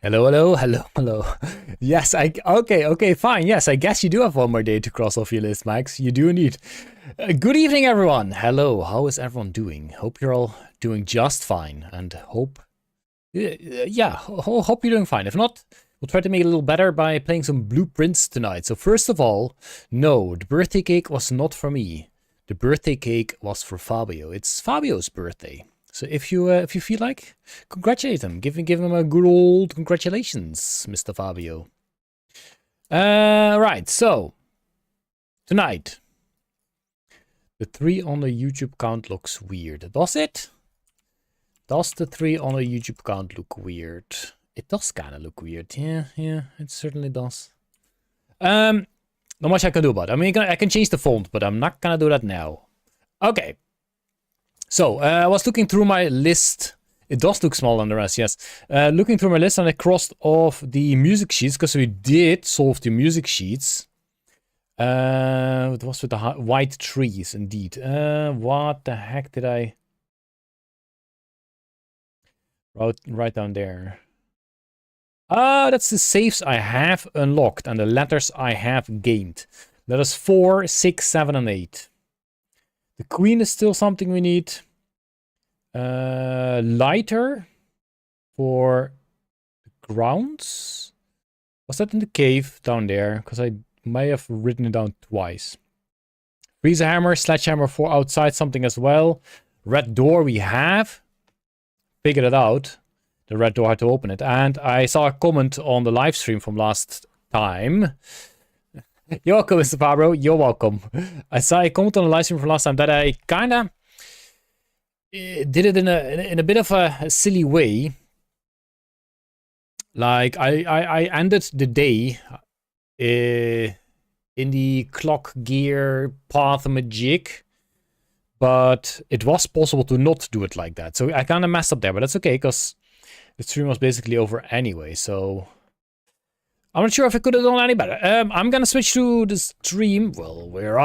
Hello, hello, hello, hello. Yes, okay, fine. Yes, I guess you do have one more day to cross off your list, Max. You do indeed. Good evening, everyone. Hello, how is everyone doing? Hope you're all doing just fine, and hope you're doing fine. If not, we'll try to make it a little better by playing some blueprints tonight. So first of all, no, the birthday cake was not for me. The birthday cake was for Fabio. It's Fabio's birthday. So if you feel like, congratulate him. Give him a good old congratulations, Mr. Fabio. Right, so tonight the 3 on the YouTube count looks weird. Does it? Does the 3 on the YouTube count look weird? It does kind of look weird. Yeah, it certainly does. Not much I can do about it. I mean, I can change the font, but I'm not gonna do that now. Okay. So, I was looking through my list. It does look smaller than the rest, yes. Looking through my list, and I crossed off the music sheets, because we did solve the music sheets. It was with the white trees, indeed. What the heck did I... Right down there. That's the saves I have unlocked, and the letters I have gained. Letters 4, 6, 7, and 8. The queen is still something we need. Lighter for the grounds. Was that in the cave down there? Because I may have written it down twice. Freezer hammer, sledgehammer for outside, something as well. Red door we have. Figured it out. The red door had to open it. And I saw a comment on the live stream from last time. You're welcome, Mr. Fabro. You're welcome. I saw a comment on the live stream from last time that I kind of did it in a bit of a silly way. Like I ended the day in the clock gear path magic, but it was possible to not do it like that. So I kind of messed up there, but that's okay because the stream was basically over anyway. So I'm not sure if I could have done any better. I'm gonna switch to the stream. Well, we are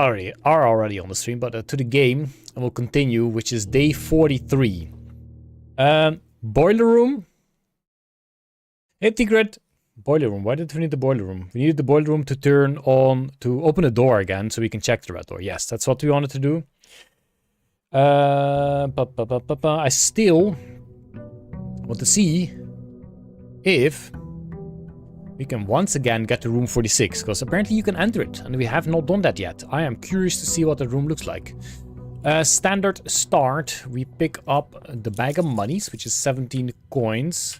already on the stream, but to the game, and we'll continue, which is day 43. Boiler room. Hey, Tigret. Boiler room. Why did we need the boiler room? We needed the boiler room to turn on, to open the door again, so we can check the red door. Yes, that's what we wanted to do. I still want to see if we can once again get to room 46, because apparently you can enter it, and we have not done that yet. I am curious to see what the room looks like. Standard start, we pick up the bag of monies, which is 17 coins.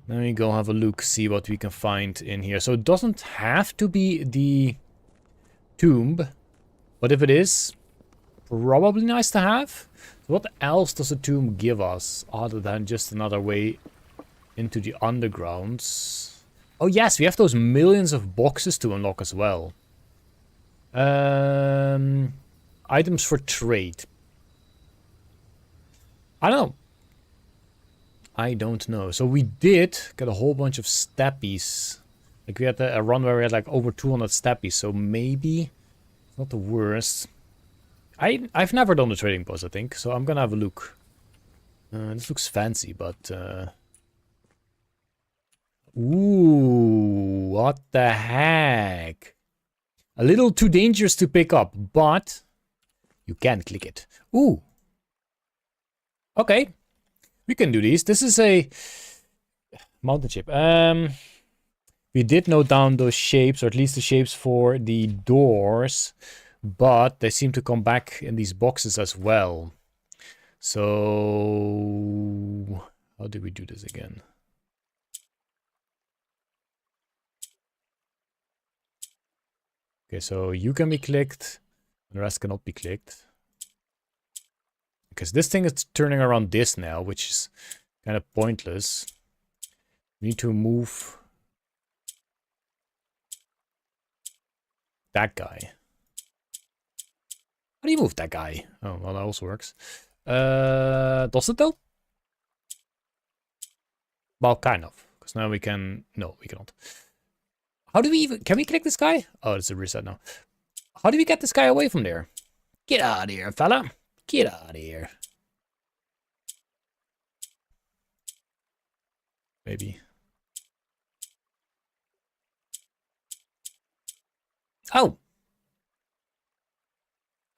Then we go have a look, see what we can find in here. So it doesn't have to be the tomb, but if it is, probably nice to have. So what else does the tomb give us, other than just another way into the undergrounds? Oh yes, we have those millions of boxes to unlock as well. Items for trade. I don't know. I don't know. So we did get a whole bunch of steppies. Like we had a run where we had like over 200 steppies. So maybe it's not the worst. I've never done the trading post, I think. So I'm gonna have a look. This looks fancy, but... Ooh, what the heck? A little too dangerous to pick up, but you can click it. Ooh. Okay. We can do these. This is a mountain shape. We did note down those shapes, or at least the shapes for the doors, but they seem to come back in these boxes as well. So how do we do this again? Okay, so you can be clicked, the rest cannot be clicked. Because this thing is turning around this now, which is kind of pointless. We need to move that guy. How do you move that guy? Oh, well, that also works. Does it though? Well, kind of. Because now we can... No, we cannot. How do we even... Can we click this guy? Oh, it's a reset now. How do we get this guy away from there? Get out of here, fella. Get out of here. Maybe. Oh.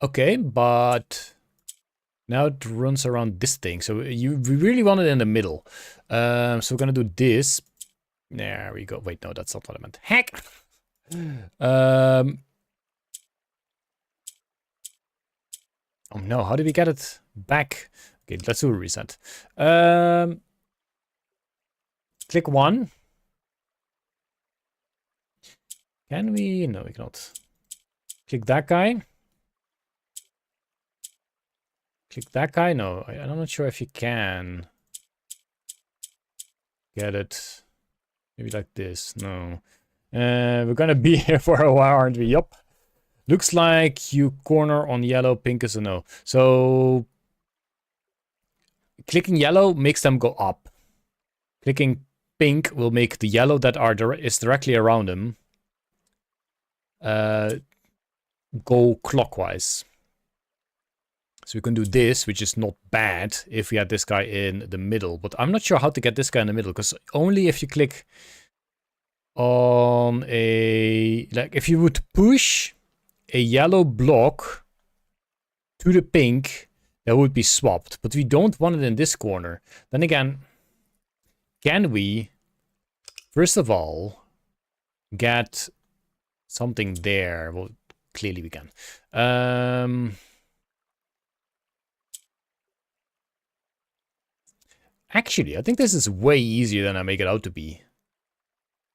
Okay, but now it runs around this thing. So we really want it in the middle. So we're gonna do this. There we go. Wait, no, that's not what I meant. Heck. Oh no, how did we get it back? Okay, let's do a reset. Click 1. Can we? No, we cannot. Click that guy. Click that guy. No, I'm not sure if you can get it. Maybe like this. No. We're gonna be here for a while, aren't we? Yup. Looks like you corner on yellow, pink is a no. So clicking yellow makes them go up. Clicking pink will make the yellow that is directly around them go clockwise. So we can do this, which is not bad if we had this guy in the middle. But I'm not sure how to get this guy in the middle, because only if you click on a... Like, if you would push a yellow block to the pink, that would be swapped. But we don't want it in this corner. Then again, can we, first of all, get something there? Well, clearly we can. Actually, I think this is way easier than I make it out to be.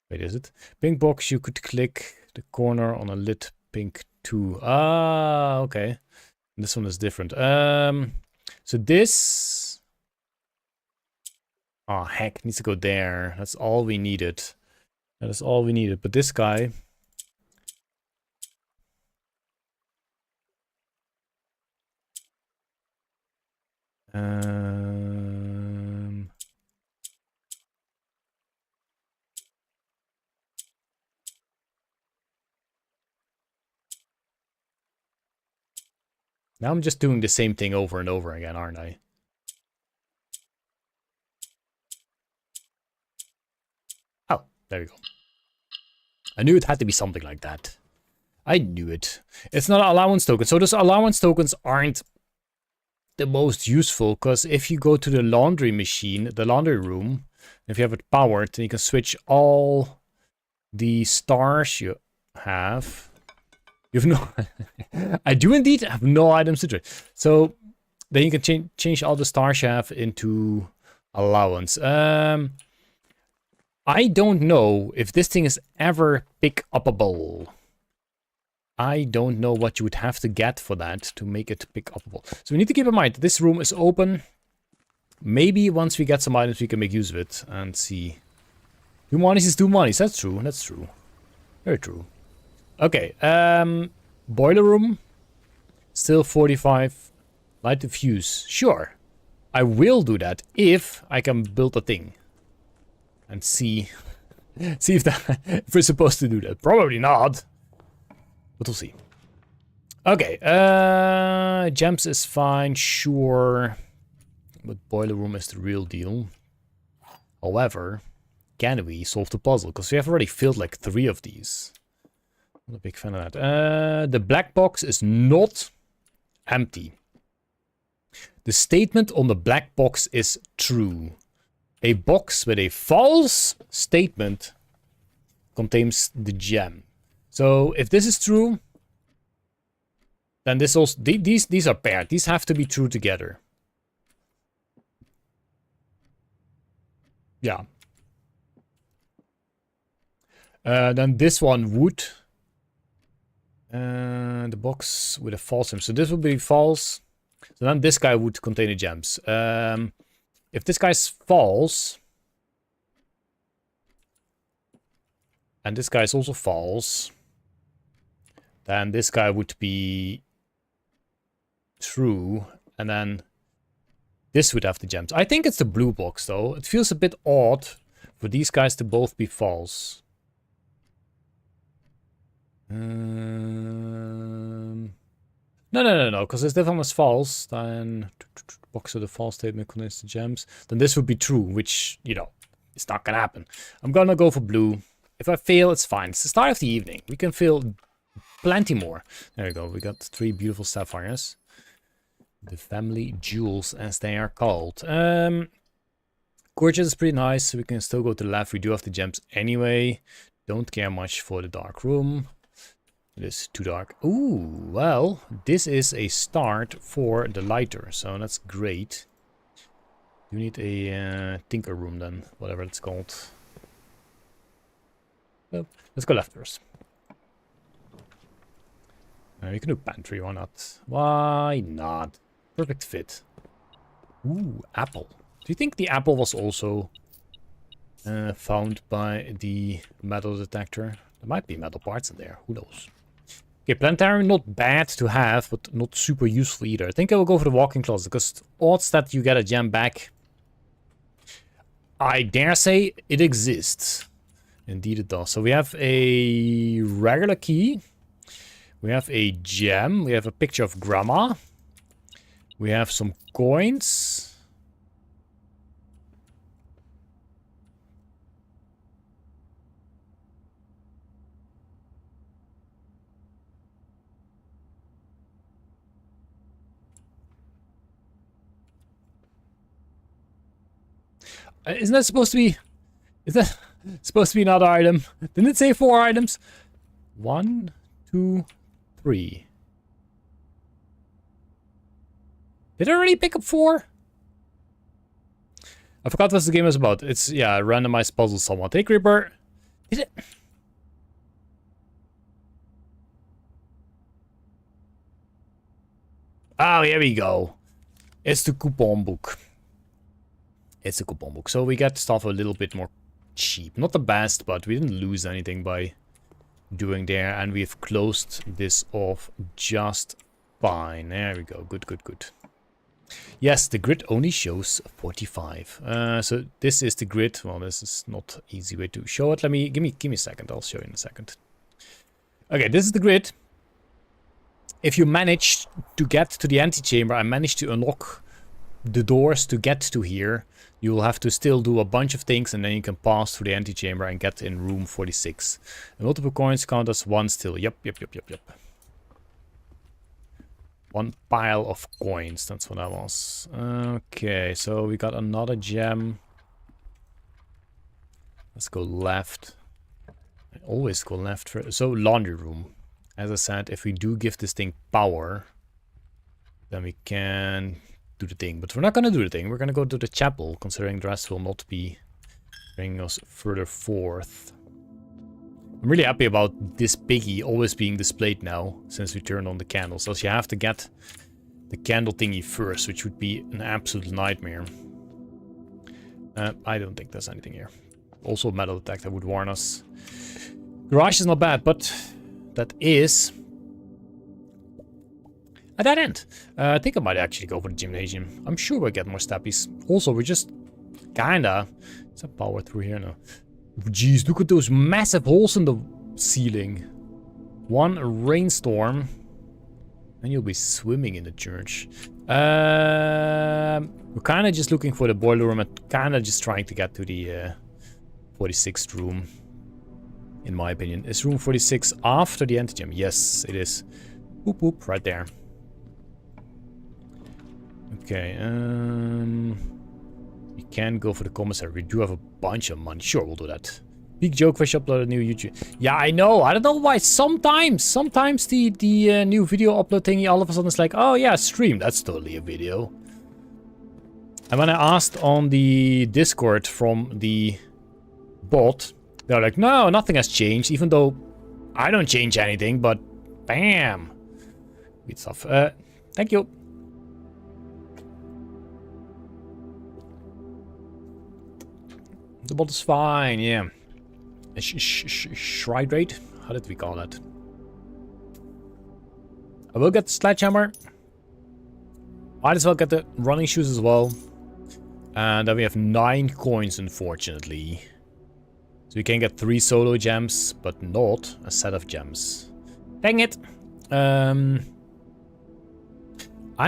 Wait, is it? Pink box, you could click the corner on a lit pink 2. Ah, okay. This one is different. So this... Oh, heck, needs to go there. That's all we needed. That is all we needed. But this guy... Now I'm just doing the same thing over and over again, aren't I? Oh, there we go. I knew it had to be something like that. I knew it. It's not an allowance token. So those allowance tokens aren't the most useful, because if you go to the laundry machine, the laundry room, if you have it powered, then you can switch all the stars you have. You have no... I do indeed have no items to trade. So then you can change all the stars you have into allowance. I don't know if this thing is ever pick-upable. I don't know what you would have to get for that to make it pick-upable. So we need to keep in mind that this room is open. Maybe once we get some items, we can make use of it and see. 2 monies is 2 monies. That's true. That's true. Very true. Okay. Boiler room. Still 45. Light the fuse. Sure. I will do that if I can build a thing. And see if we're supposed to do that. Probably not. But we'll see. Okay, gems is fine, sure. But boiler room is the real deal. However, can we solve the puzzle? Because we have already filled like 3 of these. I'm not a big fan of that. The black box is not empty. The statement on the black box is true. A box with a false statement contains the gem. So if this is true, then this also these are paired. These have to be true together. Yeah. Then this one would. The box with a false gem. So this would be false. So then this guy would contain the gems. If this guy's false, and this guy is also false, then this guy would be true, and then this would have the gems. I think it's the blue box, though. It feels a bit odd for these guys to both be false. No, because if this one is false, then box with a false statement contains the gems. Then this would be true, which, you know, it's not gonna happen. I'm gonna go for blue. If I fail, it's fine. It's the start of the evening. We can fail plenty more. There we go. We got 3 beautiful sapphires. The family jewels, as they are called. Gorgeous is pretty nice. So we can still go to the left. We do have the gems anyway. Don't care much for the dark room. It is too dark. Ooh, well, this is a start for the lighter. So that's great. You need a tinker room then, whatever it's called. Oh, let's go left first. You can do pantry, why not? Why not? Perfect fit. Ooh, apple. Do you think the apple was also found by the metal detector? There might be metal parts in there, who knows? Okay, planetarium, not bad to have, but not super useful either. I think I will go for the walking closet, because odds that you get a gem back, I dare say it exists. Indeed it does. So we have a regular key. We have a gem. We have a picture of grandma. We have some coins. Isn't that supposed to be... Is that supposed to be another item? Didn't it say 4 items? 1, 2, 3. Did I already pick up 4? I forgot what the game was about. It's, yeah, a randomized puzzle somewhat. Hey, Creeper. Did it... Oh, here we go. It's the coupon book. It's a coupon book. So we got stuff a little bit more cheap. Not the best, but we didn't lose anything by doing there. And we've closed this off just fine. There we go. Good, good, good. Yes, the grid only shows 45. So this is the grid. Well, this is not an easy way to show it. Give me a second. I'll show you in a second. Okay, this is the grid. If you manage to get to the antechamber and manage to unlock the doors to get to here, you will have to still do a bunch of things, and then you can pass through the antechamber and get in room 46. And multiple coins count as 1 still. Yep. 1 pile of coins, that's what that was. Okay, so we got another gem. Let's go left. I always go left first. So laundry room. As I said, if we do give this thing power, then we can do the thing. But we're not going to do the thing. We're going to go to the chapel, considering the rest will not be bringing us further forth. I'm really happy about this piggy always being displayed now, since we turned on the candles. So you have to get the candle thingy first, which would be an absolute nightmare. I don't think there's anything here. Also, metal detector would warn us. Garage is not bad, but that is a dead end. I think I might actually go for the gymnasium. I'm sure we'll get more steppies. Also, we're just kinda... Is that power through here? No. Jeez, look at those massive holes in the ceiling. One rainstorm and you'll be swimming in the church. We're kind of just looking for the boiler room and kind of just trying to get to the 46th room. In my opinion. Is room 46 after the antigem? Yes, it is. Boop boop, right there. Okay, we can go for the commissary. We do have a bunch of money. Sure, we'll do that. Big Jokefish uploaded a new YouTube. Yeah, I know. I don't know why. Sometimes the new video upload thingy all of a sudden is like, oh yeah, stream. That's totally a video. And when I asked on the Discord from the bot, they're like, no, nothing has changed, even though I don't change anything, but bam. Good stuff. Thank you. The bot is fine, yeah. Shride rate? How did we call that? I will get the sledgehammer. Might as well get the running shoes as well. And then we have 9 coins, unfortunately. So we can get 3 solo gems, but not a set of gems. Dang it. I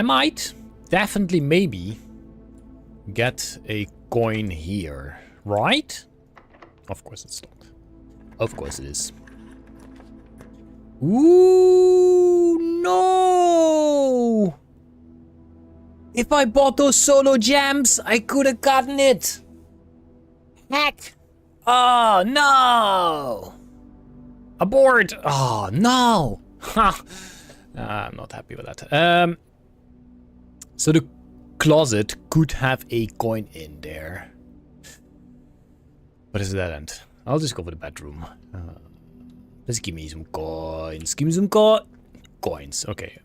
might, definitely maybe, get a coin here. Right? Of course it's stocked. Of course it is. Ooh, no! If I bought those solo gems, I could have gotten it. Heck! Oh, no! Abort! Oh, no! Ha! I'm not happy with that. So the closet could have a coin in there. What is that end? I'll just go for the bedroom. Let's give me some coins. Give me some coins. Okay.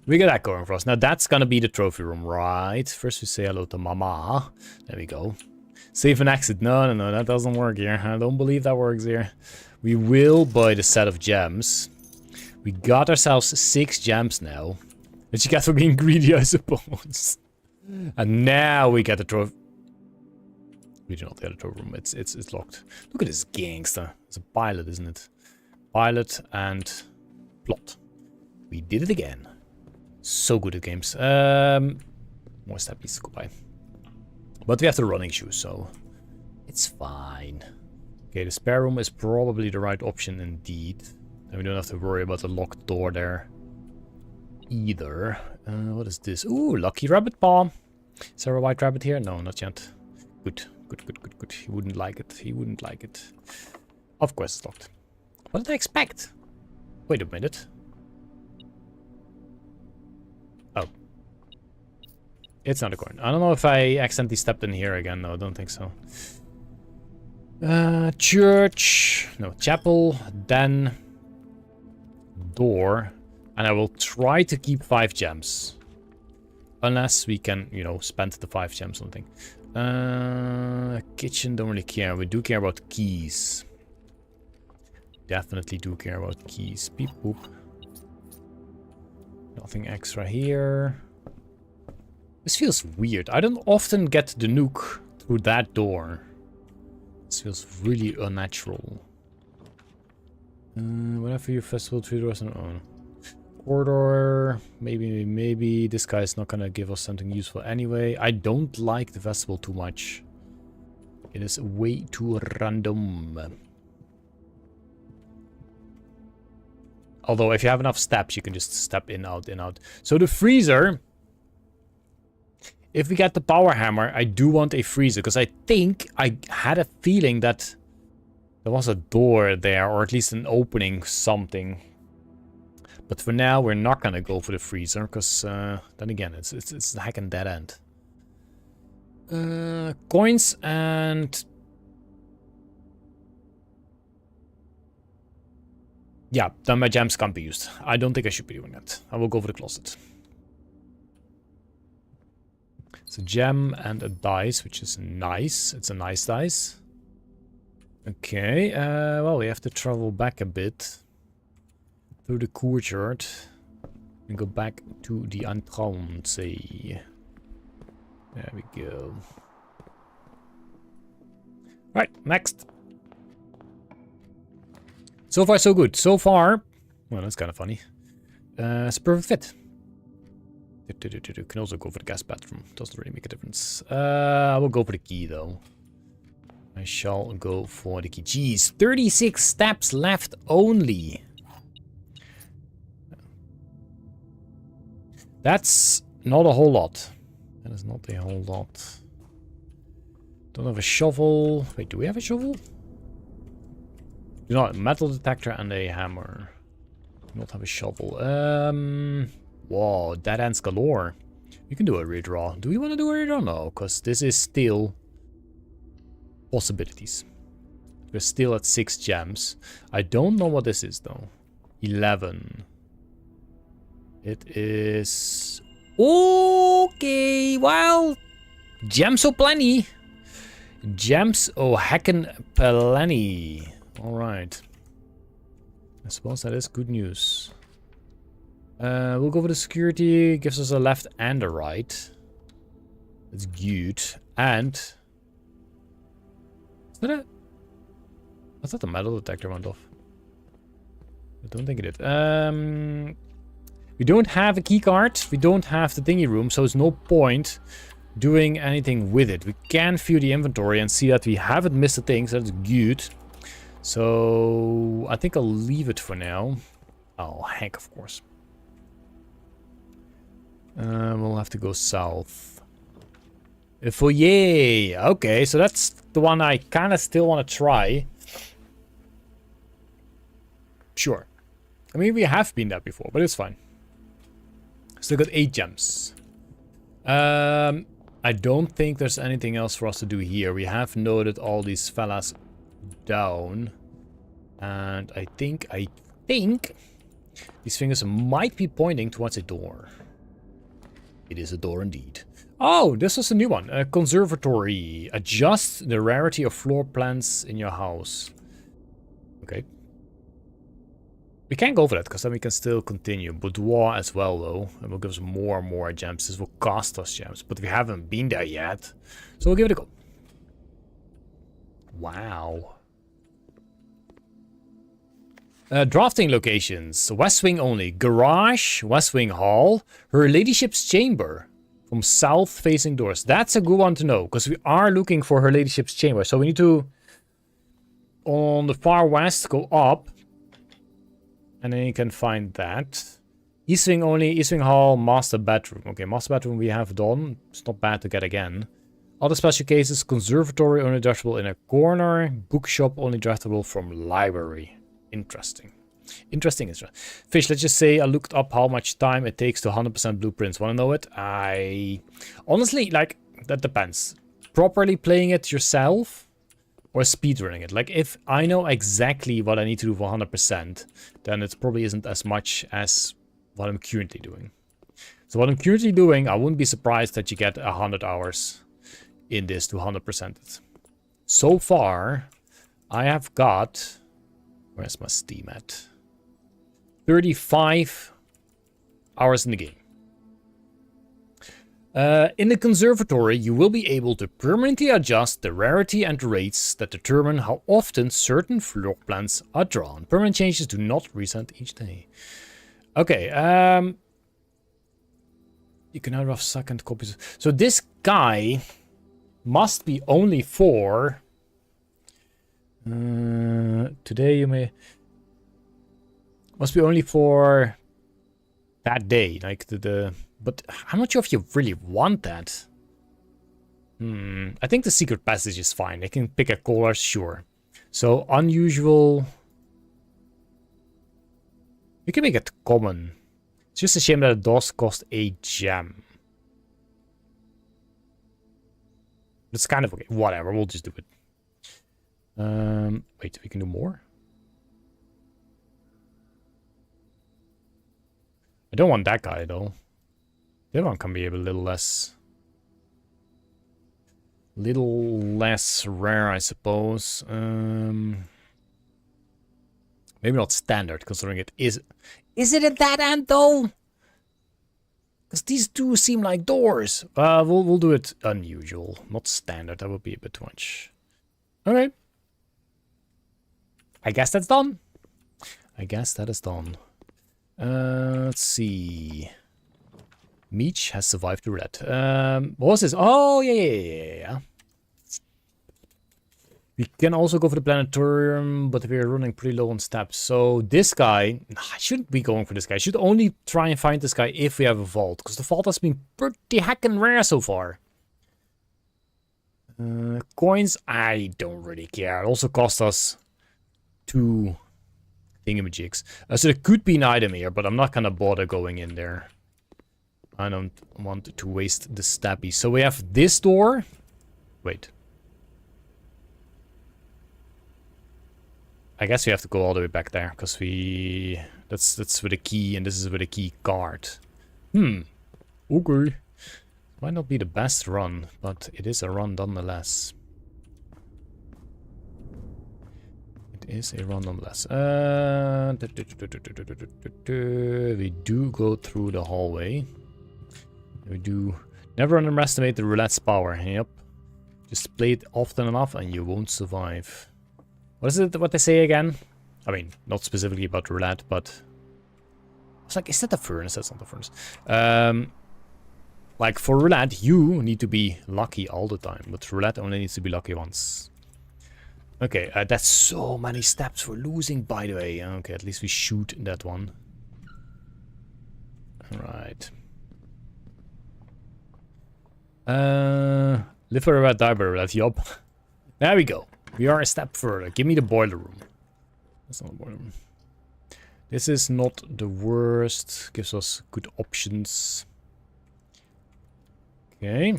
We got that going for us. Now that's gonna be the trophy room, right? First we say hello to Mama. There we go. Save and exit. No, that doesn't work here. I don't believe that works here. We will buy the set of gems. We got ourselves 6 gems now. Which you get for being greedy, I suppose. And now we get the trophy. We do not get a trophy room. It's locked. Look at this gangster. It's a pilot, isn't it? Pilot and plot. We did it again. So good at games. More steppies. Goodbye. But we have the running shoes, so it's fine. Okay, the spare room is probably the right option indeed. And we don't have to worry about the locked door there either. What is this? Ooh, lucky rabbit paw. Is there a white rabbit here? No, not yet. Good. He wouldn't like it. Of course it's locked. What did I expect? Wait a minute. Oh. It's not a coin. I don't know if I accidentally stepped in here again. No, I don't think so. Church. No, chapel. Then door. And I will try to keep 5 gems. Unless we can, you know, spend the 5 gems on something. Kitchen, don't really care. We do care about keys. Definitely do care about keys. Beep boop. Nothing extra here. This feels weird. I don't often get the nuke through that door. This feels really unnatural. Whenever you festival 3 doors on own. Corridor. Maybe this guy's not gonna give us something useful anyway. I don't like the festival too much. It is way too random. Although if you have enough steps, you can just step in, out, in, out. So the freezer. If we get the power hammer, I do want a freezer. Because I think I had a feeling that there was a door there. Or at least an opening, something. But for now, we're not going to go for the freezer. Because then again, it's the heck and dead end. Coins and... yeah, then my gems can't be used. I don't think I should be doing that. I will go for the closet. It's a gem and a dice, which is nice. It's a nice dice. Okay, well, we have to travel back a bit. Through the courtyard. And go back to the entrance. There we go. Right, next. So far, so good. So far, well, that's kind of funny. It's a perfect fit. Can also go for the gas bathroom. Doesn't really make a difference. I will go for the key, though. I shall go for the key. Jeez, 36 steps left only. That's not a whole lot. That is not a whole lot. Don't have a shovel. Wait, do we have a shovel? Do not metal detector and a hammer. Do not have a shovel. Whoa, dead ends galore. We can do a redraw. Do we want to do a redraw? No, because this is still possibilities. We're still at 6 gems. I don't know what this is though. 11. It is okay. Well, gems oh plenty. Gems oh heckin' plenty. All right. I suppose that is good news. We'll go for the security. Gives us a left and a right. That's good. And is that a? I thought the metal detector went off. I don't think it did. We don't have a key card. We don't have the thingy room, so it's no point doing anything with it. We can view the inventory and see that we haven't missed a thing, so that's good. So I think I'll leave it for now. Oh, heck, of course. We'll have to go south. A foyer. Okay, so that's the one I kind of still want to try. Sure. I mean, we have been there before, but it's fine. Still got 8 gems. I don't think there's anything else for us to do here. We have noted all these fellas down. And I think these fingers might be pointing towards a door. It is a door indeed. Oh, this was a new one. A conservatory. Adjust the rarity of floor plans in your house. Okay. We can't go for that, because then we can still continue. Boudoir as well, though. It will give us more and more gems. This will cost us gems, but we haven't been there yet. So we'll give it a go. Wow. Drafting locations. West Wing only. Garage, West Wing Hall, Her Ladyship's Chamber. From south-facing doors. That's a good one to know, because we are looking for Her Ladyship's Chamber. So we need to, on the far west, go up. And then you can find that. East Wing only, East Wing Hall, Master Bedroom. Okay, Master Bedroom we have done. It's not bad to get again. Other special cases, Conservatory only draftable in a corner. Bookshop only draftable from library. Interesting. Interesting. Fish, let's just say I looked up how much time it takes to 100% blueprints. Want to know it? Honestly, like, that depends. Properly playing it yourself or speedrunning it. Like, if I know exactly what I need to do for 100%, then it probably isn't as much as what I'm currently doing. So what I'm currently doing, I wouldn't be surprised that you get 100 hours in this to 100% it. So far, I have got... Where's my Steam at? 35 hours in the game. In the conservatory, you will be able to permanently adjust the rarity and rates that determine how often certain floor plans are drawn. Permanent changes do not reset each day. Okay, you can now have second copies. So this guy must be only for... today you may... Must be only for that day, like but I'm not sure if you really want that. I think the secret passage is fine. They can pick a color, sure. So unusual. We can make it common. It's just a shame that it does cost a gem. It's kind of okay. Whatever, we'll just do it. Wait, we can do more? I don't want that guy, though. The other one can be a little less rare, I suppose. Maybe not standard, considering it is... Is it at that end, though? Because these two seem like doors. We'll do it unusual, not standard. That would be a bit too much. Okay. I guess that's done. I guess that is done. Let's see. Meech has survived the red. What was this? Oh, yeah. We can also go for the planetarium, but we're running pretty low on steps. So this guy, I shouldn't be going for this guy. I should only try and find this guy if we have a vault, because the vault has been pretty heckin' rare so far. Coins, I don't really care. It also cost us 2 thingamajigs. So there could be an item here, but I'm not gonna bother going in there. I don't want to waste the stabby. So we have this door. Wait. I guess we have to go all the way back there, because that's with a key, and this is with a key card. Okay. Might not be the best run, but it is a run nonetheless. It is a run nonetheless. We do go through the hallway. We do never underestimate the roulette's power. Yep. Just play it often enough and you won't survive. What is it? What they say again? I mean, not specifically about roulette, but it's like, is that the furnace? That's not the furnace. Like for roulette, you need to be lucky all the time, but roulette only needs to be lucky once. Okay, that's so many steps we're losing, by the way. Okay, at least we shoot that one. Alright. Live for a red diaper, let's yup. There we go. We are a step further. Give me the boiler room. That's not a boiler room. This is not the worst. Gives us good options. Okay.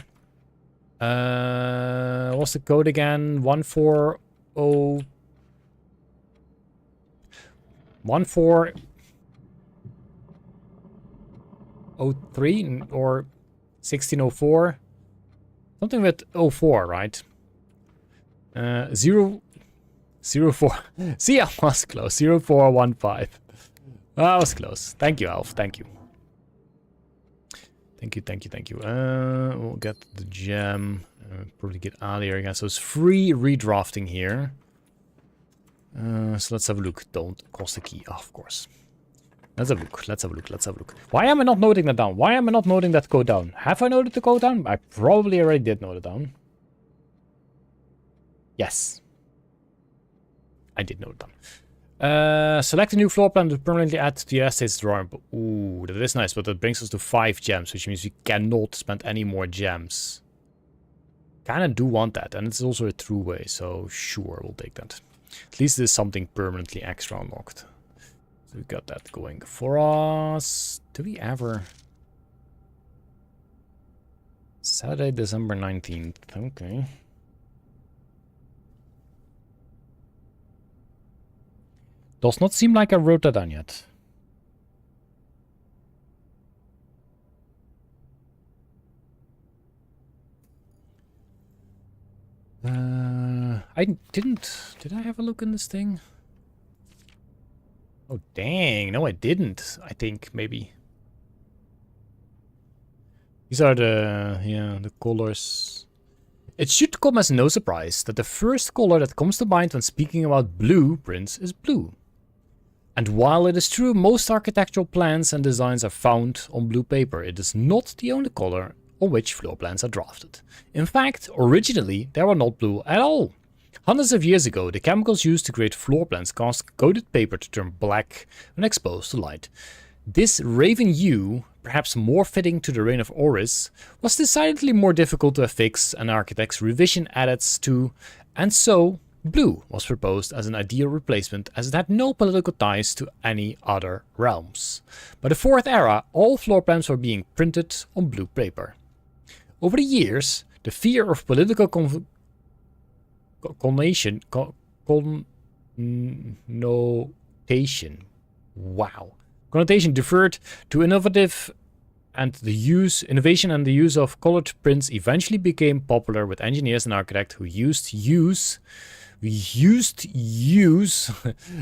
What's the code again? 140... 1403 or 1604? Something with 04, right? 004. See, I was close. 0415. I was close. Thank you, Alf. Thank you. Thank you. We'll get the gem. Probably get out of here again. So it's free redrafting here. So let's have a look. Don't cost a key. Oh, of course. Let's have a look. Why am I not noting that down? Why am I not noting that code down? Have I noted the code down? I probably already did note it down. Yes. I did note it down. Select a new floor plan to permanently add to your estate's drawing. Ooh, that is nice, but that brings us to 5 gems, which means we cannot spend any more gems. Kinda do want that, and it's also a true way, so sure, we'll take that. At least there's something permanently extra unlocked. So we got that going for us. Do we ever... Saturday, December 19th. Okay. Does not seem like I wrote that down yet. I didn't... Did I have a look in this thing? Oh, dang. No, I didn't. I think, maybe. These are the... Yeah, the colors. It should come as no surprise that the first color that comes to mind when speaking about blueprints is blue. And while it is true most architectural plans and designs are found on blue paper, it is not the only color on which floor plans are drafted. In fact, originally they were not blue at all. Hundreds of years ago, the chemicals used to create floor plans caused coated paper to turn black when exposed to light. This raven hue, perhaps more fitting to the reign of Oris, was decidedly more difficult to affix, and architects' revision added to, and so blue was proposed as an ideal replacement, as it had no political ties to any other realms. By the 4th era, all floor plans were being printed on blue paper. Over the years, the fear of political connotation deferred to innovation and the use of colored prints eventually became popular with engineers and architects who used use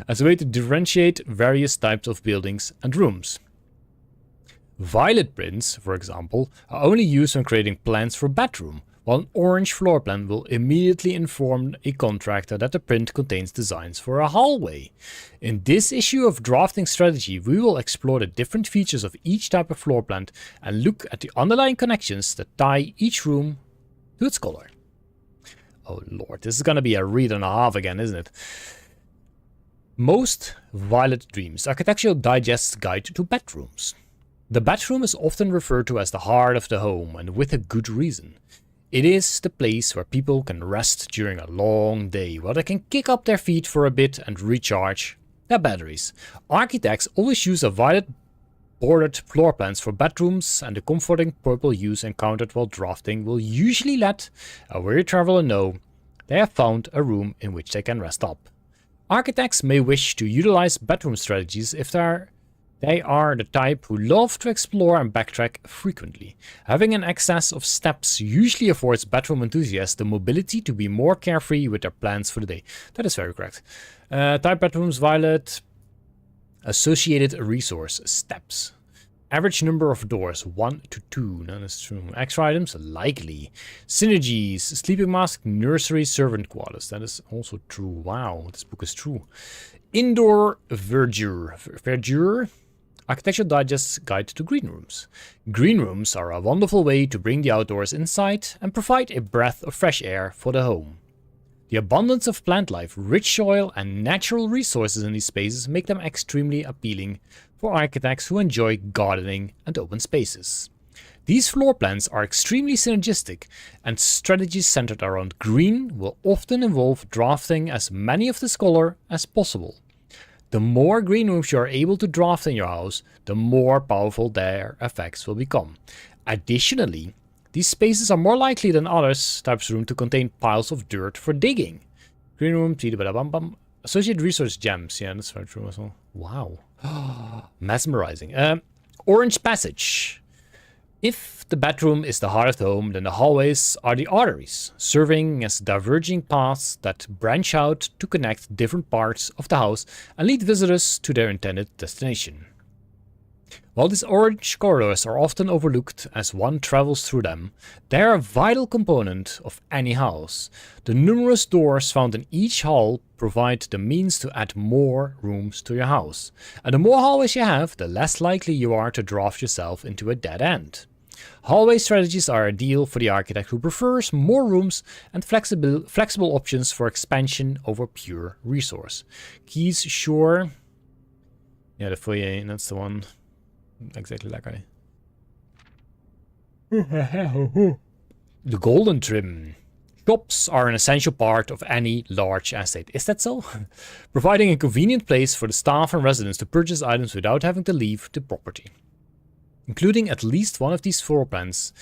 as a way to differentiate various types of buildings and rooms. Violet prints, for example, are only used when creating plans for a bedroom, while an orange floor plan will immediately inform a contractor that the print contains designs for a hallway. In this issue of drafting strategy, we will explore the different features of each type of floor plan and look at the underlying connections that tie each room to its color. Oh lord, this is gonna be a read and a half again, isn't it? Most Violet Dreams, Architectural Digest's Guide to Bedrooms. The bedroom is often referred to as the heart of the home, and with a good reason. It is the place where people can rest during a long day, where they can kick up their feet for a bit and recharge their batteries. Architects always use a violet bordered floor plans for bedrooms, and the comforting purple hues encountered while drafting will usually let a weary traveler know they have found a room in which they can rest up. Architects may wish to utilize bedroom strategies if they are the type who love to explore and backtrack frequently. Having an excess of steps usually affords bedroom enthusiasts the mobility to be more carefree with their plans for the day. That is very correct. Type bedrooms, violet. Associated resource, steps. Average number of doors, 1 to 2. No, that's true. Extra items, likely. Synergies, sleeping mask, nursery, servant quarters. That is also true. Wow, this book is true. Indoor verdure. Architectural Digest's Guide to Green Rooms. Green rooms are a wonderful way to bring the outdoors inside and provide a breath of fresh air for the home. The abundance of plant life, rich soil, and natural resources in these spaces make them extremely appealing for architects who enjoy gardening and open spaces. These floor plans are extremely synergistic, and strategies centered around green will often involve drafting as many of this color as possible. The more green rooms you are able to draft in your house, the more powerful their effects will become. Additionally, these spaces are more likely than others types of room to contain piles of dirt for digging. Green room, associated resource gems. Yeah, that's very true as well. Wow. Mesmerizing. Orange passage. If the bedroom is the heart of the home, then the hallways are the arteries, serving as diverging paths that branch out to connect different parts of the house and lead visitors to their intended destination. While these orange corridors are often overlooked as one travels through them, they are a vital component of any house. The numerous doors found in each hall provide the means to add more rooms to your house, and the more hallways you have, the less likely you are to draft yourself into a dead end. Hallway strategies are ideal for the architect who prefers more rooms and flexible options for expansion over pure resource. Keys, sure. Yeah, the foyer, that's the one. Exactly that guy. The golden trim. Shops are an essential part of any large estate. Is that so? Providing a convenient place for the staff and residents to purchase items without having to leave the property. Including at least one of these floor plans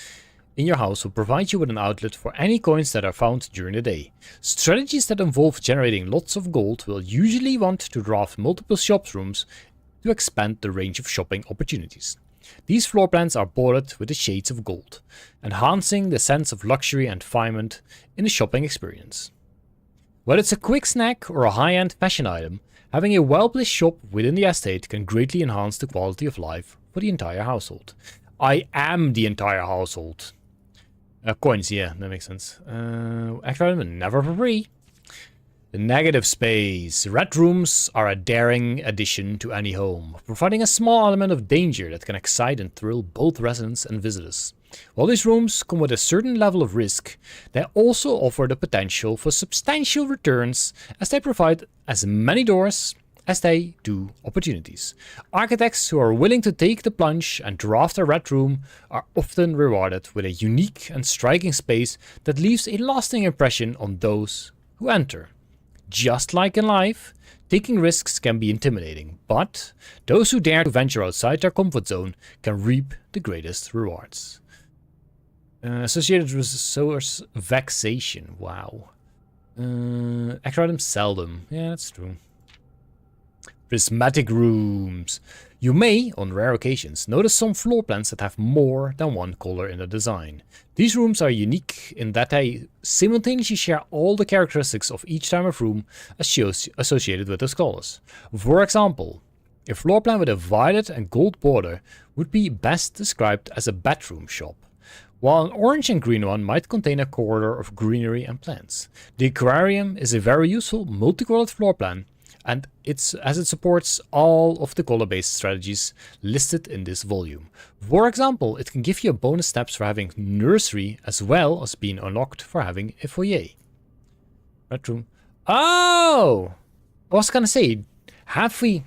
in your house will provide you with an outlet for any coins that are found during the day. Strategies that involve generating lots of gold will usually want to draft multiple shop rooms to expand the range of shopping opportunities. These floor plans are bordered with the shades of gold, enhancing the sense of luxury and refinement in the shopping experience. Whether it's a quick snack or a high-end fashion item, having a well-placed shop within the estate can greatly enhance the quality of life for the entire household. I am the entire household. Coins, yeah, that makes sense. Extra item, never for free. The negative space. Red rooms are a daring addition to any home, providing a small element of danger that can excite and thrill both residents and visitors. While these rooms come with a certain level of risk, they also offer the potential for substantial returns as they provide as many doors as they do opportunities. Architects who are willing to take the plunge and draft a red room are often rewarded with a unique and striking space that leaves a lasting impression on those who enter. Just like in life, taking risks can be intimidating, but those who dare to venture outside their comfort zone can reap the greatest rewards. Associated resource vexation. Wow. Extra items seldom. Yeah, that's true. Prismatic rooms. You may, on rare occasions, notice some floor plans that have more than one color in the design. These rooms are unique in that they simultaneously share all the characteristics of each type of room associated with those colors. For example, a floor plan with a violet and gold border would be best described as a bedroom shop, while an orange and green one might contain a corridor of greenery and plants. The aquarium is a very useful multicolored floor plan, and as it supports all of the color-based strategies listed in this volume. For example, it can give you bonus steps for having nursery as well as being unlocked for having a foyer. Bedroom. Oh! I was gonna say, have we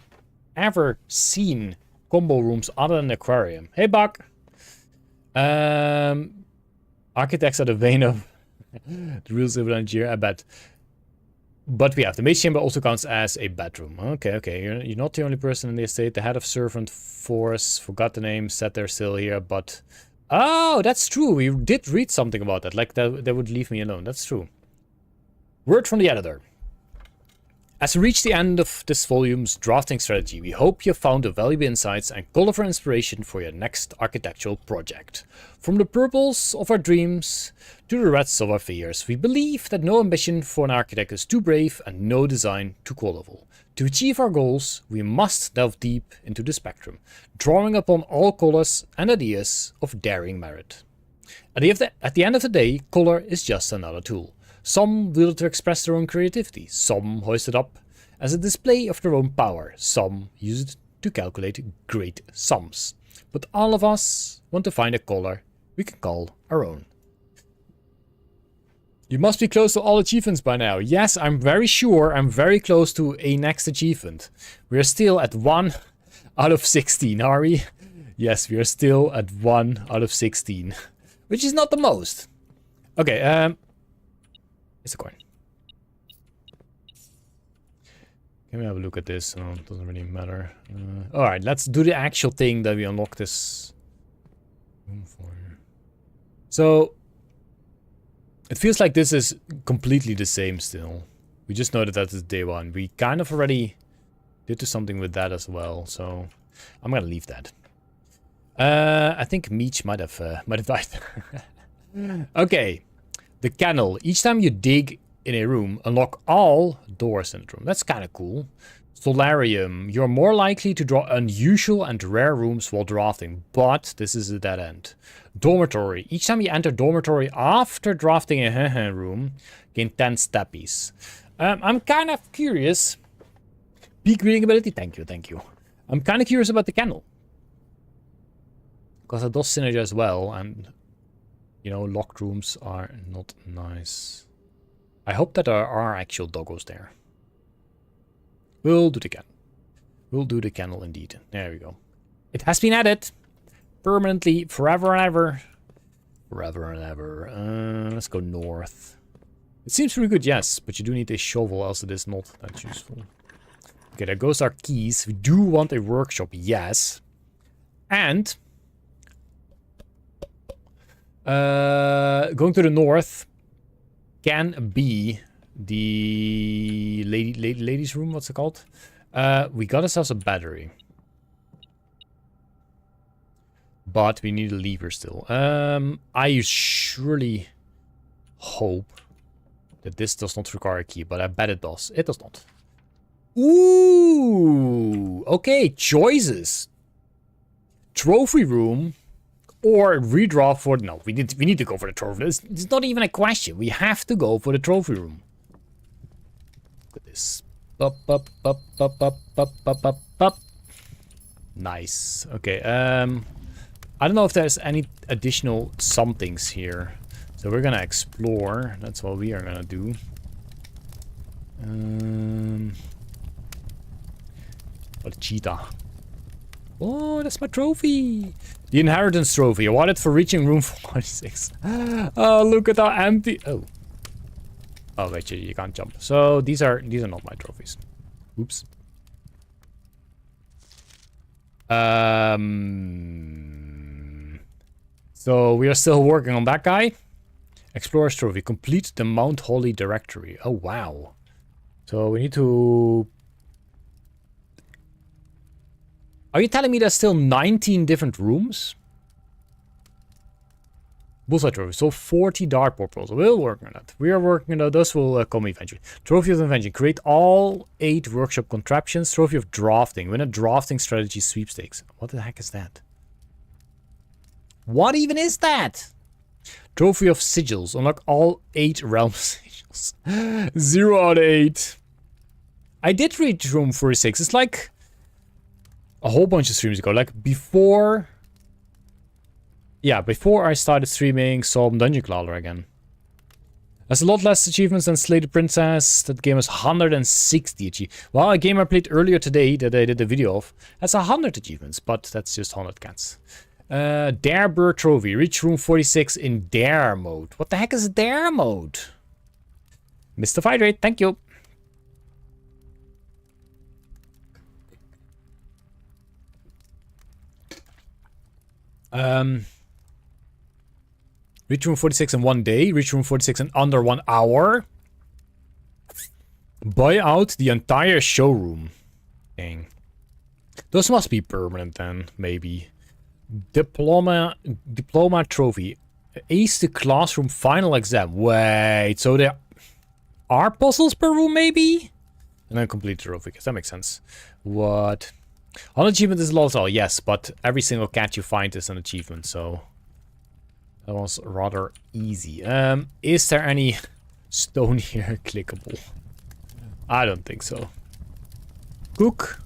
ever seen combo rooms other than the aquarium? Hey, Buck! Architects are the vein of the real Silver Engineer, I bet. But we have the Mage Chamber also counts as a bedroom. Okay. You're not the only person in the estate. The head of servant force, forgot the name, sat there still here, but... Oh, that's true. We did read something about that. Like, that would leave me alone. That's true. Word from the editor. As we reach the end of this volume's drafting strategy, we hope you have found the valuable insights and colorful inspiration for your next architectural project. From the purples of our dreams to the reds of our fears, we believe that no ambition for an architect is too brave and no design too colorful. To achieve our goals, we must delve deep into the spectrum, drawing upon all colors and ideas of daring merit. At the end of the day, color is just another tool. Some wield it to express their own creativity, some hoist it up as a display of their own power, some use it to calculate great sums. But all of us want to find a color we can call our own. You must be close to all achievements by now. Yes, I'm very sure I'm very close to a next achievement. We're still at 1 out of 16, are we? Yes, we are still at 1 out of 16. Which is not the most. Okay, it's a coin. Can we have a look at this? Oh, it doesn't really matter. Alright, let's do the actual thing that we unlock this room for. So, it feels like this is completely the same still. We just know that that is day 1. We kind of already did something with that as well, so I'm gonna leave that. I think Meech might have died. Okay, the kennel. Each time you dig in a room, unlock all doors in the room. That's kind of cool. Solarium. You're more likely to draw unusual and rare rooms while drafting, but this is a dead end. Dormitory. Each time you enter dormitory after drafting a room, gain 10 steppies. I'm kind of curious. Peak reading ability. Thank you. I'm kind of curious about the kennel. Because it does synergize well, and, you know, locked rooms are not nice. I hope that there are actual doggos there. We'll do the kennel. We'll do the kennel indeed. There we go. It has been added. Permanently, forever and ever. Forever and ever. Let's go north. It seems pretty good, yes. But you do need a shovel, else it is not that useful. Okay, there goes our keys. We do want a workshop, yes. And going to the north can be the ladies' room. What's it called? We got ourselves a battery, but we need a lever still. I surely hope that this does not require a key, but I bet it does. It does not. Ooh, okay, choices. Trophy room. Or redraw for... No, we need to go for the trophy. It's not even a question. We have to go for the trophy room. Look at this. Up. Nice. Okay, I don't know if there's any additional somethings here. So we're gonna explore. That's what we are gonna do. What a cheetah. Oh, that's my trophy. The inheritance trophy, awarded for reaching room 46. Oh, look at how empty. Oh. Oh, wait, you can't jump. So these are not my trophies. Oops. So we are still working on that guy. Explorer's trophy. Complete the Mount Holly directory. Oh, wow. So we need to... Are you telling me there's still 19 different rooms? Bullseye trophy. So 40 dartboard puzzles. We're working on that. We are working on that. Those will come eventually. Trophy of invention. Create all 8 workshop contraptions. Trophy of drafting. Win a drafting strategy sweepstakes. What the heck is that? What even is that? Trophy of sigils. Unlock all 8 realm sigils. 0 out of 8. I did reach room 46. It's like a whole bunch of streams ago, like before I started streaming some Dungeon Clawler again. There's a lot less achievements than Slay the Princess. That game has 160 achievements. Well, a game I played earlier today that I did a video of has 100 achievements, but that's just 100 cats. Dare Bird Trophy. Reach room 46 in Dare mode. What the heck is Dare mode? Mr. Hydrate, thank you. Reach room 46 in 1 day. Reach room 46 in under 1 hour. Buy out the entire showroom. Dang. Those must be permanent then, maybe. Diploma trophy. Ace the classroom final exam. Wait, so there are puzzles per room, maybe? And then complete the trophy, because that makes sense. What? 100 achievement is a lot, all yes, but every single cat you find is an achievement, so that was rather easy. Is there any stone here clickable? I don't think so. Cook,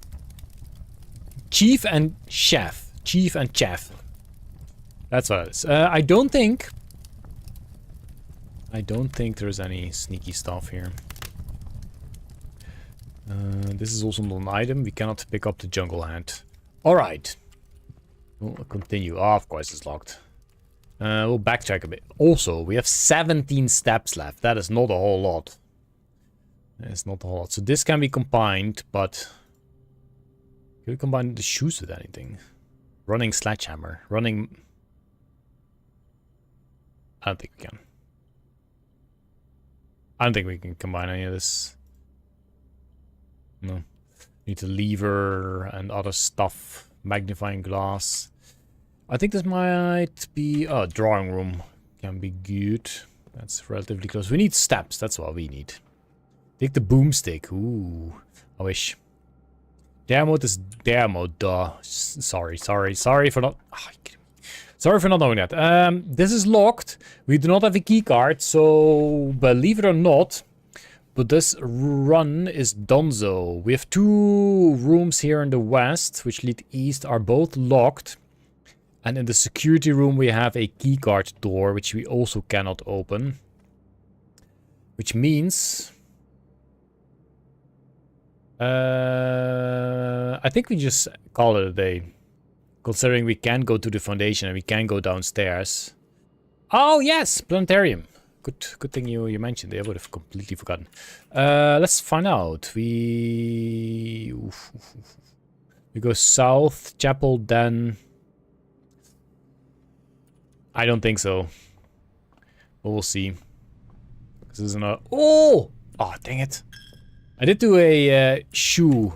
chief and chef. Chief and chef. That's what it is. I don't think I don't think there's any sneaky stuff here. This is also not an item. We cannot pick up the jungle hand. Alright. We'll continue. Oh, of course it's locked. We'll backtrack a bit. Also, we have 17 steps left. That is not a whole lot. It's not a whole lot. So this can be combined, but... Can we combine the shoes with anything? Running sledgehammer. Running... I don't think we can. I don't think we can combine any of this. No. Need a lever and other stuff. Magnifying glass. I think this might be... Oh, drawing room. Can be good. That's relatively close. We need steps. That's what we need. Take the boomstick. Ooh. I wish. Dare mode is dare mode. Duh. Sorry for not... Oh, sorry for not knowing that. This is locked. We do not have a key card, so believe it or not, but this run is donezo. We have 2 rooms here in the west, which lead east, are both locked. And in the security room we have a key card door, which we also cannot open. Which means... I think we just call it a day. Considering we can go to the foundation and we can go downstairs. Oh yes, planetarium. Good thing you mentioned it. I would have completely forgotten. Let's find out. We go south, chapel, then... I don't think so. But we'll see. This is another... Oh! Oh, dang it. I did do a shoe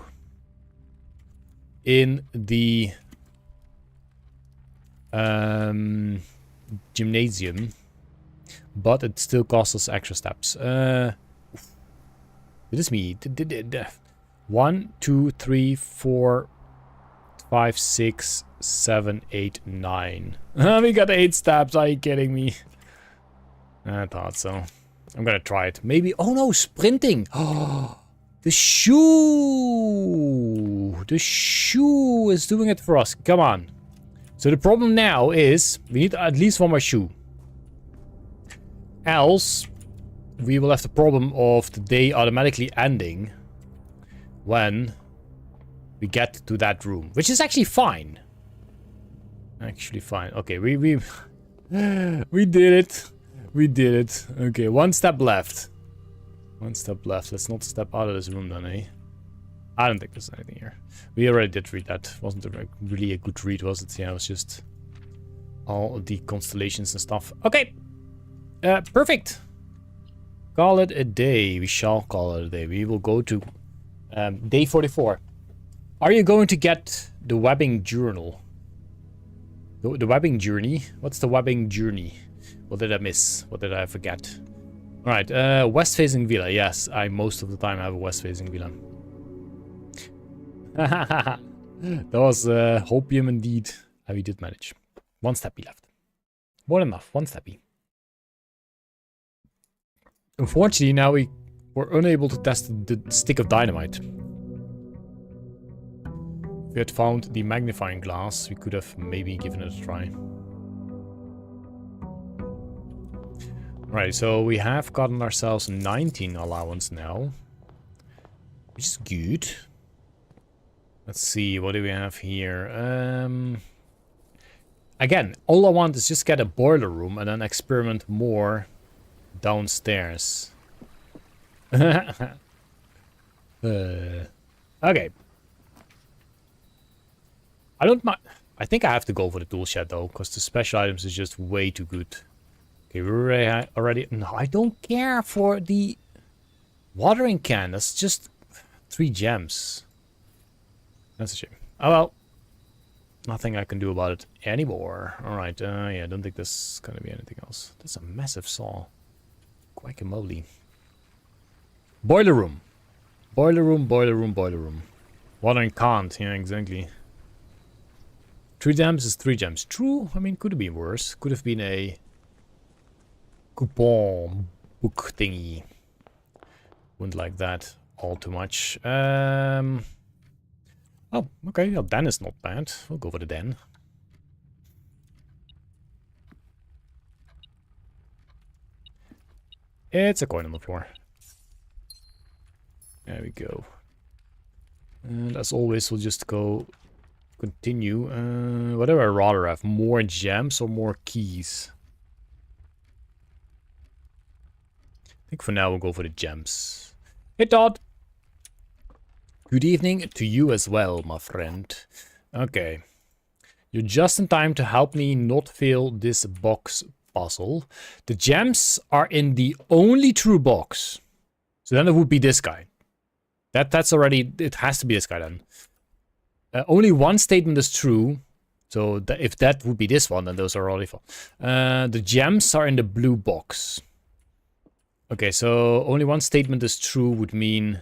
in the gymnasium, but it still costs us extra steps. It is me. 1, 2, 3, 4, 5, 6, 7, 8, 9. We got 8 steps. Are you kidding me? I thought so. I'm gonna try it. Maybe. Oh no, sprinting. Oh, the shoe. The shoe is doing it for us. Come on. So the problem now is we need at least 1 more shoe. Else, we will have the problem of the day automatically ending when we get to that room, which is actually fine. Actually fine. Okay, we did it. We did it. Okay, 1 step left. 1 step left. Let's not step out of this room then, eh? I don't think there's anything here. We already did read that. Wasn't really a good read, was it? Yeah, it was just all the constellations and stuff. Okay. Perfect. Call it a day. We shall call it a day. We will go to day 44. Are you going to get the webbing journal? The webbing journey? What's the webbing journey? What did I miss? What did I forget? Alright, west-facing villa. Yes, I most of the time have a west-facing villa. That was hopium indeed. And we did manage. 1 steppy left. More than enough. 1 steppy. Unfortunately, now we were unable to test the stick of dynamite. If we had found the magnifying glass, we could have maybe given it a try. Right, so we have gotten ourselves 19 allowance now. Which is good. Let's see, what do we have here? Again, all I want is just get a boiler room and then experiment more downstairs. Okay. I don't mind. I think I have to go for the tool shed though, because the special items is just way too good. Okay, we're already... No, I don't care for the watering can. That's just 3 gems. That's a shame. Oh well. Nothing I can do about it anymore. Alright, yeah, I don't think there's gonna be anything else. That's a massive saw. Guacamole. Boiler room. Boiler room, boiler room, boiler room. Watering can't, yeah, exactly. 3 gems is 3 gems. True, I mean, could have been worse. Could have been a coupon book thingy. Wouldn't like that all too much. Oh, okay, well, den is not bad. We'll go for the den. It's a coin on the floor. There we go. And as always, we'll just go continue. What do I rather have? More gems or more keys? I think for now we'll go for the gems. Hey Todd! Good evening to you as well, my friend. Okay. You're just in time to help me not fail this box puzzle. The gems are in the only true box. So then it would be this guy. That's already... It has to be this guy then. Only one statement is true. So if that would be this one, then those are already false. The gems are in the blue box. Okay, so only one statement is true would mean...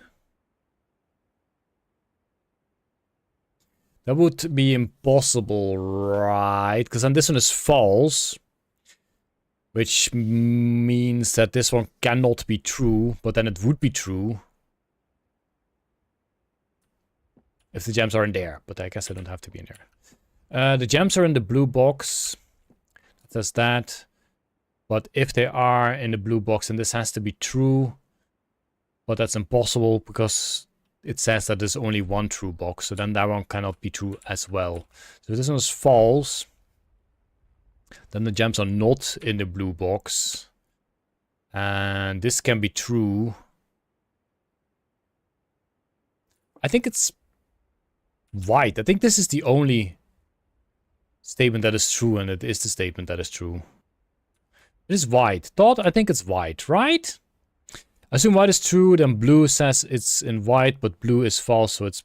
That would be impossible, right? Because then this one is false. Which means that this one cannot be true, but then it would be true. If the gems are in there, but I guess they don't have to be in there. The gems are in the blue box. It says that. But if they are in the blue box, then this has to be true. But that's impossible because it says that there's only one true box. So then that one cannot be true as well. So if this one is false, then the gems are not in the blue box. And this can be true. I think it's white. I think this is the only statement that is true, and it is the statement that is true. It is white. Thought I think it's white, right? Assume white is true, then blue says it's in white, but blue is false, so it's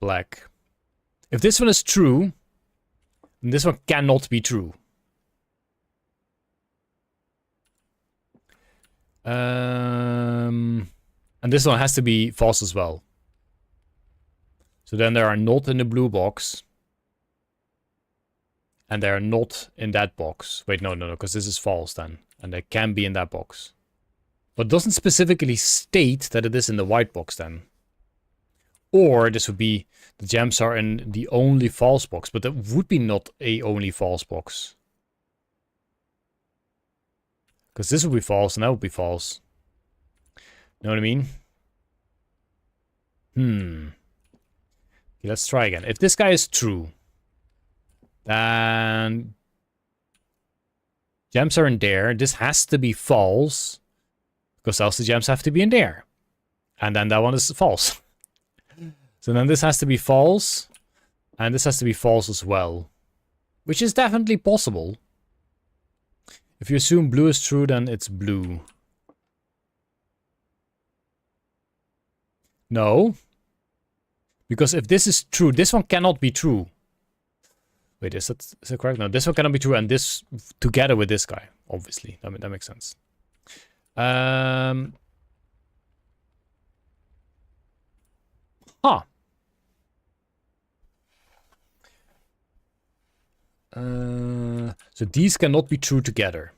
black. If this one is true, then this one cannot be true. And this one has to be false as well. So then they are not in the blue box. And they are not in that box. Wait, no, because this is false then. And they can be in that box. But it doesn't specifically state that it is in the white box then. Or this would be, the gems are in the only false box. But that would be not a only false box. Because this would be false and that would be false. Know what I mean? Okay, let's try again. If this guy is true, then gems are in there. This has to be false, because else the gems have to be in there. And then that one is false. So then this has to be false, and this has to be false as well. Which is definitely possible. If you assume blue is true, then it's blue. No. Because if this is true, this one cannot be true. Wait, is that correct? No, this one cannot be true, and this together with this guy, obviously. That makes sense. So these cannot be true together.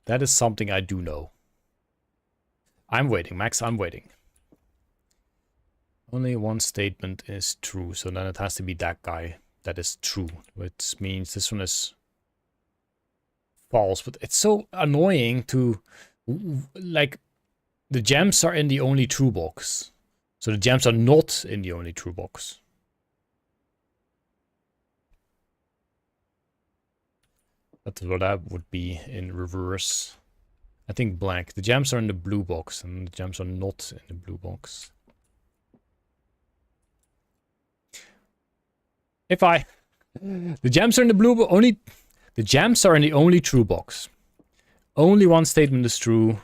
That is something I do know. I'm waiting, Max, I'm waiting. Only one statement is true, so then it has to be that guy that is true, which means this one is false. But it's so annoying to, like, the gems are in the only true box. So the gems are not in the only true box. That's what that would be in reverse. I think blank. The gems are in the blue box, and the gems are not in the blue box. The gems are in the blue box. The gems are in the only true box. Only one statement is true.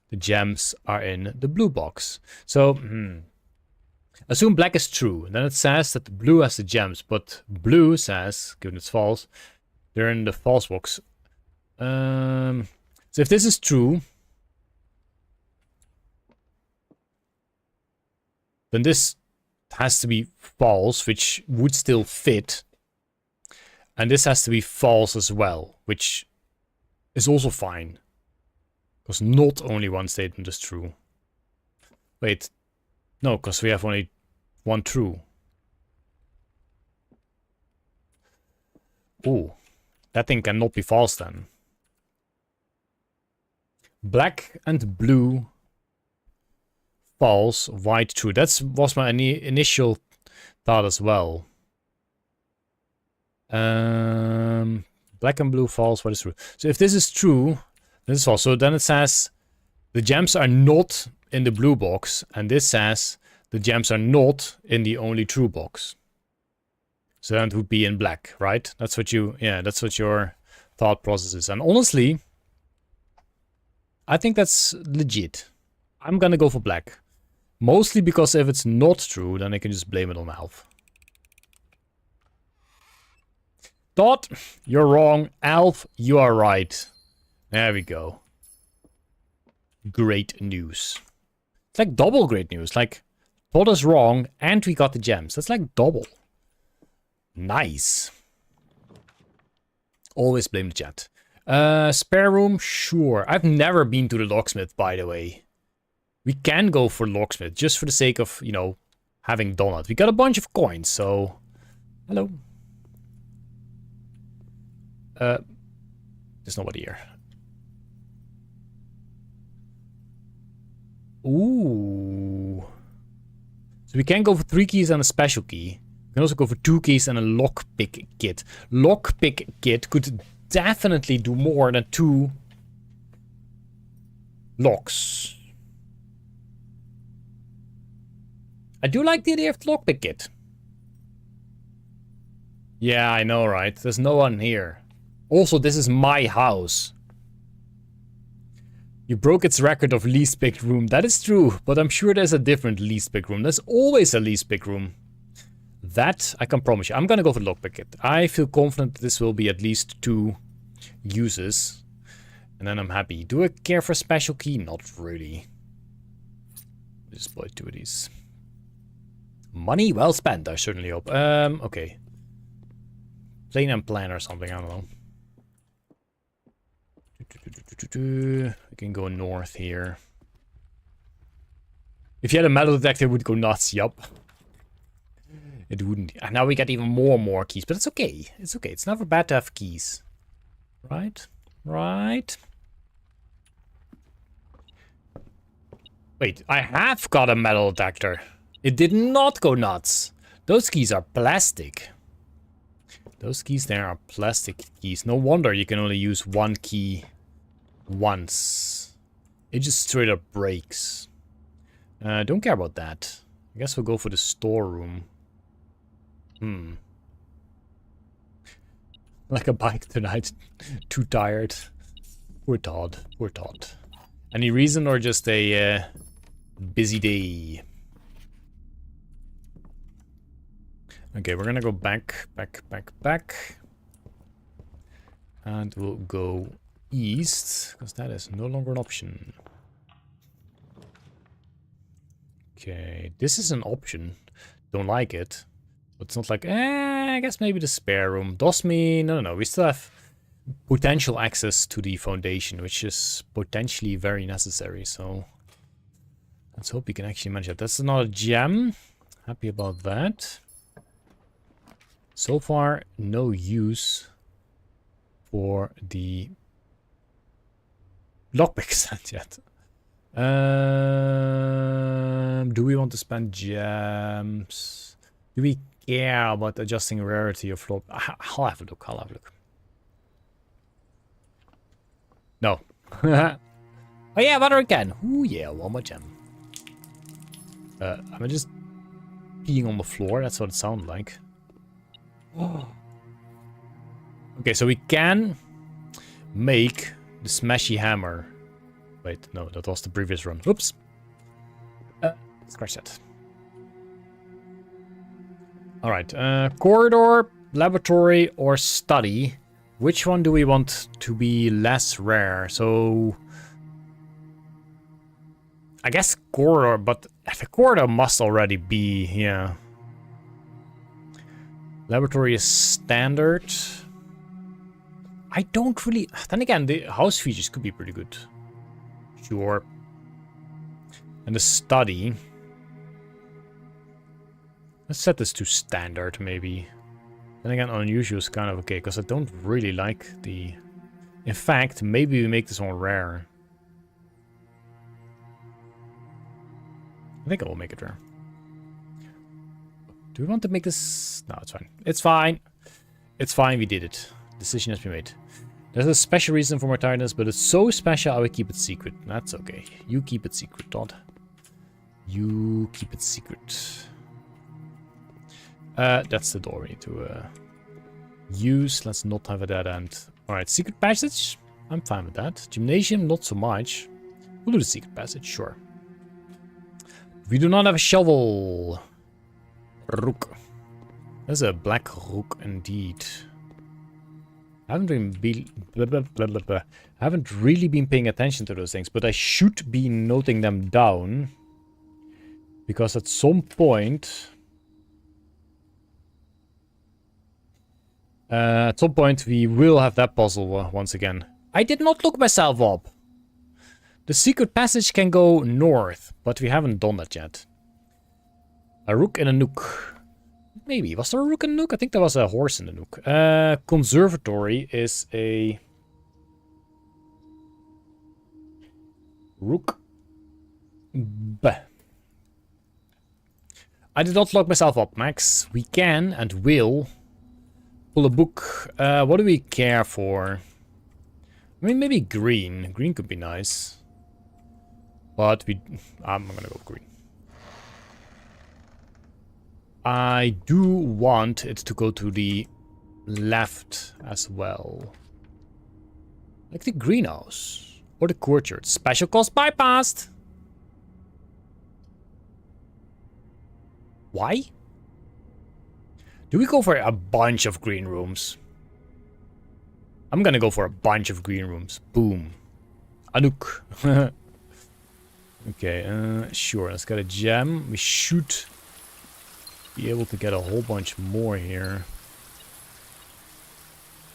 The gems are in the blue box. So, assume black is true. Then it says that the blue has the gems, but blue says, given it's false, they're in the false box. So if this is true, then this has to be false, which would still fit. And this has to be false as well, which is also fine. Because not only one statement is true. Wait. No, because we have only one true. Ooh. That thing cannot be false then. Black and blue false, white true. That was my initial thought as well. Black and blue false, what is true? So if this is true, this is false. So then it says the gems are not in the blue box, and this says the gems are not in the only true box. So then it would be in black, right? That's what you, yeah, that's what your thought process is. And honestly, I think that's legit. I'm gonna go for black. Mostly because if it's not true, then I can just blame it on Alf. Todd, you're wrong. Alf, you are right. There we go. Great news. It's like double great news. Like, Todd is wrong and we got the gems. That's like double. Nice. Always blame the chat. Spare room? Sure. I've never been to the locksmith, by the way. We can go for locksmith, just for the sake of, you know, having done it. We got a bunch of coins, so... Hello. There's nobody here. Ooh. So we can go for 3 keys and a special key. We can also go for 2 keys and a lockpick kit. Lockpick kit could definitely do more than 2 locks. I do like the idea of the lockpick kit. Yeah, I know, right? There's no one here. Also, this is my house. You broke its record of least big room. That is true, but I'm sure there's a different least big room. There's always a least big room. That I can promise you. I'm gonna go for the lockpick kit. I feel confident this will be at least 2 uses. And then I'm happy. Do I care for a special key? Not really. Just buy 2 of these. Money well spent, I certainly hope. Okay. Plane and plan or something, I don't know. We can go north here. If you had a metal detector, it would go nuts, yup. It wouldn't. And now we get even more keys, but it's okay. It's okay. It's never bad to have keys. Right? Right? Wait, I have got a metal detector. It did not go nuts. Those keys are plastic. Those keys there are plastic keys. No wonder you can only use 1 key once. It just straight up breaks. Don't care about that. I guess we'll go for the storeroom. Like a bike tonight. Too tired. Poor Todd. Poor Todd. Any reason or just a busy day? Okay, we're gonna go back. And we'll go east, because that is no longer an option. Okay, this is an option. Don't like it. But it's not like, I guess maybe the spare room. Does mean, no, we still have potential access to the foundation, which is potentially very necessary, so... Let's hope we can actually manage that. That's not a gem. Happy about that. So far, no use for the lockpick set yet. Do we want to spend gems? Do we care about adjusting rarity of floor? I'll have a look. No. Oh yeah, but I can. Ooh yeah, one more gem. I'm just peeing on the floor. That's what it sounded like. Okay, so we can make the smashy hammer. Wait, no, that was the previous run. Oops. Scratch that. Alright, corridor, laboratory, or study. Which one do we want to be less rare? So... I guess corridor, but the corridor must already be, yeah. Laboratory is standard. I don't really... Then again, the house features could be pretty good. Sure. And the study... Let's set this to standard, maybe. Then again, unusual is kind of okay, because I don't really like the... In fact, maybe we make this one rare. I think I will make it there. Do we want to make this? No, it's fine. It's fine. It's fine, we did it. Decision has been made. There's a special reason for my tiredness, but it's so special I will keep it secret. That's okay. You keep it secret, Todd. You keep it secret. That's the door we need to use. Let's not have a dead end. Alright, secret passage. I'm fine with that. Gymnasium, not so much. We'll do the secret passage, sure. We do not have a shovel. Rook. That's a black rook indeed. I haven't really been paying attention to those things, but I should be noting them down. Because at some point... we will have that puzzle once again. I did not look myself up. The secret passage can go north, but we haven't done that yet. A rook and a nook. Maybe. Was there a rook and a nook? I think there was a horse and a nook. Conservatory is a... rook. Bah. I did not lock myself up, Max. We can and will pull a book. What do we care for? I mean, maybe green. Green could be nice. But I'm gonna go green. I do want it to go to the left as well. Like the greenhouse. Or the courtyard. Special cost bypassed! Why? Do we go for a bunch of green rooms? I'm gonna go for a bunch of green rooms. Boom. Anouk. Okay, sure. Let's get a gem. We should be able to get a whole bunch more here.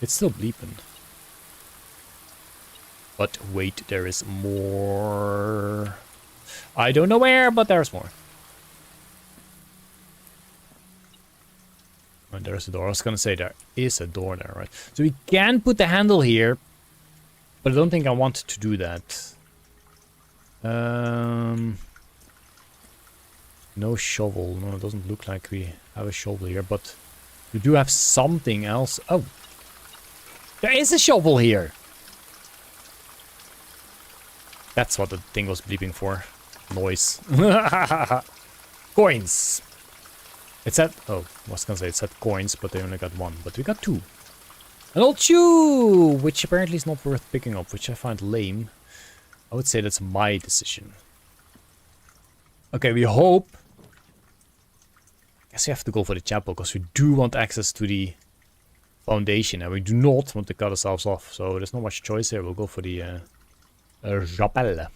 It's still bleeping. But wait, there is more. I don't know where, but there's more. And there's a door. I was gonna say there is a door there, right? So we can put the handle here, but I don't think I want to do that. No shovel. No, it doesn't look like we have a shovel here, but we do have something else. Oh, there is a shovel here. That's what the thing was bleeping for. Noise. Coins. It said, oh, I was gonna say it said coins, but they only got one. But we got two. An old shoe, which apparently is not worth picking up, which I find lame. I would say that's my decision. Okay, we hope. I guess we have to go for the chapel, because we do want access to the foundation, and we do not want to cut ourselves off. So there's not much choice here. We'll go for the chapel.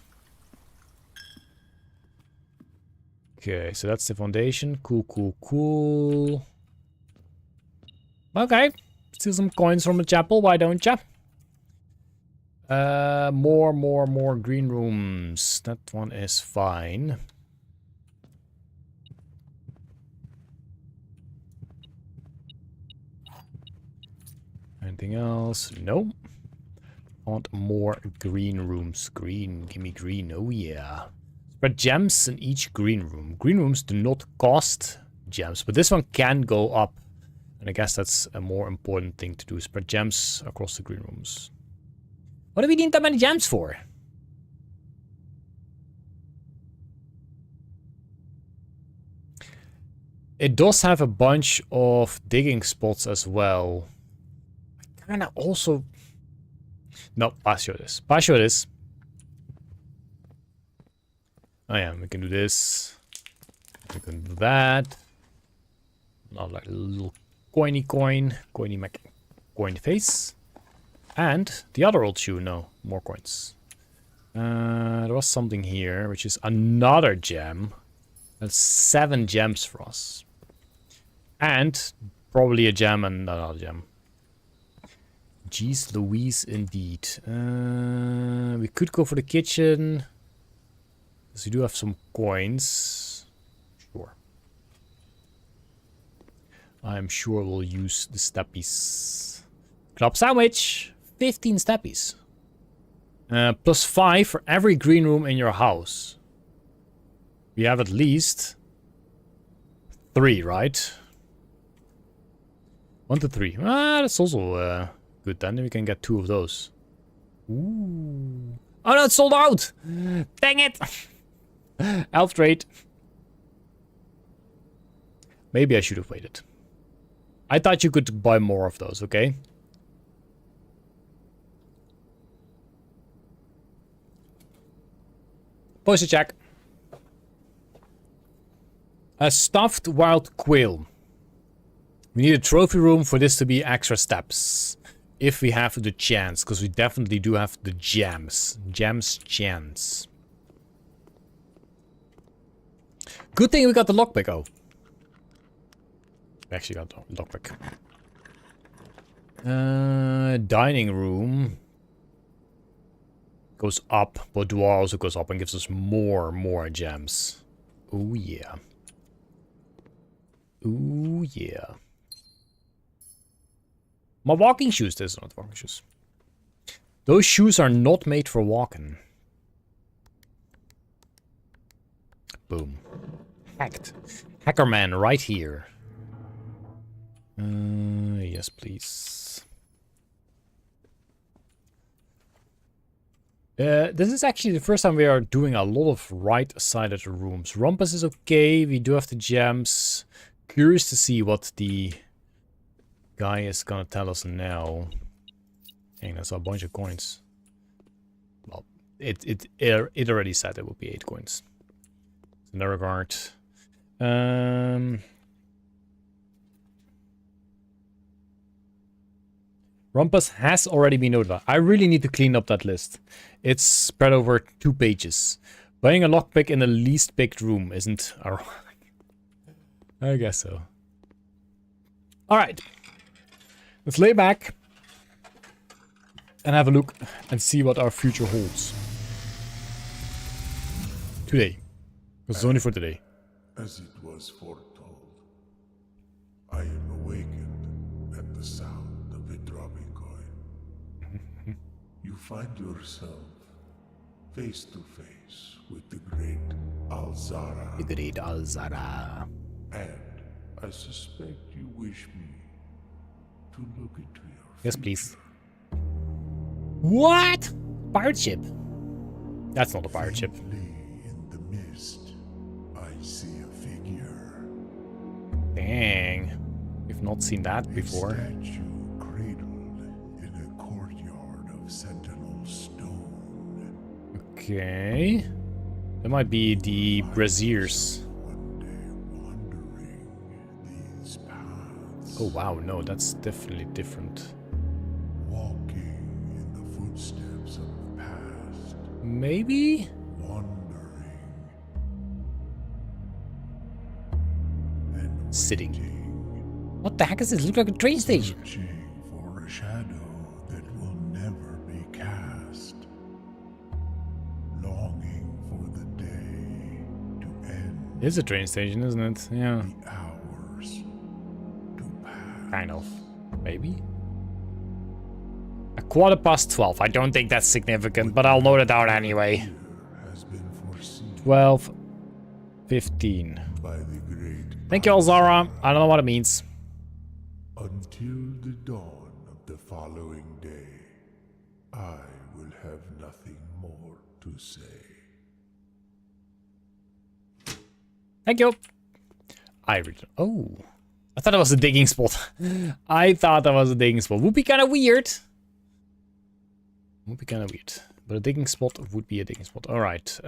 Okay, so that's the foundation. Cool, cool, cool. Okay. Steal some coins from the chapel, why don't ya? More green rooms. That one is fine. Anything else? No. Want more green rooms. Green, give me green. Oh yeah. Spread gems in each green room. Green rooms do not cost gems, but this one can go up. And I guess that's a more important thing to do. Spread gems across the green rooms. What do we need that many gems for? It does have a bunch of digging spots as well. I kinda also... No, pass you this. Pass you this. Oh yeah, we can do this. We can do that. Not like a little coiny coin face. And the other old shoe, no, more coins. There was something here, which is another gem. That's 7 gems for us. And probably a gem and another gem. Jeez Louise indeed. We could go for the kitchen. Because we do have some coins. Sure. I'm sure we'll use the steppies. Club sandwich! 15 steppies. +5 for every green room in your house. We have at least 3, right? 1 to 3. Ah, that's also good. Then we can get 2 of those. Ooh. Oh no, it's sold out! Dang it! Elf trade. Maybe I should have waited. I thought you could buy more of those, okay? Poster check. A stuffed wild quail. We need a trophy room for this to be extra steps. If we have the chance, because we definitely do have the gems. Gems chance. Good thing we got the lockpick, oh. We actually got the lockpick. Dining room. Goes up, boudoir also goes up and gives us more gems. Oh yeah. Ooh, yeah. My walking shoes. These are not walking shoes. Those shoes are not made for walking. Boom. Hacked. Hacker man right here. Yes, please. This is actually the first time we are doing a lot of right-sided rooms. Rumpus is okay. We do have the gems. Curious to see what the guy is gonna tell us now. Dang, that's a bunch of coins. Well, it already said it would be 8 coins. In that regard. Rumpus has already been notified. I really need to clean up that list. It's spread over 2 pages. Buying a lockpick in the least picked room isn't ironic. I guess so. Alright. Let's lay back and have a look and see what our future holds. Today. Because it's only for today. As it was foretold, I am awakened at the sound of a dropping coin. You find yourself face to face with the great Alzara. The great Alzara. And I suspect you wish me to look into your Yes, future. please. What? Pirate ship? That's not a pirate ship. Faintly in the mist, I see a figure. Dang. We've not seen that before. A statue cradled in a courtyard of sentinel stone. Okay. That might be the braziers. One day wandering these paths. Oh wow, no, that's definitely different. Walking in the footsteps of the past. Maybe? Wandering. And Sitting. waiting, What the heck is this? Look like a train station. searching for a shadow that will never be cast. Longing for the day to end. It's a train station, isn't it? Yeah. The hours to pass. Kind of. Maybe? A 12:15. I don't think that's significant, but I'll note it down anyway. Here has been foreseen 12:15. by the great Thank you, Alzara. I don't know what it means. until the dawn of the following day. I will have nothing more to say. Thank you. Oh. I thought it was a digging spot. I thought that was a digging spot. Would be kind of weird. Would be kind of weird. But a digging spot would be a digging spot. Alright.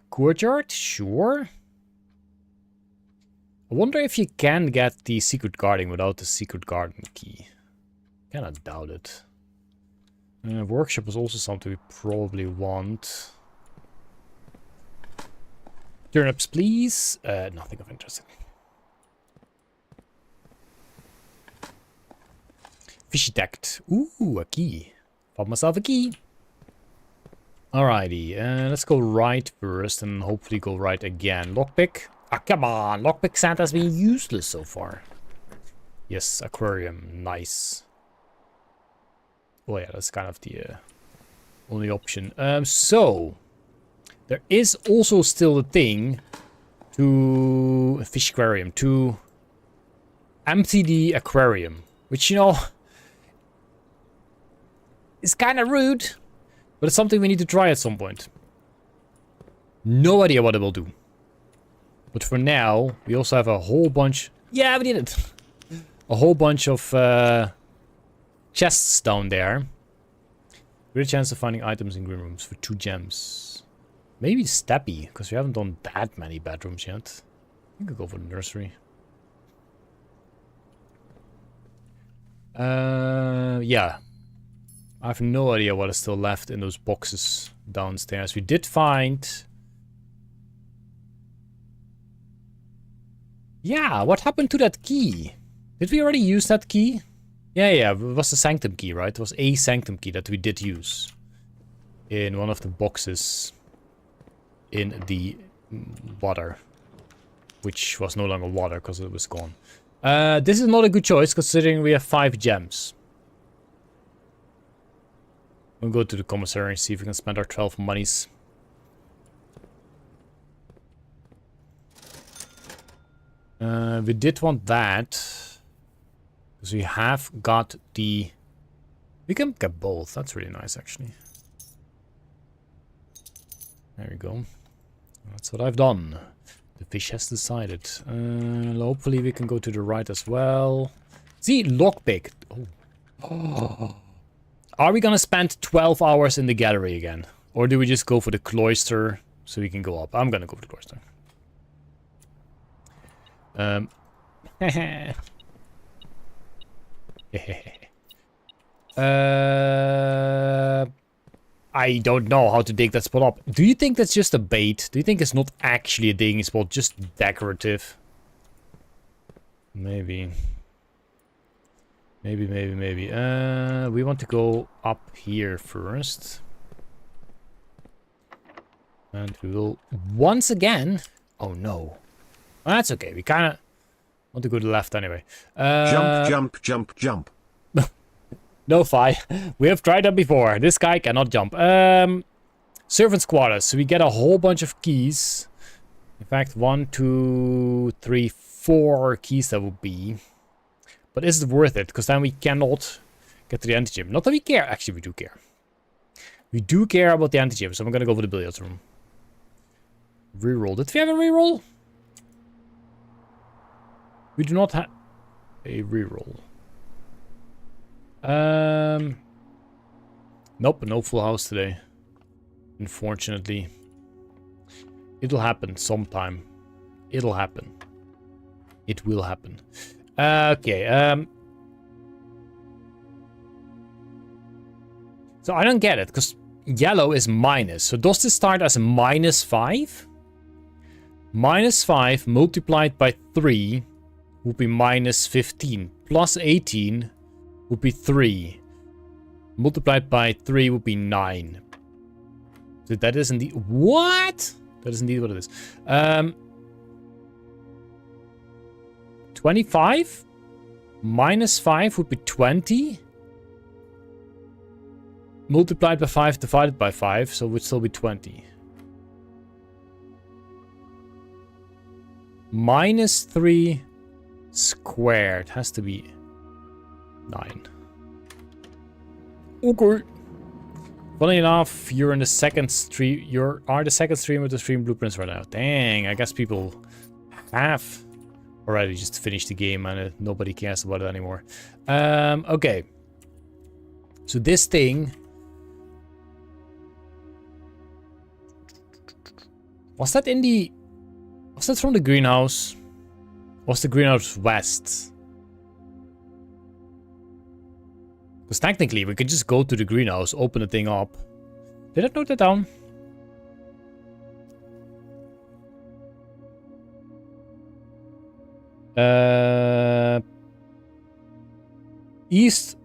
Courtyard? Sure. I wonder if you can get the secret guarding without the secret garden key. Kinda doubt it. Workshop is also something we probably want. Turnips, please. Nothing of interest. Fishy detect. Ooh, a key. Found myself a key. Alrighty, let's go right first and hopefully go right again. Lockpick. Ah, come on. Lockpick Santa has been useless so far. Yes, aquarium. Nice. Oh yeah, that's kind of the only option. So, There is also still a thing to... a fish aquarium. To empty the aquarium. Which, you know... is kind of rude. But it's something we need to try at some point. No idea what it will do. But for now, we also have a whole bunch... yeah, we did it! A whole bunch of chests down there. Great chance of finding items in green rooms for 2 gems. Maybe Steppy, because we haven't done that many bedrooms yet. I could go for the nursery. Yeah. I have no idea what is still left in those boxes downstairs. We did find... yeah, what happened to that key? Did we already use that key? Yeah, it was the sanctum key, right? It was a sanctum key that we did use. In one of the boxes. In the water. Which was no longer water, because it was gone. This is not a good choice, considering we have 5 gems. We'll go to the commissary and see if we can spend our 12 monies. We did want that. Because we have got the... we can get both. That's really nice, actually. There we go. That's what I've done. The fish has decided. Hopefully we can go to the right as well. See, lockpick. Oh. Are we gonna spend 12 hours in the gallery again? Or do we just go for the cloister so we can go up? I'm gonna go for the cloister. I don't know how to dig that spot up. Do you think that's just a bait? Do you think it's not actually a digging spot, just decorative? Maybe. Maybe. We want to go up here first. And we will once again... oh no. Well, that's okay. We kind of want to go to the left anyway. Jump. No, Fi. We have tried that before. This guy cannot jump. Servants' quarters. So we get a whole bunch of keys. In fact, 1, 2, 3, 4 keys that would be. But is it worth it? Because then we cannot get to the anti-gym. Not that we care. Actually, we do care. We do care about the anti-gym. So I'm going to go for the billiards room. Reroll. Did we have a reroll? We do not have a reroll. Nope, no full house today. Unfortunately. It'll happen sometime. It'll happen. It will happen. Okay, so I don't get it, because yellow is minus. So does this start as a -5? -5 multiplied by 3 would be -15. Plus 18 would be 3. Multiplied by 3 would be 9. So that is indeed... what? That is indeed what it is. 25? -5 would be 20. Multiplied by 5 divided by 5, so it would still be 20. -3 squared has to be 9. Okay. Funny enough, you're in the second stream. You are the second streamer with the stream blueprints right now. Dang, I guess people have already just finished the game and nobody cares about it anymore. Okay. So this thing. Was that in the... was that from the greenhouse? Was the greenhouse west? Because technically, we could just go to the greenhouse, open the thing up. Did I note that down? East,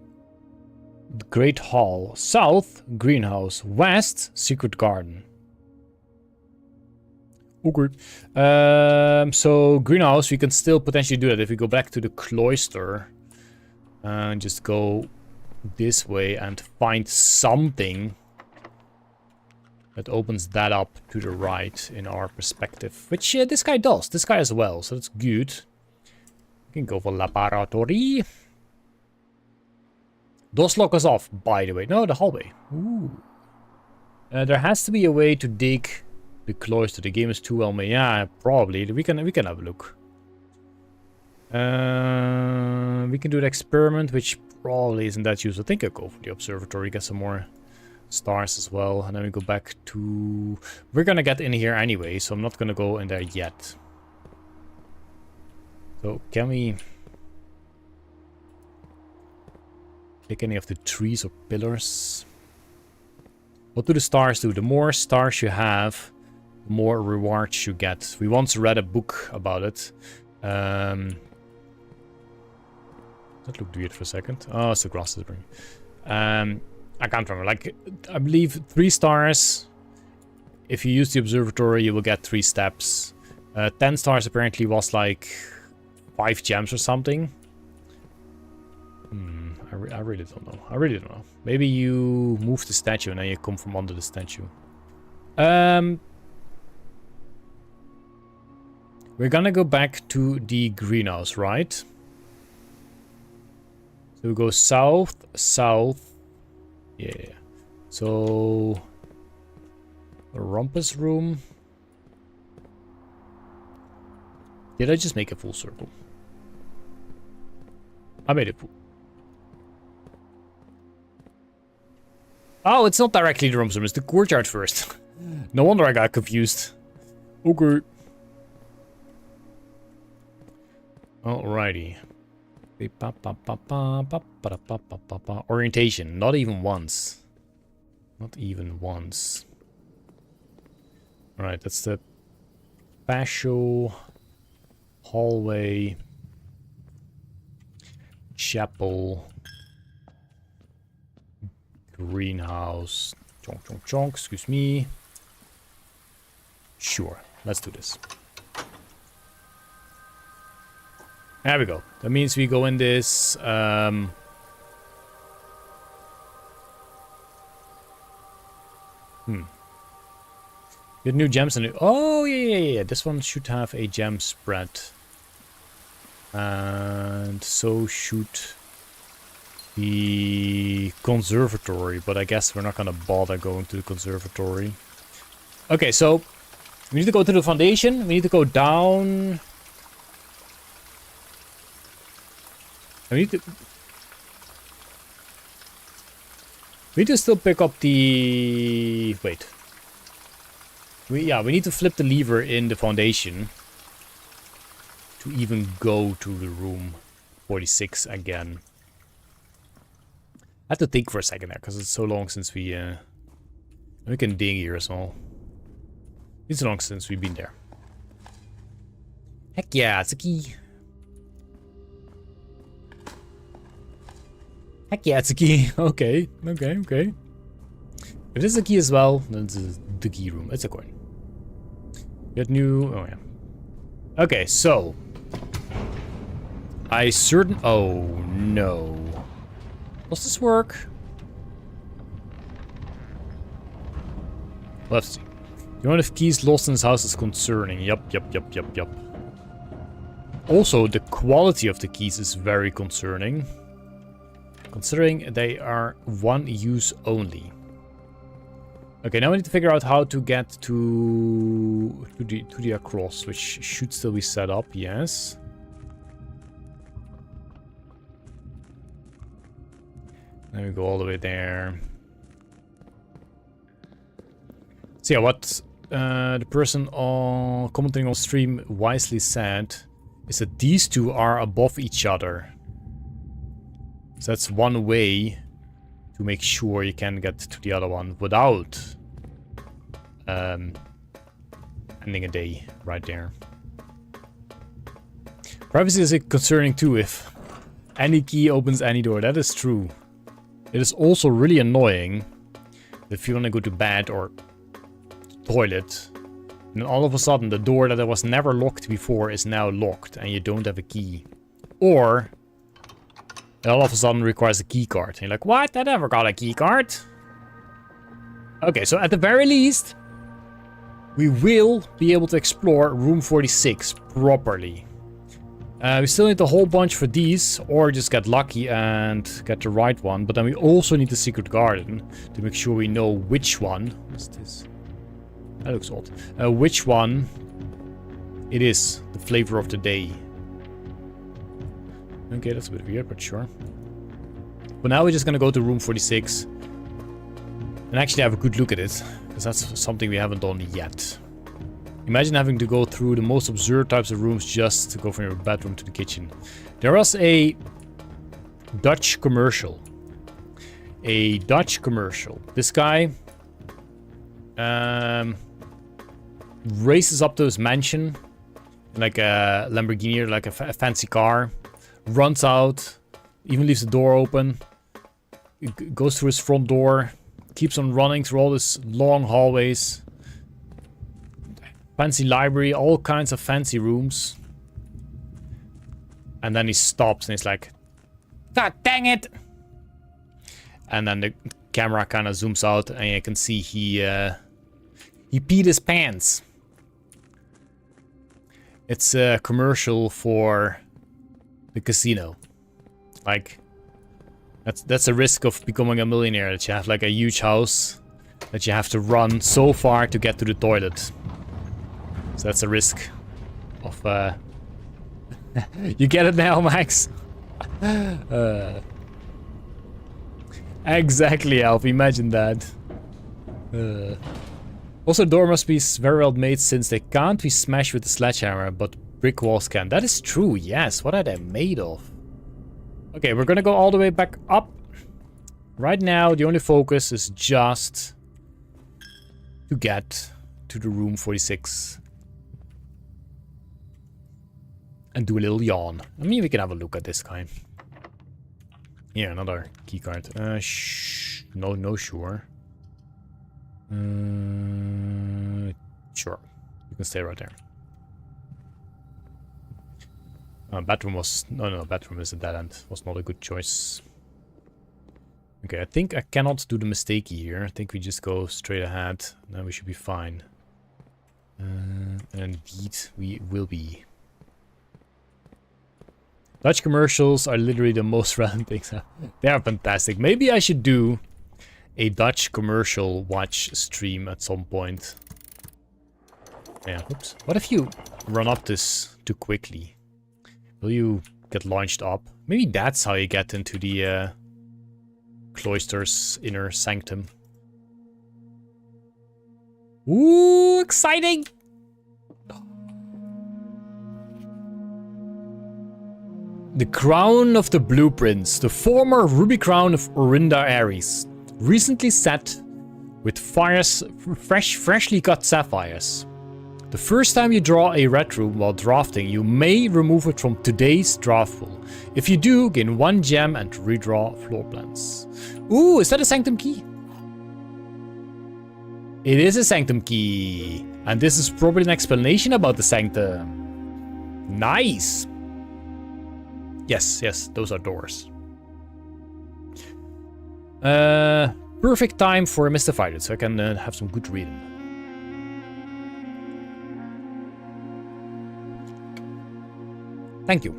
Great Hall. South, greenhouse. West, secret garden. Okay. So, greenhouse, we can still potentially do that if we go back to the cloister. And just go... this way and find something. That opens that up to the right in our perspective. Which this guy does. This guy as well, so that's good. We can go for laboratory. Does lock us off, by the way. No, the hallway. Ooh. There has to be a way to dig the cloister. The game is too well made. Yeah, probably. We can have a look. We can do the experiment, which probably isn't that useful. I think I'll go for the observatory, get some more stars as well. And then we go back to... We're gonna get in here anyway, so I'm not gonna go in there yet. So, can we... pick any of the trees or pillars? What do the stars do? The more stars you have, the more rewards you get. We once read a book about it. That looked weird for a second. Oh, it's the grass is bringing. I can't remember. Like, I believe 3 stars. If you use the observatory, you will get 3 steps. 10 stars apparently was like 5 gems or something. I really don't know. I really don't know. Maybe you move the statue and then you come from under the statue. We're gonna go back to the greenhouse, right? So we go south, south. Yeah. So the rumpus room. Did I just make a full circle? I made it full. Oh, it's not directly the rumpus room, it's the courtyard first. No wonder I got confused. Okay. Alrighty. Orientation, not even once. Not even once. Alright, that's the patio, hallway, chapel, greenhouse, chonk, chonk, chonk, excuse me. Sure, let's do this. There we go. That means we go in this, Get new gems and oh yeah. This one should have a gem spread. And so should the conservatory, but I guess we're not gonna bother going to the conservatory. Okay, so we need to go to the foundation. We need to go down. We need to still pick up the... Wait. We need to flip the lever in the foundation to even go to the room 46 again. I have to think for a second there, because it's so long since we can dig here as well. It's so long since we've been there. Heck yeah, it's a key. Heck yeah, it's a key. Okay. If it's a key as well, then it's the key room. It's a coin. Get new... Oh, yeah. Okay, so... Oh, no. Does this work? Let's see. The amount of keys lost in this house is concerning. Yup. Also, the quality of the keys is very concerning, considering they are one use only. Okay, now we need to figure out how to get to the across, which should still be set up, yes. Then we go all the way there. So yeah, what the person commenting on stream wisely said is that these two are above each other. So that's one way to make sure you can get to the other one without ending a day right there. Privacy is concerning too if any key opens any door. That is true. It is also really annoying if you want to go to bed or toilet and all of a sudden the door that was never locked before is now locked and you don't have a key. Or it all of a sudden requires a key card. And you're like, what? I never got a key card. Okay, so at the very least, we will be able to explore room 46 properly. We still need a whole bunch for these, or just get lucky and get the right one. But then we also need the secret garden to make sure we know which one. What's this? That looks odd. Which one it is, the flavor of the day. Okay, that's a bit weird, but sure. But now we're just gonna go to room 46 and actually have a good look at it, because that's something we haven't done yet. Imagine having to go through the most absurd types of rooms just to go from your bedroom to the kitchen. There was a Dutch commercial. This guy races up to his mansion like a Lamborghini or like a fancy car, runs out, even leaves the door open, goes through his front door, keeps on running through all these long hallways. Fancy library, all kinds of fancy rooms. And then he stops and he's like, God dang it! And then the camera kind of zooms out and you can see he peed his pants. It's a commercial for the casino. Like, that's a risk of becoming a millionaire, that you have like a huge house that you have to run so far to get to the toilet. So that's a risk of you get it now, Max? Exactly, Alf, imagine that. Also, door must be very well made since they can't be smashed with the sledgehammer, but brick walls can. That is true, yes. What are they made of? Okay, we're gonna go all the way back up. Right now, the only focus is just to get to the room 46. And do a little yawn. I mean, we can have a look at this guy. Yeah, another keycard. No, sure. Sure. You can stay right there. Bedroom was... No, bedroom is a dead end. Was not a good choice. Okay, I think I cannot do the mistake here. I think we just go straight ahead. Now we should be fine. And indeed, we will be. Dutch commercials are literally the most random things. They are fantastic. Maybe I should do a Dutch commercial watch stream at some point. Yeah, oops. What if you run up this too quickly? Will you get launched up? Maybe that's how you get into the cloister's inner sanctum. Ooh, exciting! The crown of the blueprints, the former ruby crown of Orinda Ares, recently set with freshly cut sapphires. The first time you draw a red room while drafting, you may remove it from today's draft pool. If you do, gain 1 gem and redraw floor plans. Ooh, is that a sanctum key? It is a sanctum key. And this is probably an explanation about the sanctum. Nice. Yes, those are doors. Perfect time for a Mystified, so I can have some good reading. Thank you.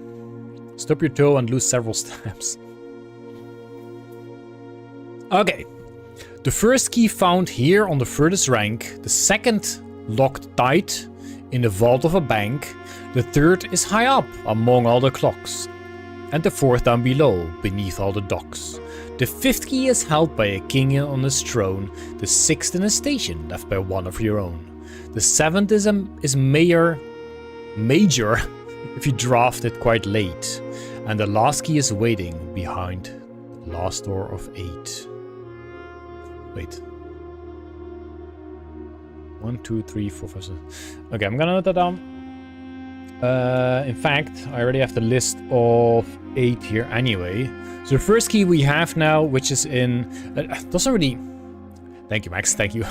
Stub your toe and lose several stamps. Okay. The first key found here on the furthest rank. The second locked tight in the vault of a bank. The third is high up among all the clocks. And the fourth down below, beneath all the docks. The fifth key is held by a king on his throne, the sixth in a station left by one of your own. The seventh is major if you draft it quite late. And the last key is waiting behind the last door of 8. Wait. 1, 2, 3, 4, 5, 6. Okay, I'm gonna note that down. In fact, I already have the list of 8 here anyway. So the first key we have now, which is in... doesn't really... Thank you, Max. Thank you.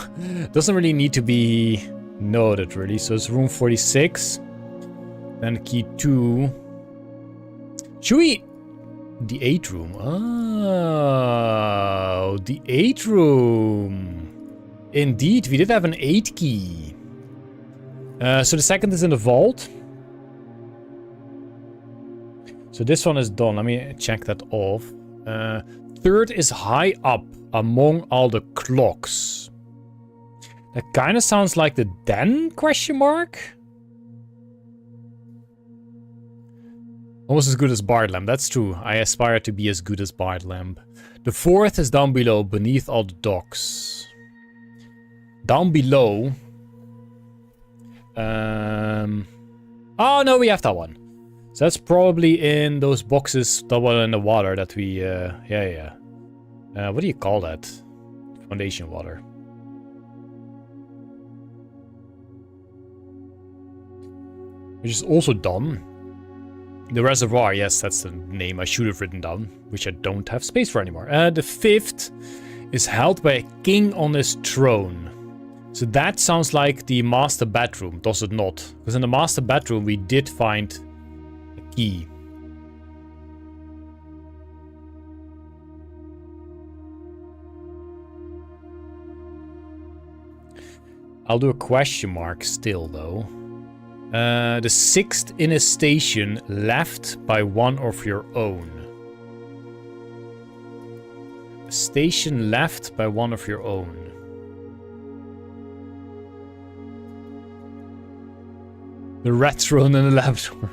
Doesn't really need to be noted, really. So it's room 46. Then key 2. Should we... The 8 room. Oh, the 8 room. Indeed, we did have an 8 key. So the second is in the vault. So this one is done. Let me check that off. Third is high up among all the clocks. That kind of sounds like the den, question mark? Almost as good as Bardlamp, that's true. I aspire to be as good as Bardlamp. The fourth is down below, beneath all the docks. Down below. Oh no, we have that one. So that's probably in those boxes that were in the water that we, yeah. What do you call that? Foundation water. Which is also done. The reservoir, yes, that's the name I should have written down, which I don't have space for anymore. The fifth is held by a king on his throne. So that sounds like the master bedroom, does it not? Because in the master bedroom we did find a key. I'll do a question mark still, though. The sixth in a station left by one of your own. A station left by one of your own. The red throne in the laboratory.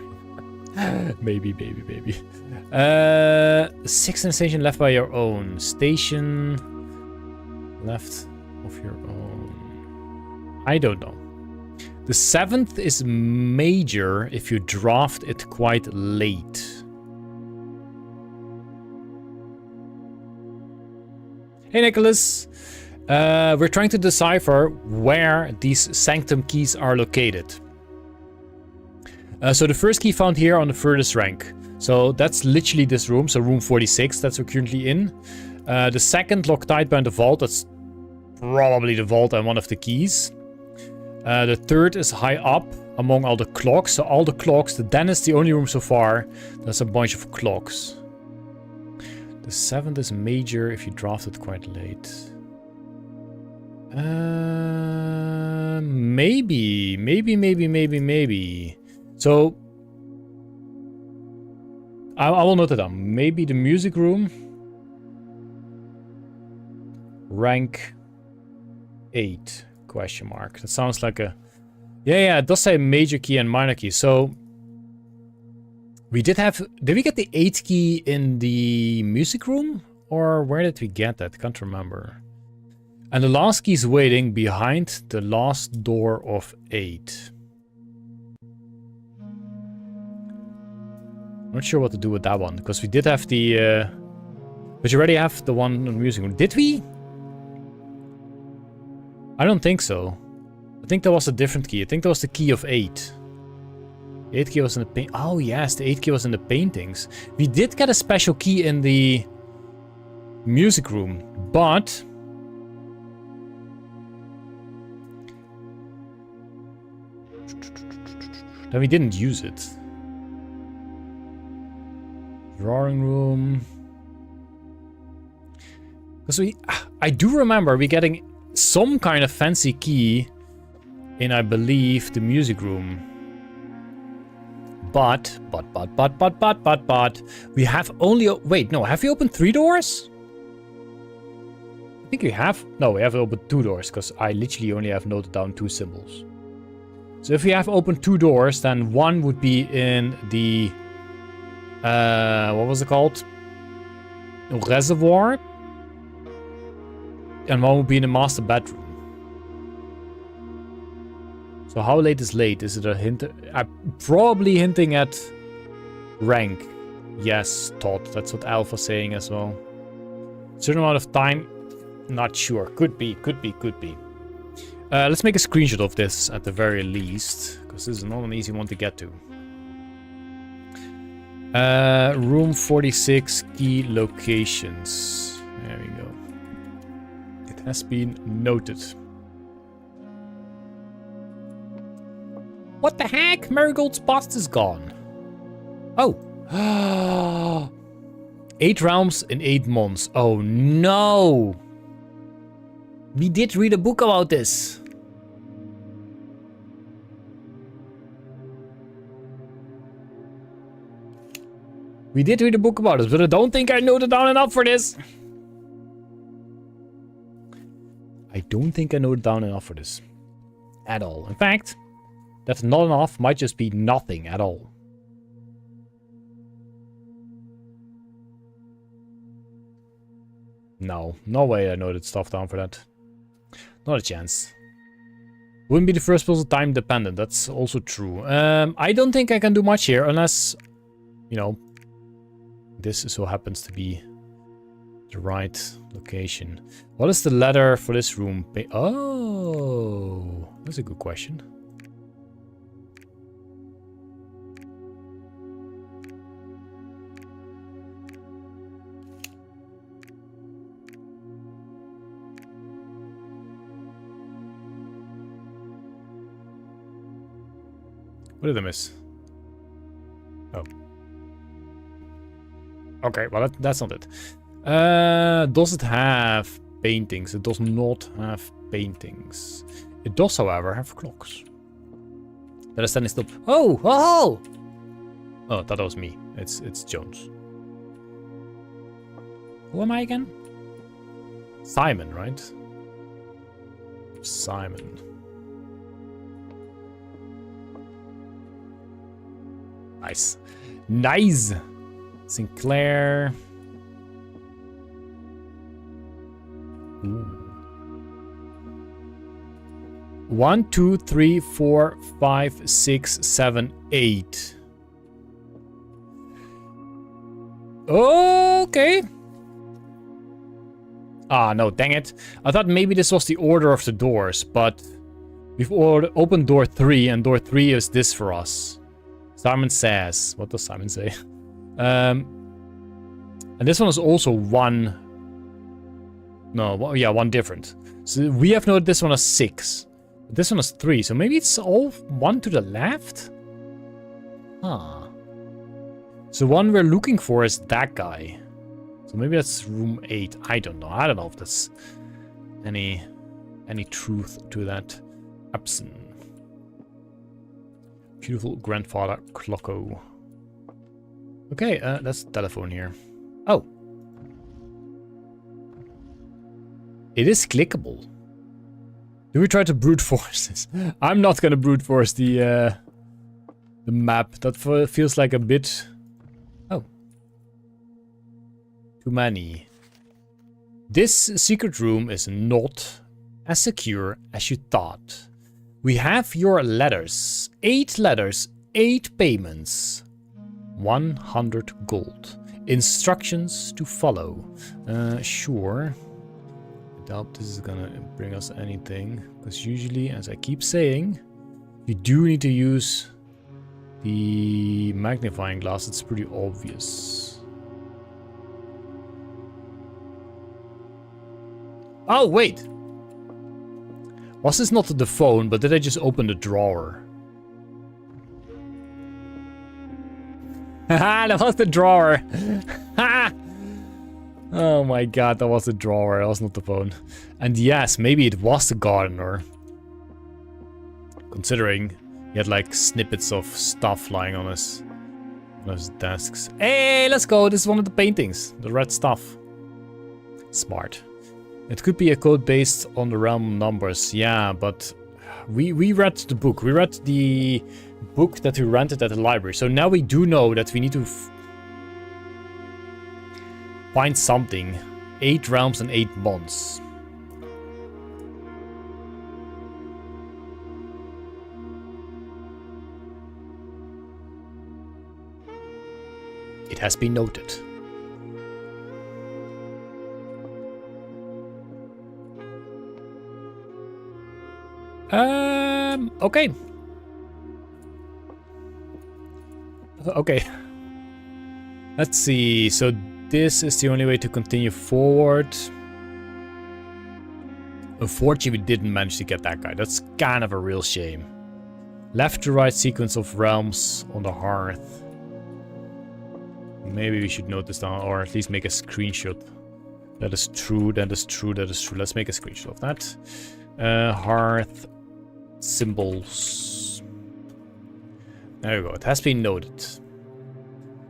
Maybe. Sixth in a station left by your own. Station left of your own. I don't know. The seventh is major if you draft it quite late. Hey Nicholas! We're trying to decipher where these sanctum keys are located. So the first key found here on the furthest rank. So that's literally this room, so room 46, that's we're currently in. The second locked tight behind the vault, that's probably the vault and one of the keys. The third is high up among all the clocks. So all the clocks, the den is the only room so far. There's a bunch of clocks. The seventh is major if you draft it quite late. Maybe. So I will note it down. Maybe the music room. Rank 8. Question mark. That sounds like a... Yeah, it does say major key and minor key. So we did have... Did we get the 8 key in the music room? Or where did we get that? Can't remember. And the last key is waiting behind the last door of 8. Not sure what to do with that one. Because we did have the... But you already have the one in the music room. Did we? I don't think so. I think that was a different key. I think that was the key of 8. The 8 key was in the paint. Oh yes, the 8 key was in the paintings. We did get a special key in the music room, but then we didn't use it. Drawing room. Because I do remember we getting some kind of fancy key in, I believe, the music room. But we have only... Wait, no, have we opened 3 doors? I think we have... No, we have opened 2 doors, because I literally only have noted down 2 symbols. So if we have opened 2 doors, then one would be in the... what was it called? Reservoir. And one would be in the master bedroom. So how late is late? Is it a hint? Probably hinting at rank. Yes, Todd. That's what Alpha was saying as well. Certain amount of time. Not sure. Could be. Let's make a screenshot of this at the very least. Because this is not an easy one to get to. Room 46 key locations. There we go. It has been noted. What the heck? Marigold's bust is gone. Oh. 8 realms in 8 months. Oh no. We did read a book about this. We did read a book about this, but I don't think I noted down enough for this. I don't think I noted down enough for this. At all. In fact, that's not enough might just be nothing at all. No. No way I noted stuff down for that. Not a chance. Wouldn't be the first puzzle time dependent. That's also true. I don't think I can do much here unless, you know, this so happens to be the right location. What is the letter for this room? Oh, that's a good question. What did I miss? Oh. Okay, well, that's not it. Does it have paintings? It does not have paintings. It does, however, have clocks. That is standing still. Oh! Oh! Oh, that was me. It's Jones. Who am I again? Simon, right? Simon. Nice. Nice! Sinclair. Ooh. 1, 2, 3, 4, 5, 6, 7, 8. Okay. Ah, no, dang it. I thought maybe this was the order of the doors, but we've opened door 3, and door 3 is this for us. Simon says. What does Simon say? And this one is also one. No, well, yeah, one different. So we have noted this one as 6. This one is 3. So maybe it's all 1 to the left? Huh. So one we're looking for is that guy. So maybe that's room 8. I don't know. I don't know if there's any truth to that. Epson. Beautiful grandfather Clocko. Okay, that's the telephone here. Oh. It is clickable. Do we try to brute force this? I'm not gonna brute force the map. That feels like a bit... Oh. Too many. This secret room is not as secure as you thought. We have your letters. 8 letters, 8 payments. 100 gold. Instructions to follow. Sure. I doubt this is gonna bring us anything. Because usually, as I keep saying, you do need to use the magnifying glass. It's pretty obvious. Oh, wait! Was this not the phone, but did I just open the drawer? Haha, that was the drawer! Oh my god, that was the drawer, that was not the phone. And yes, maybe it was the gardener. Considering he had like snippets of stuff lying on his desks. Hey, let's go, this is one of the paintings. The red stuff. Smart. It could be a code based on the realm numbers, yeah, but we read the book. We read the book that we rented at the library. So now we do know that we need to find something. 8 realms and 8 months. It has been noted. Okay. Okay. Let's see. So this is the only way to continue forward. Unfortunately, we didn't manage to get that guy. That's kind of a real shame. Left to right sequence of realms on the hearth. Maybe we should note this down, or at least make a screenshot That is true, that is true, that is true. Let's make a screenshot of that. Hearth symbols. There you go. It has been noted.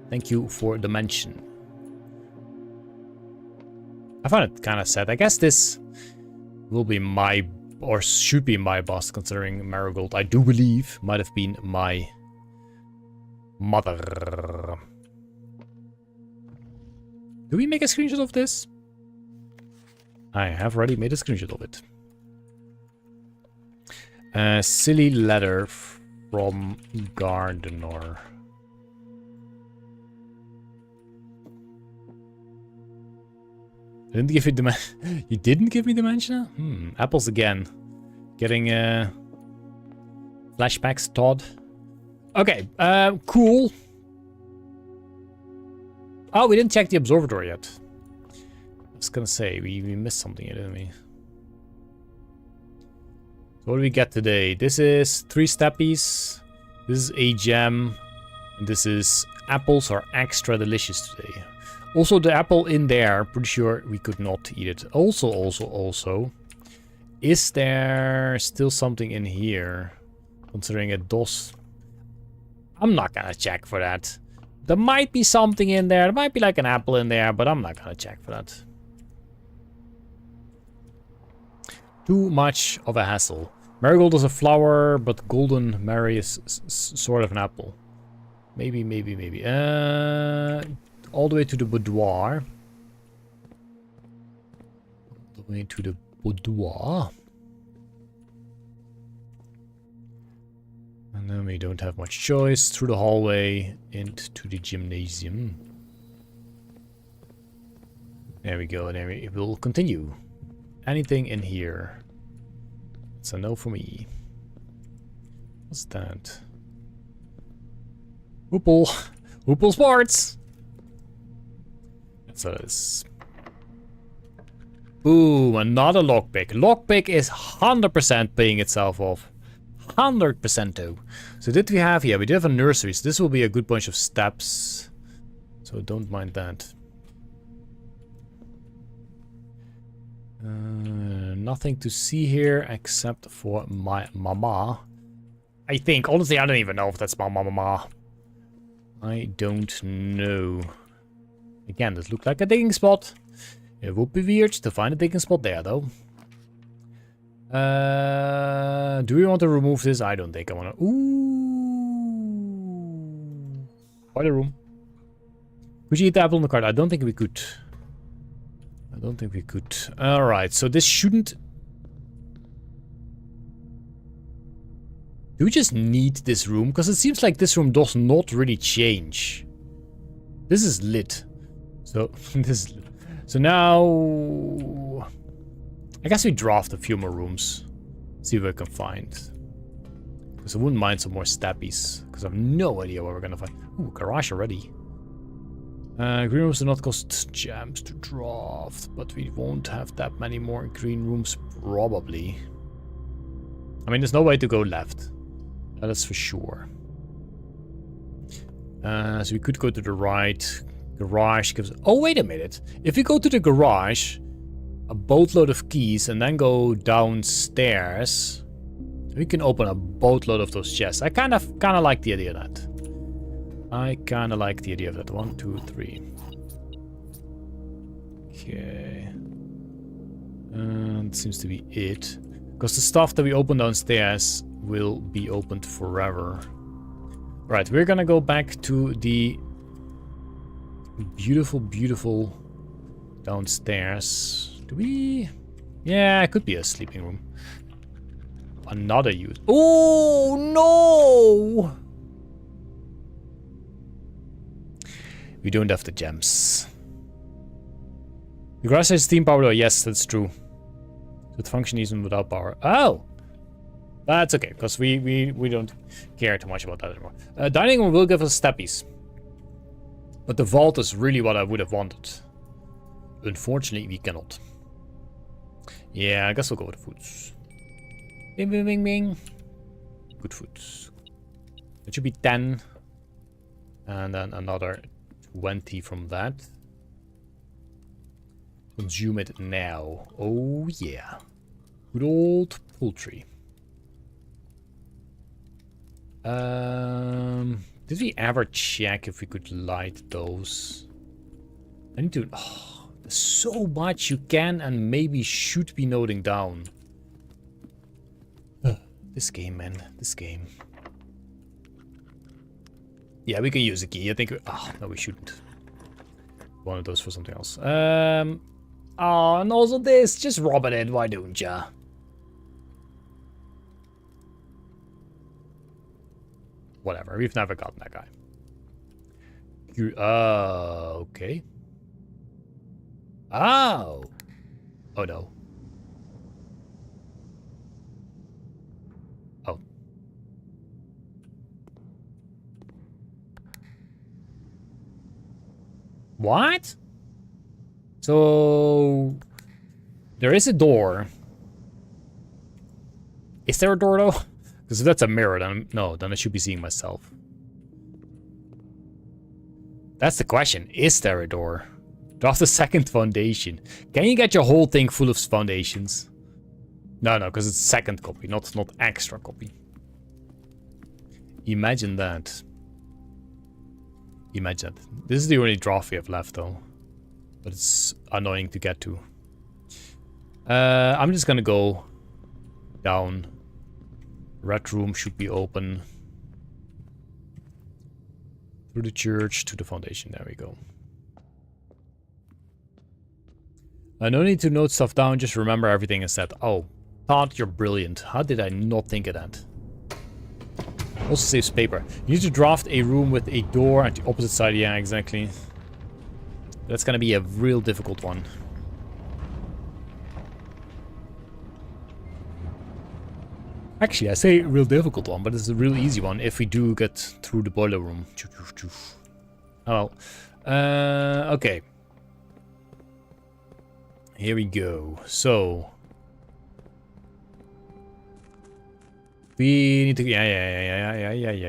Thank you for the mention. I find it kind of sad. I guess this will be my, or should be my boss, considering Marigold, I do believe, might have been my mother. Do we make a screenshot of this? I have already made a screenshot of it. Silly letter from Gardener. I didn't give you dimension. You didn't give me dimension? Apples again. Getting flashbacks, Todd. Okay, cool. Oh, we didn't check the observatory yet. I was gonna say, we missed something here, didn't we? So what do we get today? This is 3 steppies. This is a gem. And this is apples are extra delicious today. Also, the apple in there, pretty sure we could not eat it. Also, is there still something in here? Considering it does. I'm not gonna check for that. There might be something in there. There might be like an apple in there, but I'm not gonna check for that. Too much of a hassle. Marigold is a flower, but Golden Mary is sort of an apple. Maybe. All the way to the boudoir. All the way to the boudoir. And then we don't have much choice. Through the hallway into the gymnasium. There we go. There we will continue. Anything in here? It's a no for me. What's that? Hoople Sports! That's what it is. Boom, another lockpick. Lockpick is 100% paying itself off. 100% though. So did we have, yeah, we did have a nursery, so this will be a good bunch of steps. So don't mind that. Nothing to see here except for my mama. I think, honestly, I don't even know if that's my mama. I don't know. Again, this looks like a digging spot. It would be weird to find a digging spot there, though. Do we want to remove this? I don't think I want to. Ooh. Quite a room. Could you eat the apple on the card? I don't think we could. I don't think we could. Alright, so this shouldn't... Do we just need this room? Because it seems like this room does not really change. This is lit. So, this is lit. So now... I guess we draft a few more rooms. See what we can find. Because I wouldn't mind some more steppies. Because I have no idea what we're going to find. Ooh, garage already. Green rooms do not cost gems to draft, but we won't have that many more green rooms, probably. I mean, there's no way to go left. That is for sure. So we could go to the right. Garage gives... Oh, wait a minute. If we go to the garage, a boatload of keys, and then go downstairs, we can open a boatload of those chests. I kind of like the idea of that. I kind of like the idea of that. 1, 2, 3. Okay. And seems to be it. Because the stuff that we open downstairs will be opened forever. Right, we're gonna go back to the beautiful, beautiful downstairs. Do we? Yeah, it could be a sleeping room. Another use. Oh, no! We don't have the gems. The grass has steam power though. Yes, that's true. It functions even without power. Oh! That's okay, because we don't care too much about that anymore. Dining room will give us steppies. But the vault is really what I would have wanted. Unfortunately, we cannot. Yeah, I guess we'll go with the foods. Bing, bing, bing, bing. Good foods. It should be 10. And then another 20 from that. Consume it now. Oh yeah. Good old poultry. Did we ever check if we could light those? I need to... Oh, there's so much you can and maybe should be noting down. This game, man. This game. Yeah, we can use a key. I think... Oh, no, we shouldn't. One of those for something else. Oh, and also this. Just rob it in. Why don't ya? Whatever. We've never gotten that guy. Okay. Oh. Oh, no. Oh. What? So... There is a door. Is there a door, though? Because if that's a mirror, then... No, then I should be seeing myself. That's the question. Is there a door? Draft the second foundation. Can you get your whole thing full of foundations? No, because it's second copy, not extra copy. Imagine that. Imagine that. This is the only draft we have left, though. But it's annoying to get to. I'm just gonna go down. Red room should be open. Through the church to the foundation. There we go. No need to note stuff down. Just remember everything is set. Oh, Todd, you're brilliant. How did I not think of that? Also saves paper. You need to draft a room with a door at the opposite side. Yeah, exactly. That's gonna be a real difficult one. Actually, I say real difficult one, but it's a real easy one if we do get through the boiler room. Oh well. Okay. Here we go. So we need to... Yeah.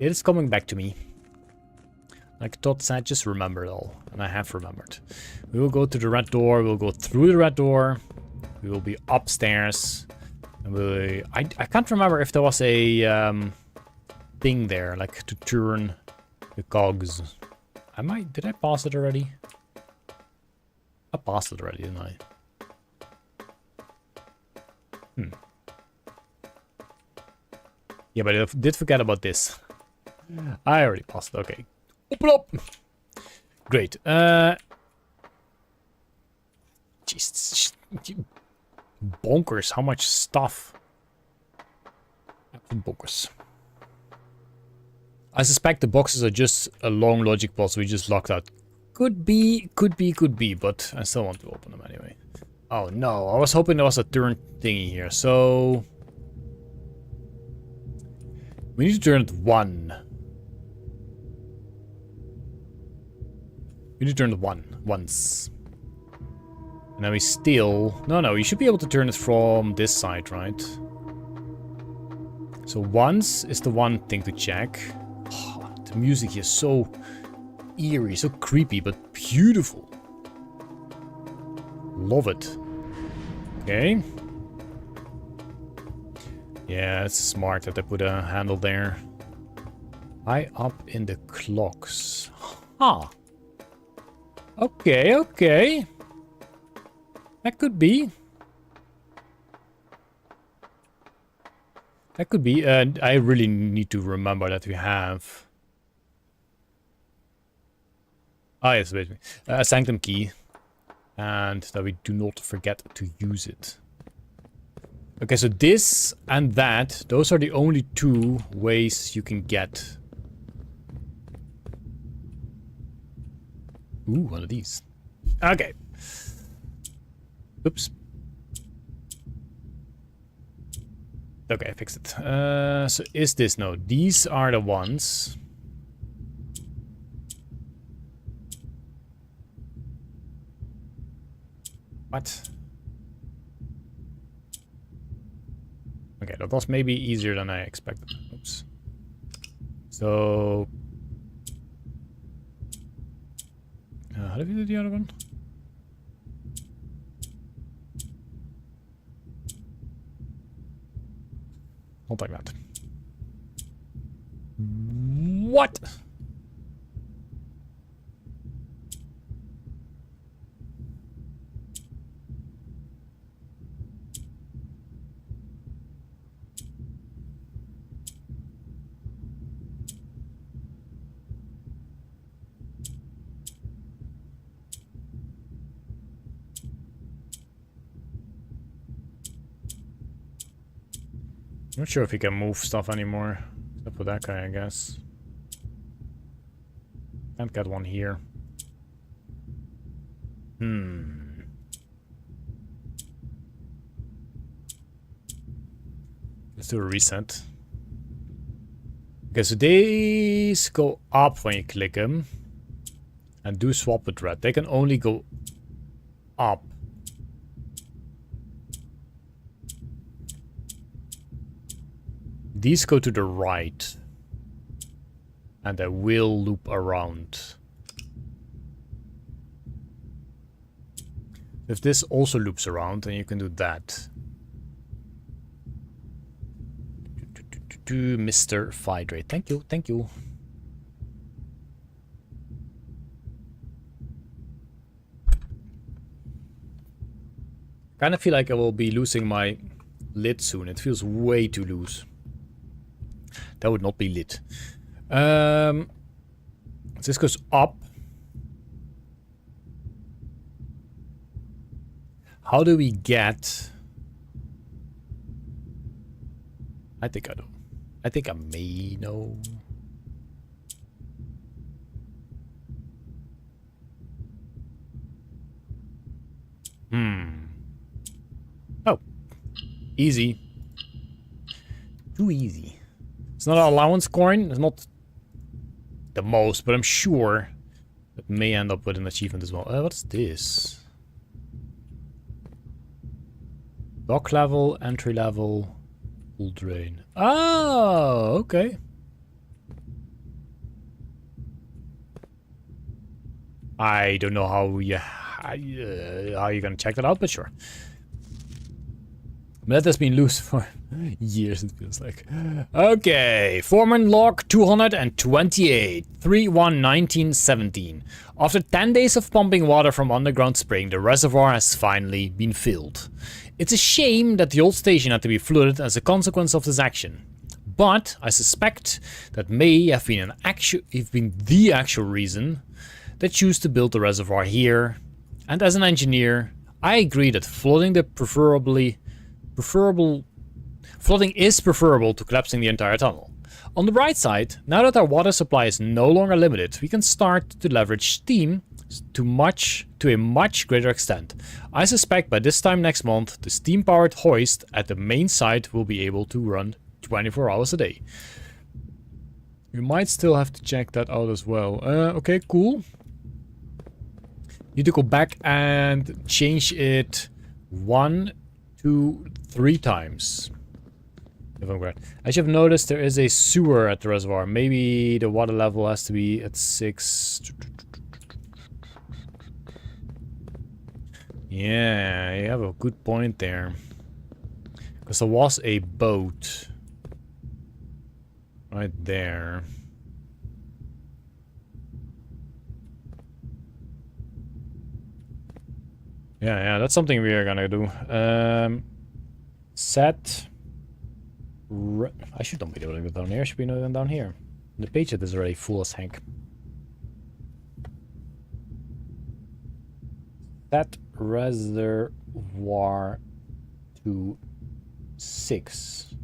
It is coming back to me. Like Todd said, just remember it all. And I have remembered. We will go to the red door. We'll go through the red door. We will be upstairs. And I can't remember if there was a thing there, like to turn the cogs. Did I pass it already? I passed it already, didn't I? Yeah, but I did forget about this. I already passed it. Okay. Open up! Great. Jeez. Bonkers. How much stuff. Bonkers. I suspect the boxes are just a long logic pause we just locked out. Could be, but I still want to open them anyway. Oh no, I was hoping there was a turn thingy here, so... We need to turn it 1. We need to turn it once. And then we still... No, you should be able to turn it from this side, right? So once is the one thing to check. Oh, the music here is so eerie, so creepy, but beautiful. Love it. Okay. Yeah, it's smart that they put a handle there. High up in the clocks. Huh. Okay. That could be. I really need to remember that we have... Ah, yes, wait. A sanctum key. And that we do not forget to use it. Okay, so this and that, those are the only 2 ways you can get. Ooh, one of these. Okay. Oops. Okay, I fixed it. So is this... No, these are the ones. What? Okay, that was maybe easier than I expected. Oops. So... How did we do the other one? Not like that. What? Not sure if he can move stuff anymore. Except for that guy, I guess. Can't get one here. Let's do a reset. Okay, so these go up when you click them. And do swap with red. They can only go up. These go to the right. And they will loop around. If this also loops around, then you can do that. Mr. Fidrate. Thank you, thank you. Kind of feel like I will be losing my lid soon. It feels way too loose. That would not be lit. This goes up. How do we get... I think I know. I think I may know. Oh. Easy. Too easy. It's not an allowance coin. It's not the most, but I'm sure it may end up with an achievement as well. What's this? Dock level, entry level, full drain. Oh, okay. I don't know how you're gonna check that out, but sure. But that has been loose for years, it feels like. Okay, Foreman log 228, 3/1/1917. After 10 days of pumping water from underground spring, the reservoir has finally been filled. It's a shame that the old station had to be flooded as a consequence of this action. But I suspect that may have been the actual reason they choose to build the reservoir here. And as an engineer, I agree that flooding is preferable to collapsing the entire tunnel. On the bright side, now that our water supply is no longer limited, we can start to leverage steam to a much greater extent. I suspect by this time next month, the steam-powered hoist at the main site will be able to run 24 hours a day. We might still have to check that out as well. Okay, cool. Need to go back and change it 1, 2, 3 times. If I'm correct. As you've noticed, there is a sewer at the reservoir. Maybe the water level has to be at 6. Yeah, you have a good point there. Because there was a boat right there. Yeah, that's something we are gonna do. Set. I should not be doing it down here. I should be doing it down here. The page is already full as heck. Set reservoir to 6.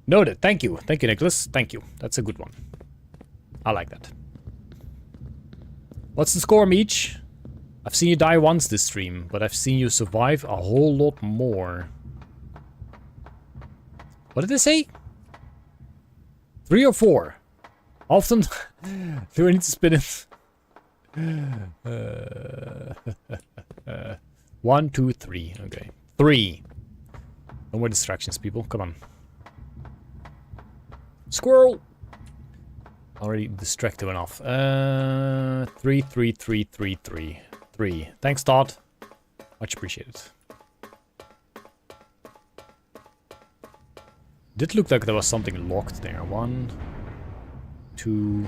Noted. Thank you. Thank you, Nicholas. Thank you. That's a good one. I like that. What's the score, Meech? I've seen you die once this stream, but I've seen you survive a whole lot more. What did they say? 3 or 4? Often do I need to spin it? 1, 2, 3. Okay. 3. No more distractions, people. Come on. Squirrel! Already distracted enough. 3, 3, 3, 3, 3. 3. Thanks, Todd. Much appreciated. Did look like there was something locked there. 1, 2,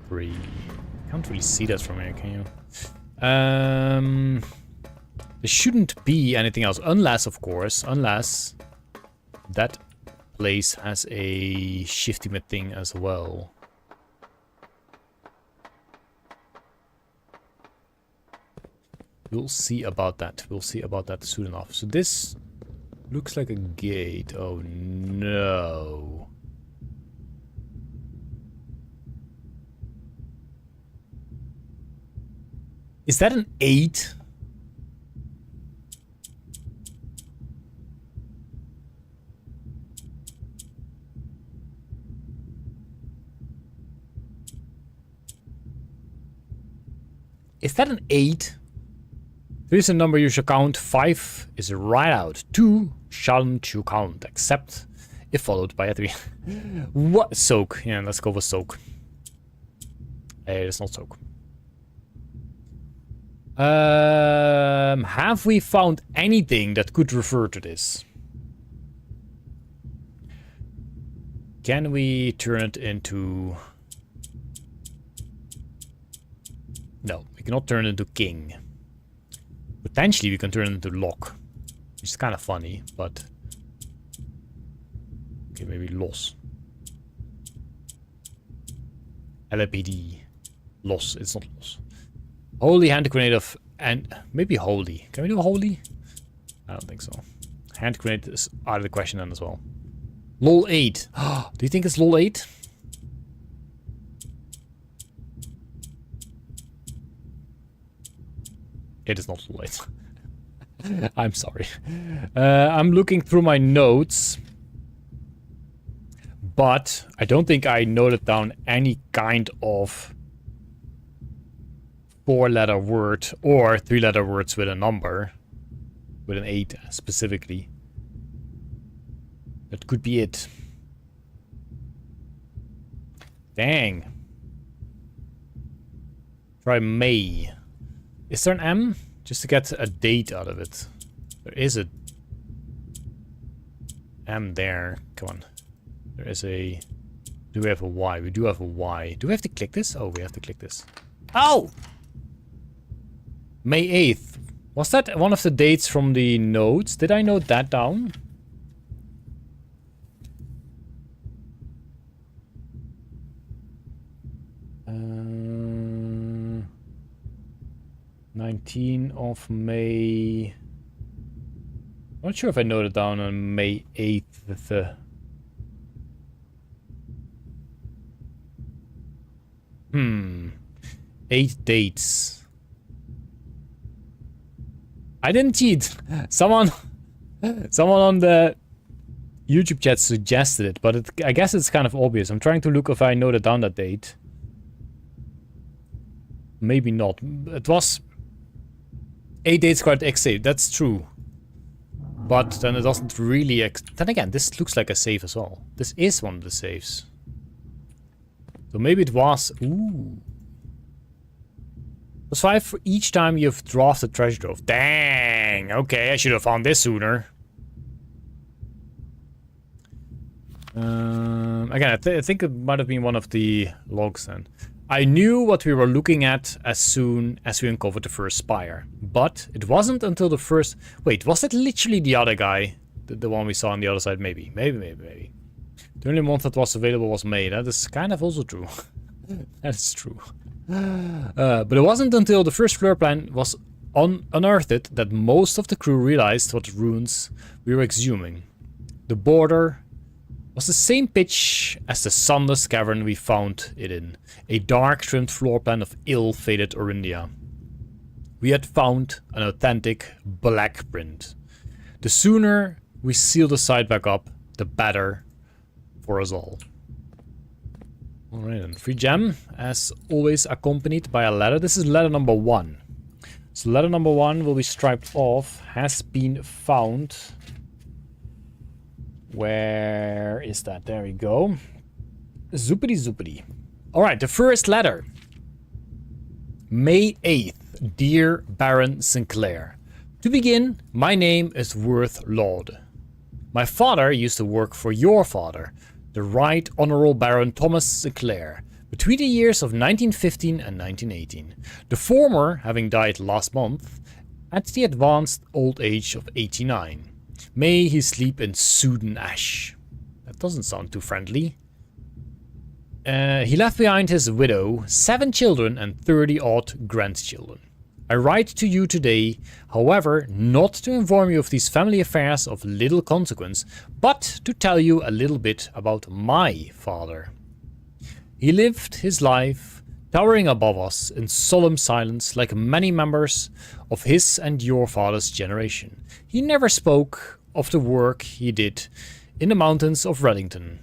3. Can't really see that from here, can you? There shouldn't be anything else, unless, of course, unless that place has a shifty thing as well. We'll see about that. We'll see about that soon enough. So this looks like a gate. Oh no. Is that an 8? Is that an 8? 3 is a number you should count. 5 is right out. 2 shouldn't you count, except if followed by a 3. What? Soak. Yeah, let's go with soak. It's not soak. Have we found anything that could refer to this? Can we turn it into... No, we cannot turn it into king. Potentially we can turn it into lock, which is kind of funny, but... Okay, maybe loss. LAPD. Loss, it's not loss. Holy hand grenade of... and maybe holy. Can we do holy? I don't think so. Hand grenade is out of the question then as well. LOL 8. Do you think it's LOL 8? It is not LOL 8. I'm sorry. I'm looking through my notes. But I don't think I noted down any kind of 4-letter word or 3-letter words with a number. With an 8 specifically. That could be it. Dang. Try May. Is there an M? Just to get a date out of it. There is a M there. Come on. There is a... Do we have a Y? We do have a Y. Do we have to click this? Oh, we have to click this. Oh! May 8th. Was that one of the dates from the notes? Did I note that down? Uh, 19 of May. I'm not sure if I noted down on May 8th with the... 8 dates. I didn't cheat. Someone on the YouTube chat suggested it, but I guess it's kind of obvious. I'm trying to look if I noted down that date. Maybe not. It was 8 dates card X save. That's true. But then it doesn't really... Then again, this looks like a save as well. This is one of the saves. So maybe it was... Ooh. Plus 5 for each time you've drafted treasure trove. Dang! Okay, I should have found this sooner. Again, I think it might have been one of the logs then. I knew what we were looking at as soon as we uncovered the first spire. But it wasn't until the first... Wait, was it literally the other guy? The one we saw on the other side? Maybe. Maybe. The only month that was available was May. That is kind of also true. That is true. But it wasn't until the first floor plan was unearthed that most of the crew realized what runes we were exhuming. The border was the same pitch as the sunless cavern we found it in, a dark trimmed floor plan of ill-fated Orindia. We had found an authentic black print. The sooner we seal the site back up, the better for us all. Alright then, free gem, as always accompanied by a letter. This is letter number 1. So letter number 1 will be striped off, has been found. Where is that? There we go. Zoopity zoopity. Alright, the first letter. May 8th, dear Baron Sinclair. To begin, my name is Worth Lord. My father used to work for your father, the Right Honourable Baron Thomas Sinclair, between the years of 1915 and 1918. The former having died last month at the advanced old age of 89. May he sleep in Sudan ash. That doesn't sound too friendly. He left behind his widow, 7 children and 30-odd grandchildren. I write to you today, however, not to inform you of these family affairs of little consequence, but to tell you a little bit about my father. He lived his life towering above us in solemn silence like many members of his and your father's generation. He never spoke of the work he did in the mountains of Reddington,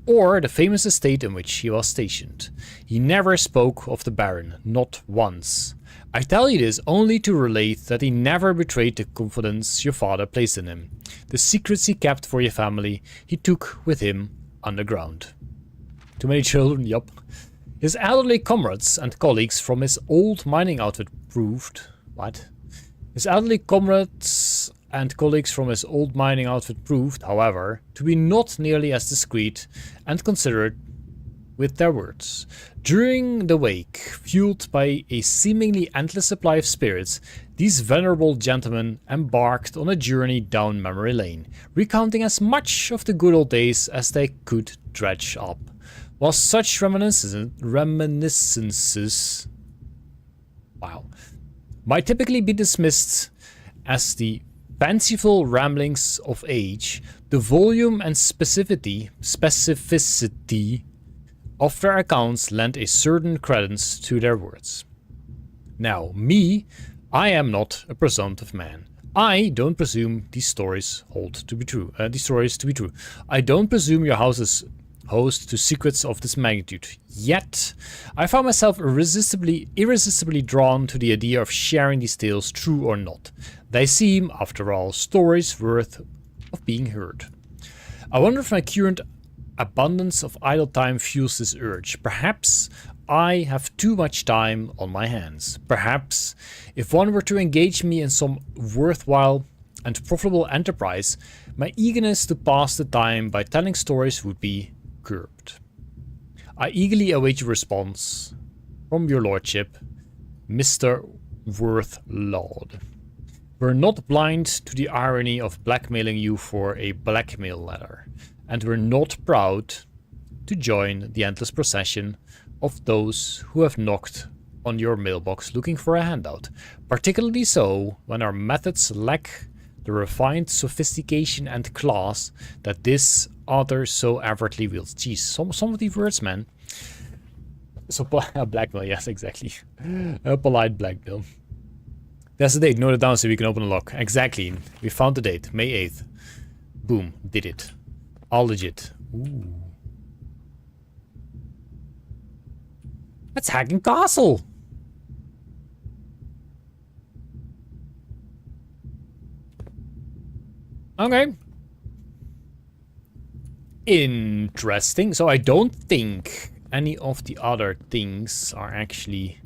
or the famous estate in which he was stationed. He never spoke of the Baron, not once. I tell you this only to relate that he never betrayed the confidence your father placed in him. The secrets he kept for your family, he took with him underground. Too many children, yup. His elderly comrades and colleagues from his old mining outfit proved... What? His elderly comrades and colleagues from his old mining outfit proved, however, to be not nearly as discreet and considerate with their words. During the wake, fueled by a seemingly endless supply of spirits, these venerable gentlemen embarked on a journey down memory lane, recounting as much of the good old days as they could dredge up. While such reminiscences might typically be dismissed as the fanciful ramblings of age, the volume and specificity of their accounts lent a certain credence to their words. Now, I am not a presumptive man. I don't presume these stories to be true. I don't presume your house is host to secrets of this magnitude. Yet, I found myself irresistibly drawn to the idea of sharing these tales, true or not. They seem, after all, stories worth of being heard. I wonder if my current abundance of idle time fuels this urge. Perhaps I have too much time on my hands. Perhaps, if one were to engage me in some worthwhile and profitable enterprise, my eagerness to pass the time by telling stories would be curbed. I eagerly await your response from your lordship, Mr. Worth Lord. We're not blind to the irony of blackmailing you for a blackmail letter, and we're not proud to join the endless procession of those who have knocked on your mailbox looking for a handout, particularly so when our methods lack the refined sophistication and class that this author so avidly wields. Jeez, some of these words, man. So, blackmail, yes, exactly. A polite blackmail. That's the date, note it down so we can open the lock. Exactly, we found the date, May 8th. Boom, did it. All legit. Ooh. That's Hagen Castle! Okay. Interesting. So I don't think any of the other things are actually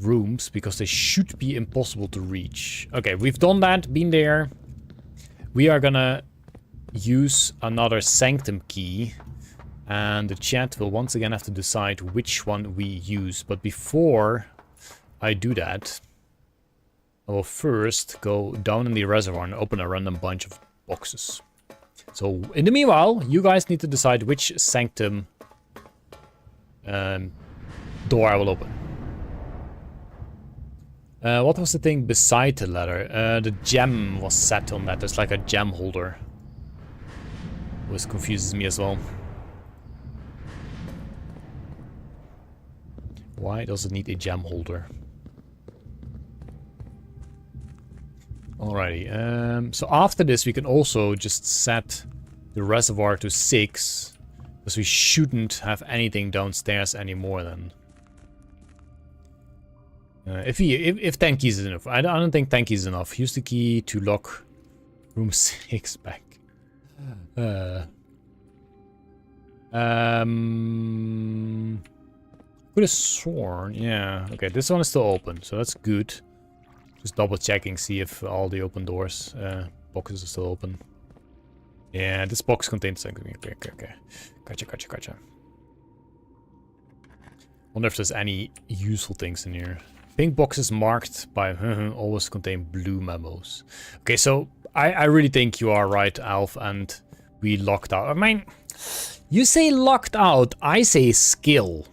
rooms, because they should be impossible to reach. Okay, we've done that, been there. We are gonna use another sanctum key, and the chat will once again have to decide which one we use. But before I do that, I will first go down in the reservoir and open a random bunch of boxes. So in the meanwhile, you guys need to decide which sanctum door I will open. What was the thing beside the ladder? The gem was set on that. There's like a gem holder. Which confuses me as well. Why does it need a gem holder? Alrighty, so after this we can also just set the reservoir to 6, because we shouldn't have anything downstairs anymore then. If 10 keys is enough. I don't think 10 keys is enough. Use the key to lock room 6 back. Could have sworn, yeah. Okay, this one is still open, so that's good. Just double checking, see if all the open doors, boxes are still open. Yeah, this box contains something. Okay. Gotcha. Wonder if there's any useful things in here. Pink boxes marked by always contain blue memos. Okay, so I really think you are right, Alf, and we locked out. I mean, you say locked out, I say skill.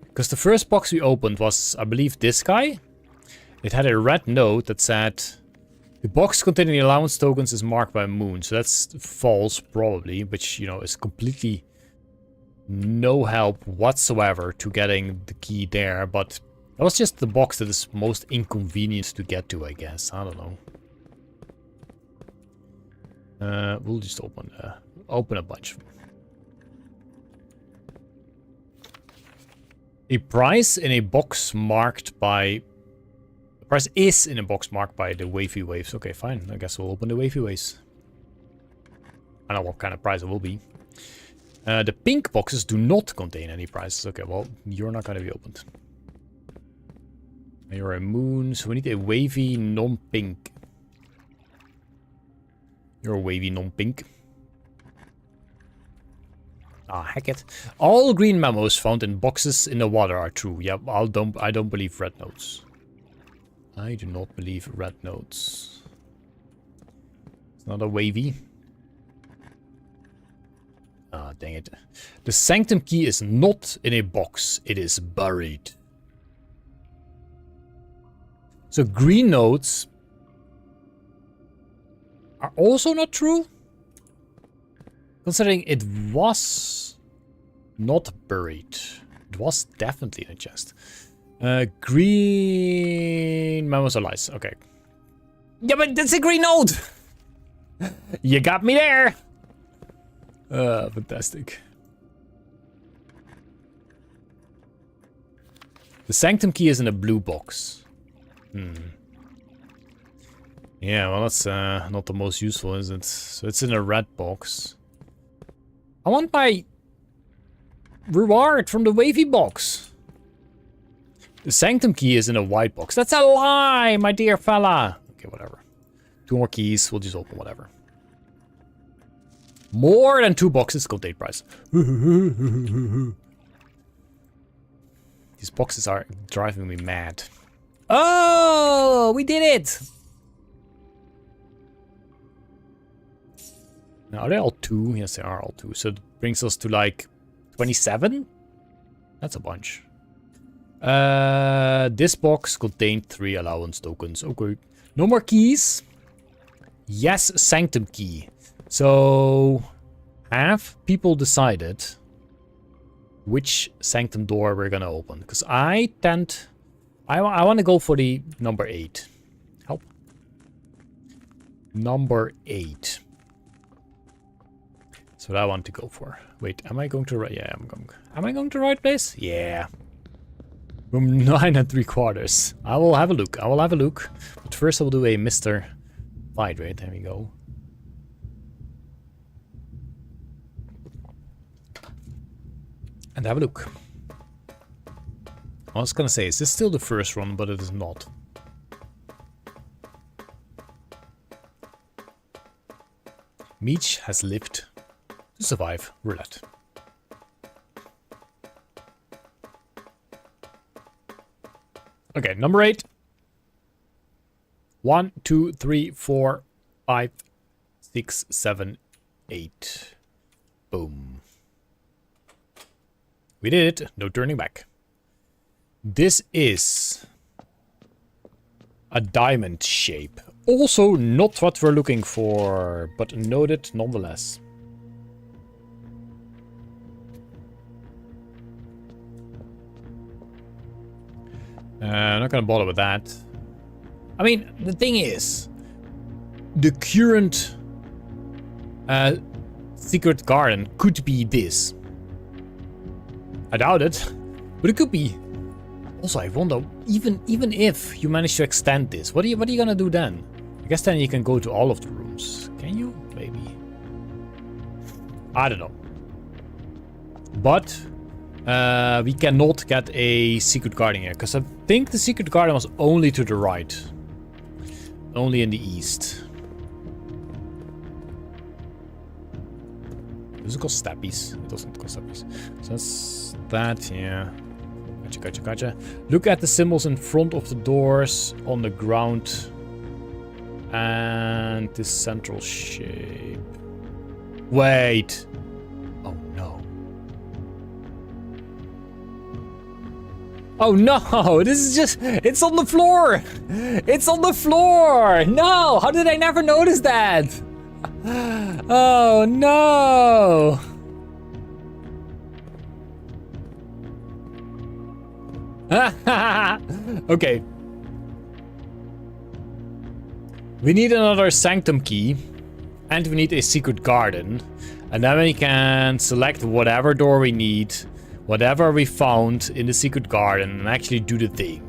Because the first box we opened was, I believe, this guy. It had a red note that said, the box containing the allowance tokens is marked by a moon. So that's false, probably, which, you know, is completely no help whatsoever to getting the key there. But that was just the box that is most inconvenient to get to, I guess. I don't know. We'll just open a bunch. A prize in a box marked by... The prize is in a box marked by the wavy waves. Okay, fine. I guess we'll open the wavy waves. I don't know what kind of prize it will be. The pink boxes do not contain any prizes. Okay, well, you're not going to be opened. You're a moon, so we need a wavy non-pink. You're a wavy non-pink. Ah, heck it. All green memos found in boxes in the water are true. Yep, I don't believe red notes. I do not believe red notes. It's not a wavy. Ah, dang it. The sanctum key is not in a box. It is buried. So green notes are also not true? Considering it was not buried. It was definitely in a chest. Green memos are lies. Okay. Yeah, but that's a green note! You got me there! Fantastic. The sanctum key is in a blue box. Yeah, well, that's not the most useful, is it? So it's in a red box. I want my reward from the wavy box. The sanctum key is in a white box. That's a lie, my dear fella. Okay, whatever. 2 more keys. We'll just open whatever. More than 2 boxes contain prize. These boxes are driving me mad. Oh, we did it. Now, are they all 2? Yes, they are all 2. So it brings us to like 27? That's a bunch. This box contained 3 allowance tokens. Okay. No more keys. Yes, sanctum key. So, have people decided which sanctum door we're gonna open? Because I want to go for the number 8. Help. Number 8. That's what I want to go for. Wait, am I going to right? Yeah, am I going to the right place? Yeah. Room 9 3/4. I will have a look. But first I will do a Mr. Fight, right? There we go. And have a look. I was gonna say, is this still the first run? But it is not. Meech has lived to survive roulette. Okay, number 8. 1, 2, 3, 4, 5, 6, 7, 8. Boom. We did it. No turning back. This is a diamond shape. Also not what we're looking for, but noted nonetheless. I'm not gonna bother with that. I mean, the thing is, the current secret garden could be this. I doubt it, but it could be. Also, I wonder, even if you manage to extend this, what are you gonna do then? guess then you can go to all of the rooms. Can you? Maybe. I don't know. But we cannot get a secret garden here. Because I think the secret garden was only to the right. Only in the east. Does it cost steppies? It doesn't cost steppies. So that's that, yeah. Gotcha. Look at the symbols in front of the doors, on the ground. And this central shape. Wait. Oh no. Oh no, this is just, it's on the floor. It's on the floor. No, how did I never notice that? Oh no. Okay. We need another sanctum key. And we need a secret garden. And then we can select whatever door we need. Whatever we found in the secret garden. And actually do the thing.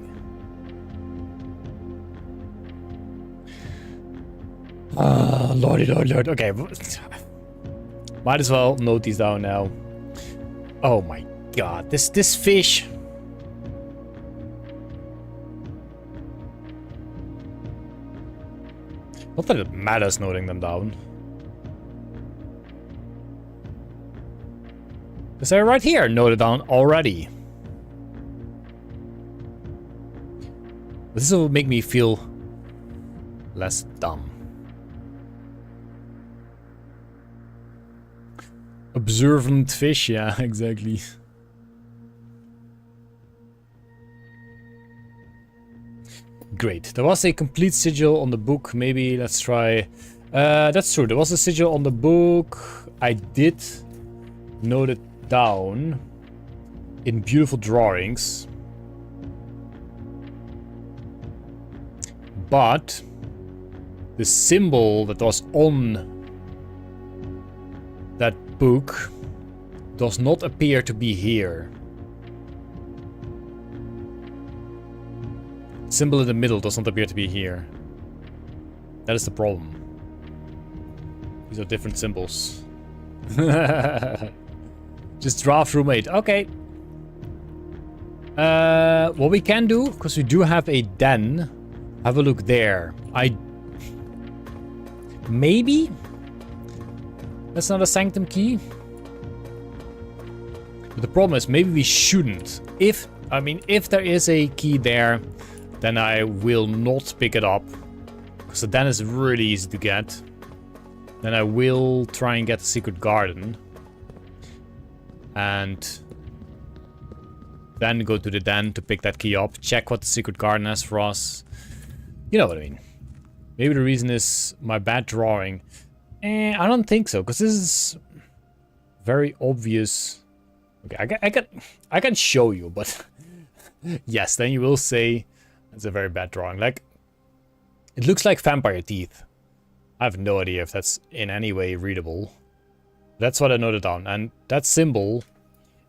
Lordy, Lord. Okay. Might as well note these down now. Oh my god. This fish. Not that it matters noting them down. Because they're right here, noted down already. This will make me feel less dumb. Observant fish, yeah, exactly. Great. There was a complete sigil on the book. Maybe let's try. That's true. There was a sigil on the book. I did note it down in beautiful drawings. But the symbol that was on that book does not appear to be here. Symbol in the middle does not appear to be here. That is the problem. These are different symbols. Just draft roommate. Okay. What we can do, because we do have a den. Have a look there. Maybe? That's not a sanctum key. But the problem is, maybe we shouldn't. If there is a key there, then I will not pick it up. Because the den is really easy to get. Then I will try and get the secret garden. And then go to the den to pick that key up. Check what the secret garden has for us. You know what I mean. Maybe the reason is my bad drawing. I don't think so. Because this is very obvious. Okay, I can show you. But yes, then you will say... It's a very bad drawing. Like, it looks like vampire teeth. I have no idea if that's in any way readable. That's what I noted down. And that symbol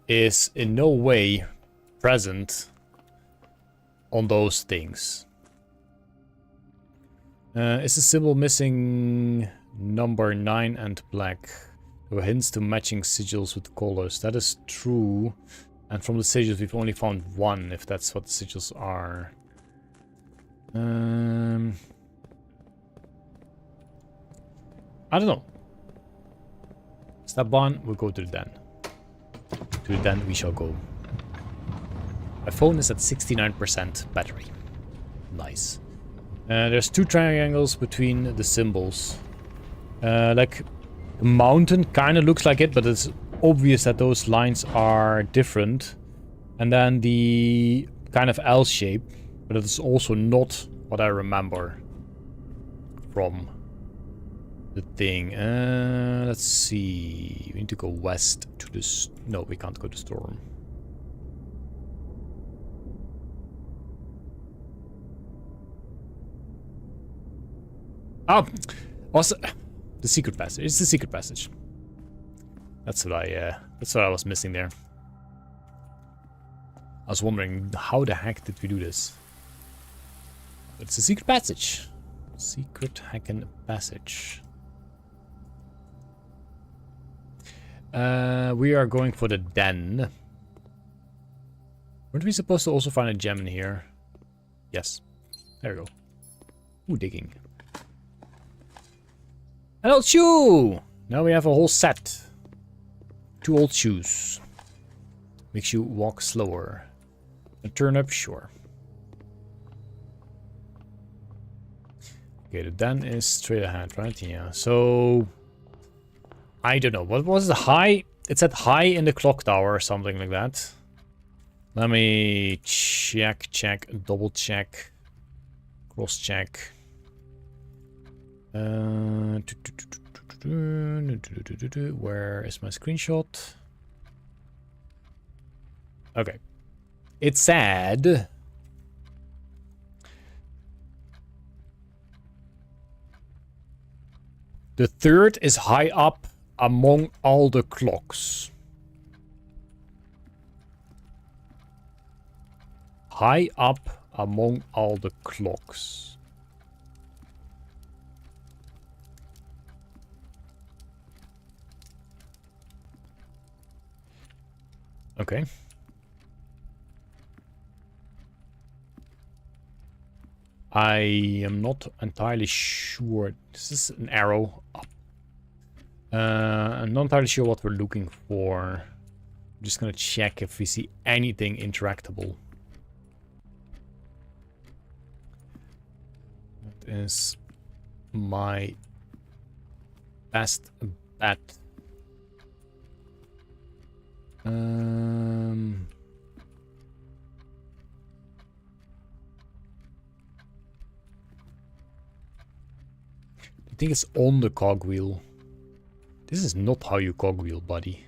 is in no way present on those things. Is the symbol missing number 9 and black? There were hints to matching sigils with colors. That is true. And from the sigils, we've only found one, if that's what the sigils are. I don't know. Step 1, we'll go to the den. To the den we shall go. My phone is at 69% battery. Nice. There's 2 triangles between the symbols. Like, a mountain kind of looks like it, but it's obvious that those lines are different. And then the kind of L shape. But it's also not what I remember from the thing. Let's see. We need to go west to this. No, we can't go to storm. Oh, also the secret passage. It's the secret passage. That's what I was missing there. I was wondering how the heck did we do this? It's a secret passage. Secret hacking passage. We are going for the den. Weren't we supposed to also find a gem in here? Yes. There we go. Ooh, digging. An old shoe! Now we have a whole set. 2 old shoes. Makes you walk slower. A turnip, sure. Okay, the den is straight ahead, right? Yeah. So I don't know. What was the high? It said high in the clock tower or something like that. Let me check, double check, cross check. Where is my screenshot? Okay. It said the third is high up among all the clocks. High up among all the clocks. Okay. I am not entirely sure. This is an arrow up. I'm not entirely sure what we're looking for. I'm just gonna check if we see anything interactable. That is my best bet. I think it's on the cogwheel. This is not how you cogwheel, buddy.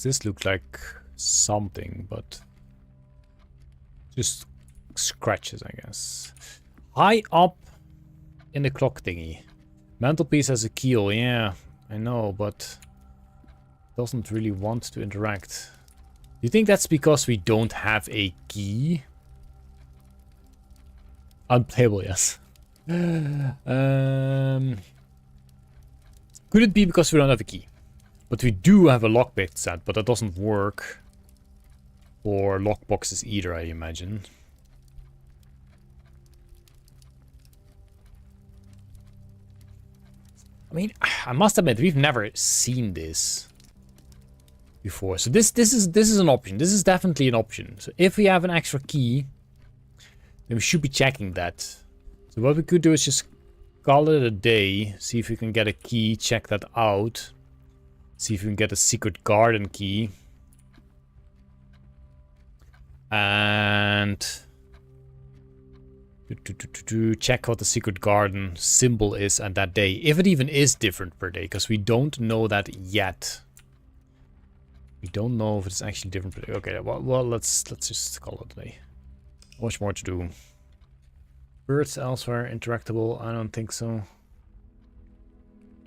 This looks like something, but just scratches, I guess. High up in the clock thingy. Mantelpiece has a keel, yeah, I know, but doesn't really want to interact. You think that's because we don't have a key? Unplayable, yes. Could it be because we don't have a key? But we do have a lockpick set, but that doesn't work for lockboxes either, I imagine. I mean, I must admit, we've never seen this before. So this is an option. This is definitely an option. So if we have an extra key, then we should be checking that. So what we could do is just call it a day, see if we can get a key, check that out. See if we can get a secret garden key. And check what the secret garden symbol is on that day. If it even is different per day, because we don't know that yet. We don't know if it's actually different per day. Okay, well let's just call it a day. Much more to do. Birds elsewhere interactable? I don't think so.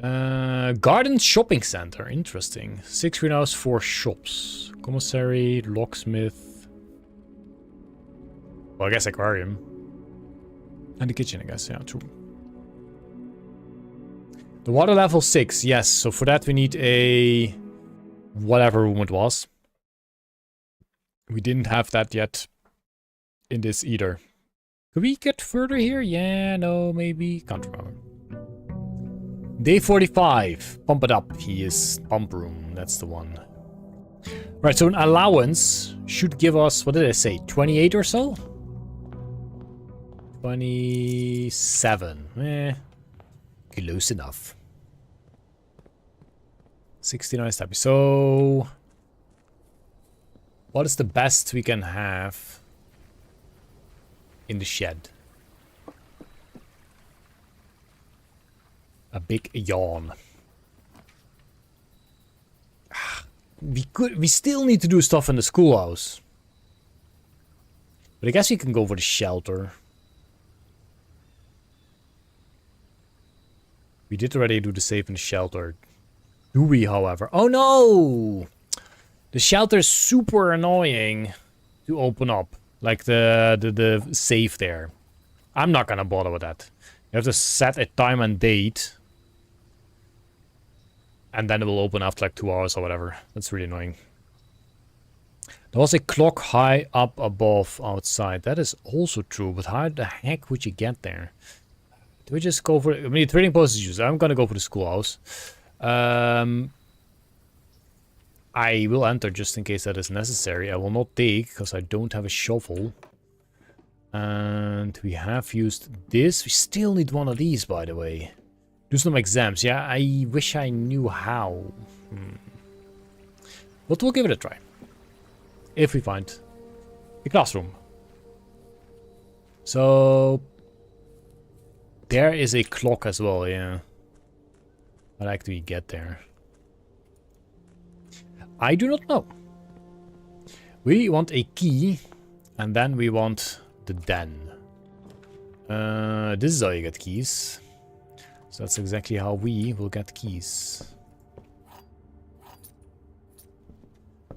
Garden shopping center, interesting. 6 greenhouse, 4 shops. Commissary, locksmith. Well, I guess aquarium. And the kitchen, I guess, yeah, true. The water level 6, yes. So for that we need a whatever room it was. We didn't have that yet in this either. Could we get further here? Yeah, no, maybe. Can't remember. Day 45. Pump it up. He is pump room. That's the one. Right, so an allowance should give us, what did I say, 28 or so? 27. Close enough. 69 step. So what is the best we can have in the shed? A big yawn. We still need to do stuff in the schoolhouse. But I guess we can go for the shelter. We did already do the save in the shelter. Do we, however? Oh no! The shelter is super annoying to open up. Like the safe there. I'm not gonna bother with that. You have to set a time and date. And then it will open after like 2 hours or whatever. That's really annoying. There was a clock high up above outside. That is also true, but how the heck would you get there? Do we just go for... I mean, trading post is used. I'm gonna go for the schoolhouse. I will enter just in case that is necessary. I will not dig, because I don't have a shovel. And we have used this. We still need one of these, by the way. Do some exams. Yeah, I wish I knew how. But we'll give it a try. If we find a classroom. So... there is a clock as well, yeah. How the heck do we get there? I do not know. We want a key. And then we want the den. This is how you get keys. So that's exactly how we will get keys.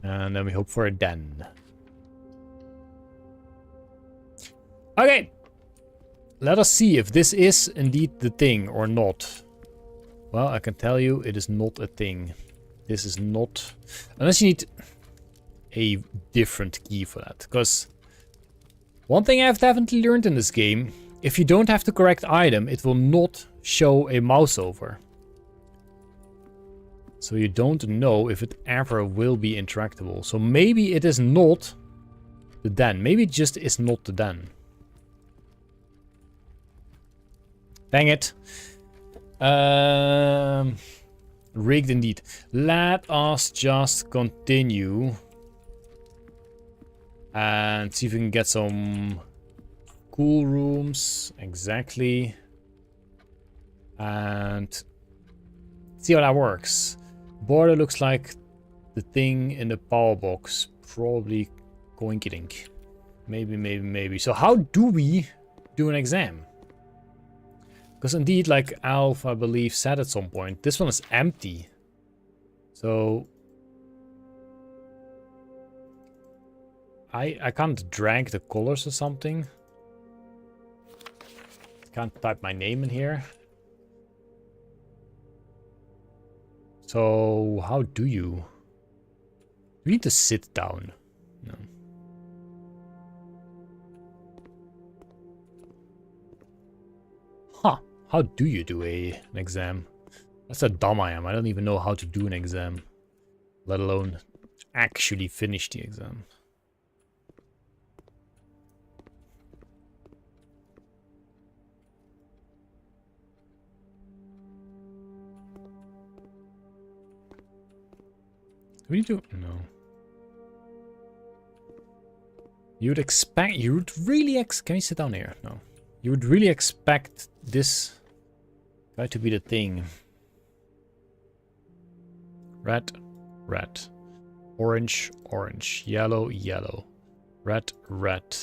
And then we hope for a den. Okay. Let us see if this is indeed the thing or not. Well, I can tell you it is not a thing. This is not... unless you need a different key for that. Because one thing I've definitely learned in this game, if you don't have the correct item, it will not show a mouse over. So you don't know if it ever will be interactable. So maybe it is not the den. Maybe it just is not the den. Dang it. Rigged indeed. Let us just continue. And see if we can get some cool rooms. Exactly. And see how that works. Border looks like the thing in the power box. Probably coinkydink. Maybe. So how do we do an exam? Because indeed, like Alf, I believe, said at some point, this one is empty. So... I can't drag the colors or something. Can't type my name in here. So, how do you... You need to sit down. No. Huh. How do you do an exam? That's how dumb I am. I don't even know how to do an exam. Let alone actually finish the exam. Do we need to... No. You would expect... You would really Can you sit down here? No. You would really expect this guy to be the thing. Red, red. Orange, orange. Yellow, yellow. Red, red.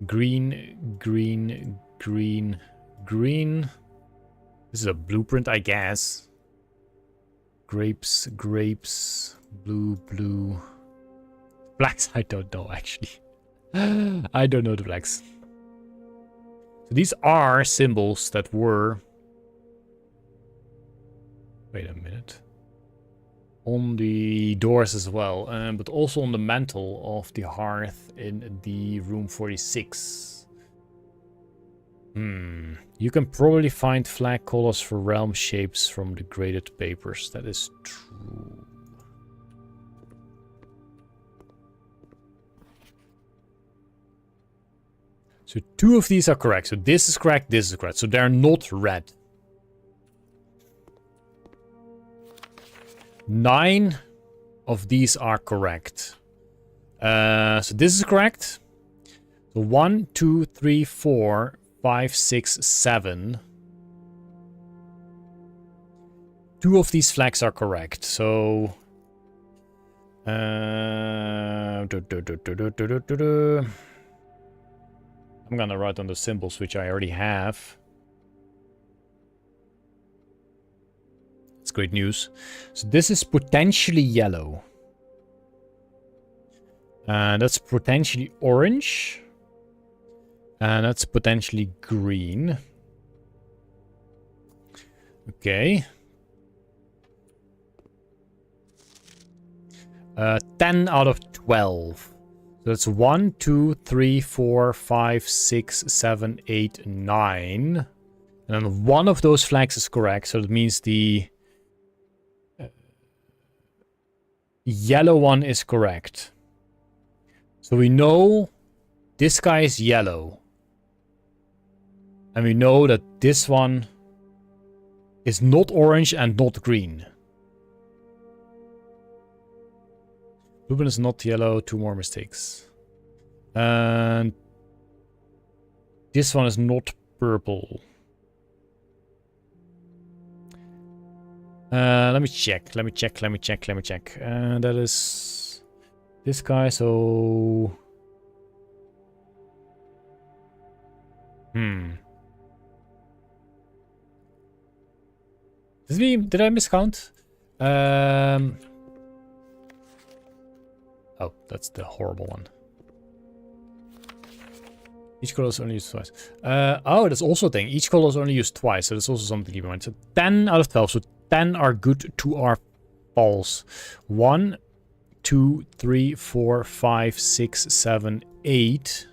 Green, green, green, green. This is a blueprint, I guess. Grapes, grapes. Blue, blue. Blacks, I don't know, actually. I don't know the blacks. So these are symbols that were... Wait a minute. On the doors as well, but also on the mantle of the hearth in the room 46. You can probably find flag colors for realm shapes from the graded papers. That is true. So 2 of these are correct. So this is correct, this is correct. So they're not red. 9 of these are correct. So this is correct. So 1, 2, 3, 4, 5, 6, 7. 2 of these flags are correct. So... I'm gonna write on the symbols, which I already have. It's great news. So this is potentially yellow. And that's potentially orange. And that's potentially green. Okay. 10 out of 12. So that's 1, 2, 3, 4, 5, 6, 7, 8, 9. And then one of those flags is correct. So that means the yellow one is correct. So we know this guy is yellow. And we know that this one is not orange and not green. Lupin is not yellow, 2 more mistakes. And this one is not purple. Let me check. That is this guy, so... Did I miscount? Oh, that's the horrible one. Each color is only used twice. Oh, that's also a thing. Each color is only used twice, so that's also something to keep in mind. So 10 out of 12. So 10 are good, 2 are false. 1, 2, 3, 4, 5, 6, 7, 8.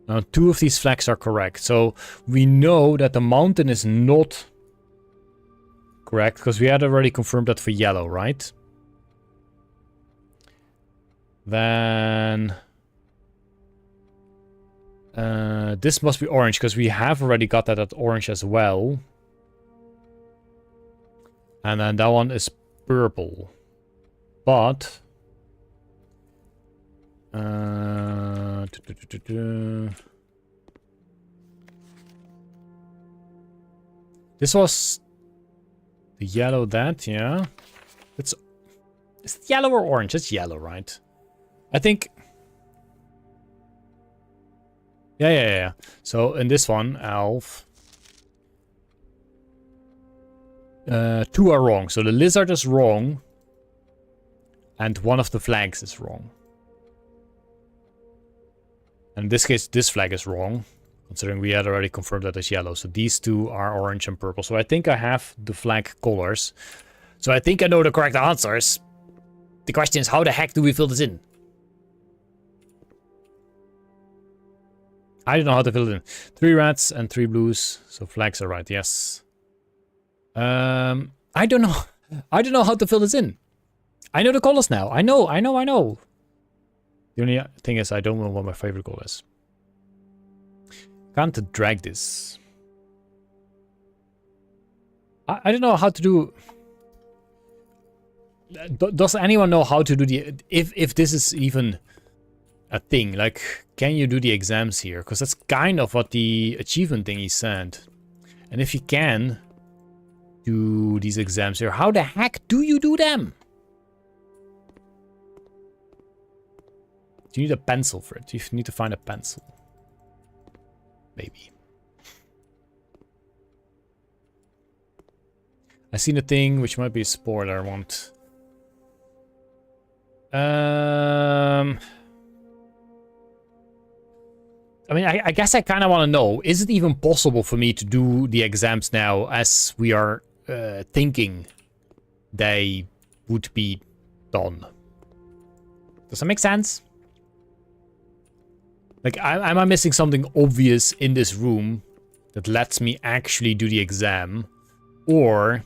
Now 2 of these flags are correct. So we know that the mountain is not correct, because we had already confirmed that for yellow, right? Then this must be orange, because we have already got that at orange as well. And then that one is purple. But this was the yellow that, yeah. Is it yellow or orange? It's yellow, right? I think... Yeah. So in this one, Elf... 2 are wrong. So the lizard is wrong. And one of the flags is wrong. And in this case, this flag is wrong. Considering we had already confirmed that it's yellow. So these 2 are orange and purple. So I think I have the flag colors. So I think I know the correct answers. The question is, how the heck do we fill this in? I don't know how to fill it in. 3 reds and 3 blues. So flags are right, yes. I don't know. I don't know how to fill this in. I know the colors now. I know. The only thing is I don't know what my favorite color is. Can't drag this. I don't know how to do... Does anyone know how to do the... If this is even a thing, like, can you do the exams here? Because that's kind of what the achievement thingy said. And if you can do these exams here, how the heck do you do them? Do you need a pencil for it? You need to find a pencil. Maybe. I seen a thing which might be a spoiler. I want. I mean, I guess I kind of want to know, is it even possible for me to do the exams now as we are thinking they would be done? Does that make sense? Like, am I missing something obvious in this room that lets me actually do the exam? Or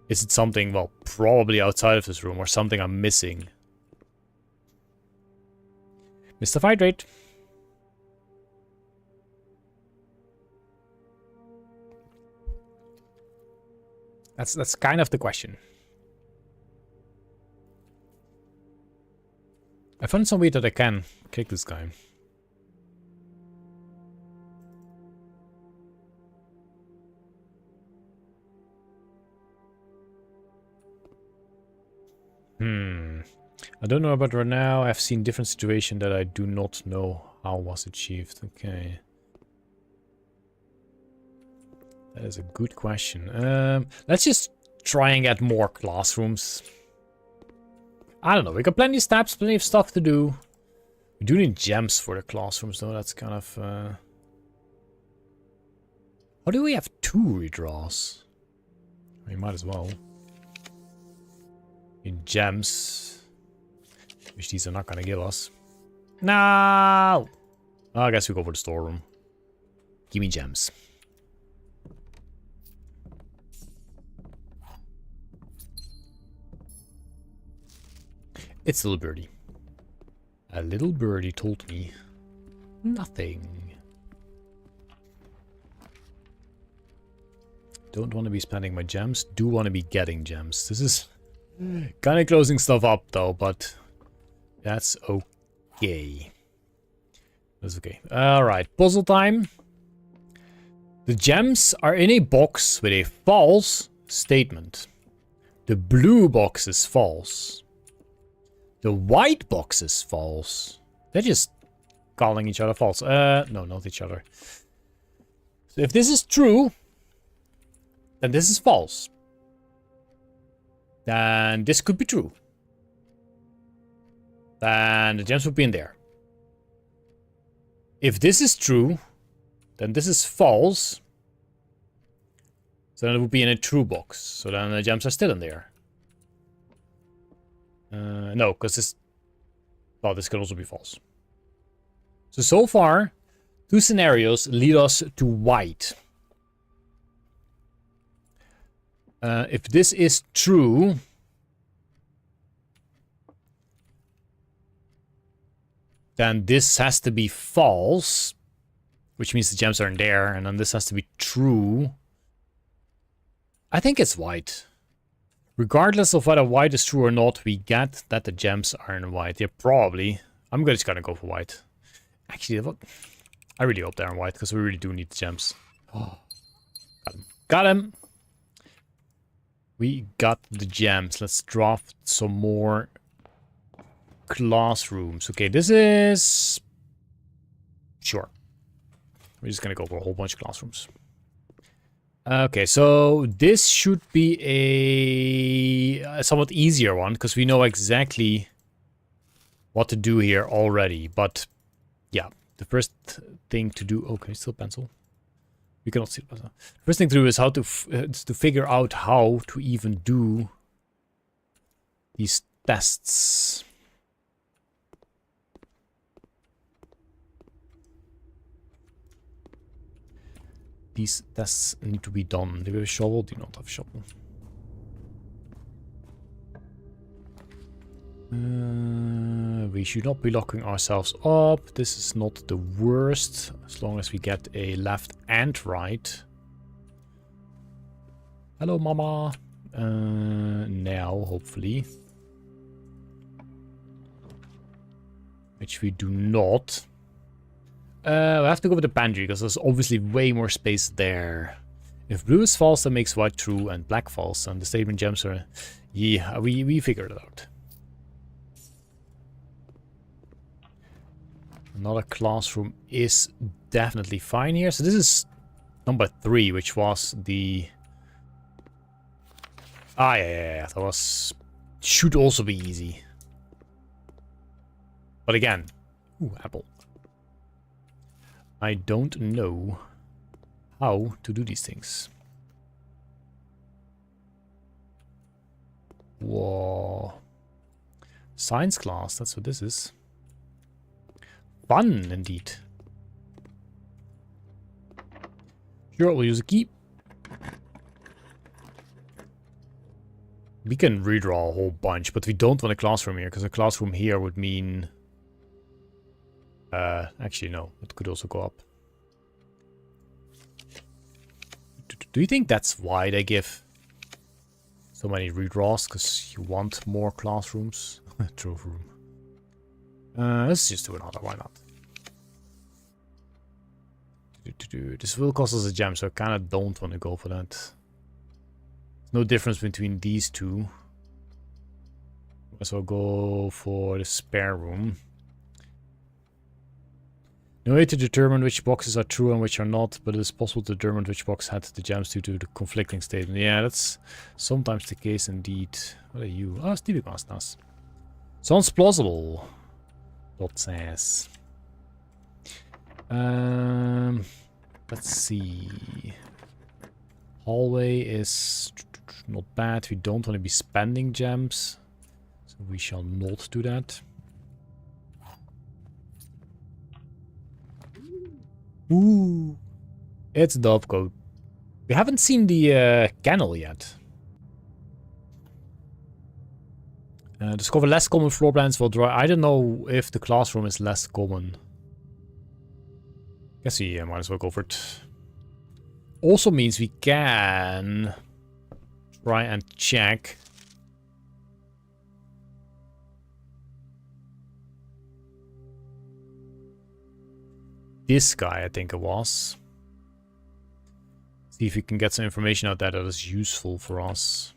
is it something, well, probably outside of this room or something I'm missing? Mr. Hydrate. That's kind of the question. I found some way that I can kick this guy. I don't know about right now. I've seen different situations that I do not know how was achieved. Okay. That is a good question. Let's just try and get more classrooms. I don't know. We got plenty of steps, plenty of stuff to do. We do need gems for the classrooms, though. That's kind of... How do we have 2 redraws? We might as well. In gems. Which these are not going to give us. No! Oh, I guess we go for the storeroom. Give me gems. It's a little birdie. A little birdie told me nothing. Don't want to be spending my gems. Do want to be getting gems. This is kind of closing stuff up though, but that's okay. That's okay. Alright, puzzle time. The gems are in a box with a false statement. The blue box is false. The white box is false. They're just calling each other false. No, not each other. So if this is true, then this is false. Then this could be true. Then the gems would be in there. If this is true, then this is false. So then it would be in a true box. So then the gems are still in there. No, because this... Well, this could also be false. So far, 2 scenarios lead us to white. If this is true... Then this has to be false. Which means the gems aren't there. And then this has to be true. I think it's white. Regardless of whether white is true or not, we get that the gems are in white. Yeah, probably. I'm just gonna go for white. Actually, I really hope they're in white, because we really do need the gems. Oh, got him. Got him! We got the gems. Let's draft some more classrooms. Okay, this is... Sure. We're just gonna go for a whole bunch of classrooms. Okay, so this should be a somewhat easier one, because we know exactly what to do here already. But, yeah, the first thing to do... Okay, still pencil. We cannot see the pencil. First thing to do is how to figure out how to even do these tests. These tests need to be done. Do we have a shovel? Do not have a shovel. We should not be locking ourselves up. This is not the worst, as long as we get a left and right. Hello, mama. Now, hopefully. Which we do not. We have to go with the pantry, because there's obviously way more space there. If blue is false, that makes white true, and black false, and the statement gems are... Yeah, we figured it out. Another classroom is definitely fine here. So this is number 3, which was the... Ah, yeah. That was... Should also be easy. But again... Ooh, apple. I don't know how to do these things. Whoa. Science class, that's what this is. Fun, indeed. Sure, we'll use a key. We can redraw a whole bunch, but we don't want a classroom here, because a classroom here would mean... actually, no. It could also go up. Do you think that's why they give so many redraws? Because you want more classrooms? Trove room. Let's just do another. Why not? This will cost us a gem, so I kind of don't want to go for that. There's no difference between these two. So I'll go for the spare room. No way to determine which boxes are true and which are not, but it is possible to determine which box had the gems due to the conflicting statement. Yeah, that's sometimes the case indeed. What are you? Oh, Stevie Masters. Sounds plausible. Dot says. Let's see. Hallway is not bad. We don't want to be spending gems, so we shall not do that. Ooh, it's Dovecoat. We haven't seen the kennel yet. Discover less common floor plans will draw. I don't know if the classroom is less common. Guess we might as well go for it. Also means we can try and check. This guy, I think it was. See if we can get some information out there that is useful for us.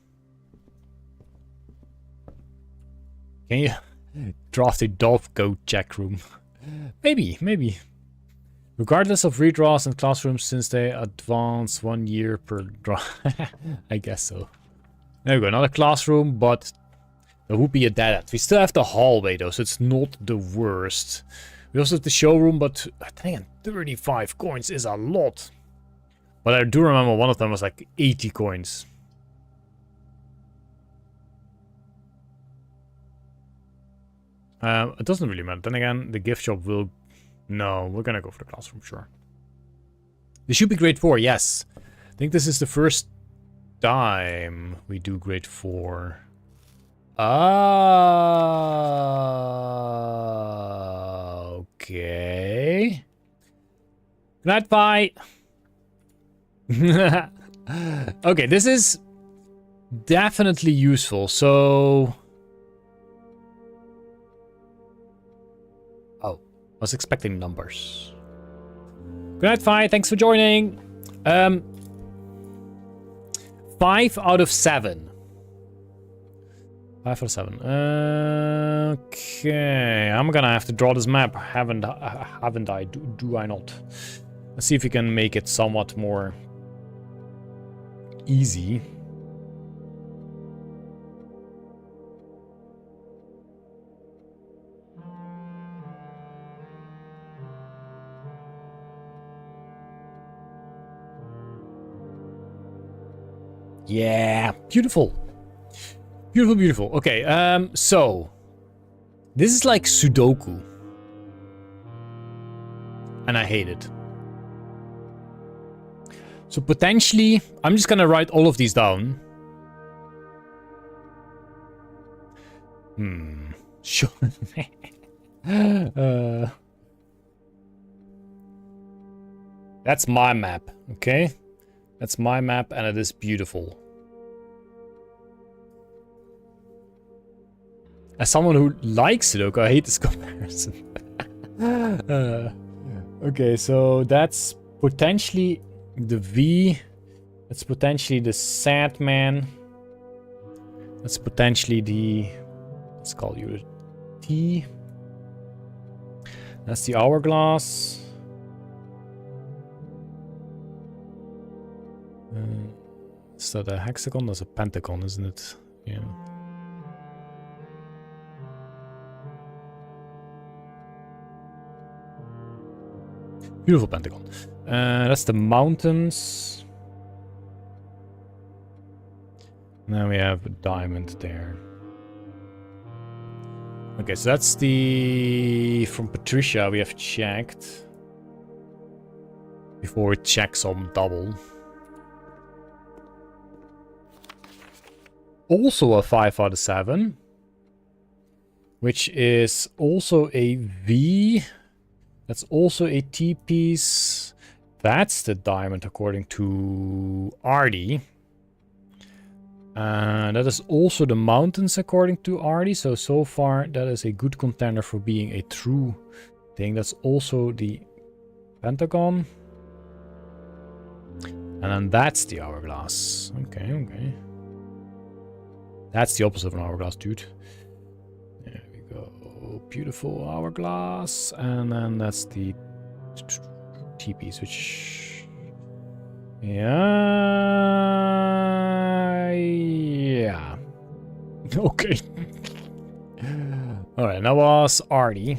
Can you draft a Dovecoat check room? Maybe. Regardless of redraws in classrooms, since they advance 1 year per draw. I guess so. There we go, another classroom, but there would be a dead end. We still have the hallway though, so it's not the worst. We also have the showroom, but I think 35 coins is a lot. But I do remember one of them was like 80 coins. It doesn't really matter. Then again, the gift shop will... No, we're gonna go for the classroom, sure. This should be grade 4, yes. I think this is the first time we do grade 4. Okay. Good night, bye. Okay, this is definitely useful, so... Oh, I was expecting numbers. Good night, Fi. Thanks for joining. 5 out of 7. 5 out of 7. Okay, I'm gonna have to draw this map. Haven't I? Do I not? Let's see if we can make it somewhat more easy. Yeah, beautiful. Beautiful. Okay, so this is like Sudoku. And I hate it. So potentially, I'm just gonna write all of these down. Sure. That's my map, okay? That's my map, and it is beautiful. As someone who likes Sudoku, I hate this comparison. Okay, so that's potentially the V. That's potentially the Sandman. That's potentially the... Let's call you a T. That's the Hourglass. Is that a hexagon? That's a pentagon, isn't it? Yeah. Beautiful pentagon. That's the mountains. Now we have a diamond there. Okay, so that's the... From Patricia we have checked. Before we check some double. Also a 5 out of 7. Which is also a V. That's also a T-piece. That's the diamond according to Artie. That is also the mountains according to Artie. So far that is a good contender for being a true thing. That's also the pentagon. And then that's the hourglass. Okay. That's the opposite of an hourglass, dude. There we go. Beautiful hourglass. And then that's the TPs, which... Yeah. Okay. Alright, that was Artie.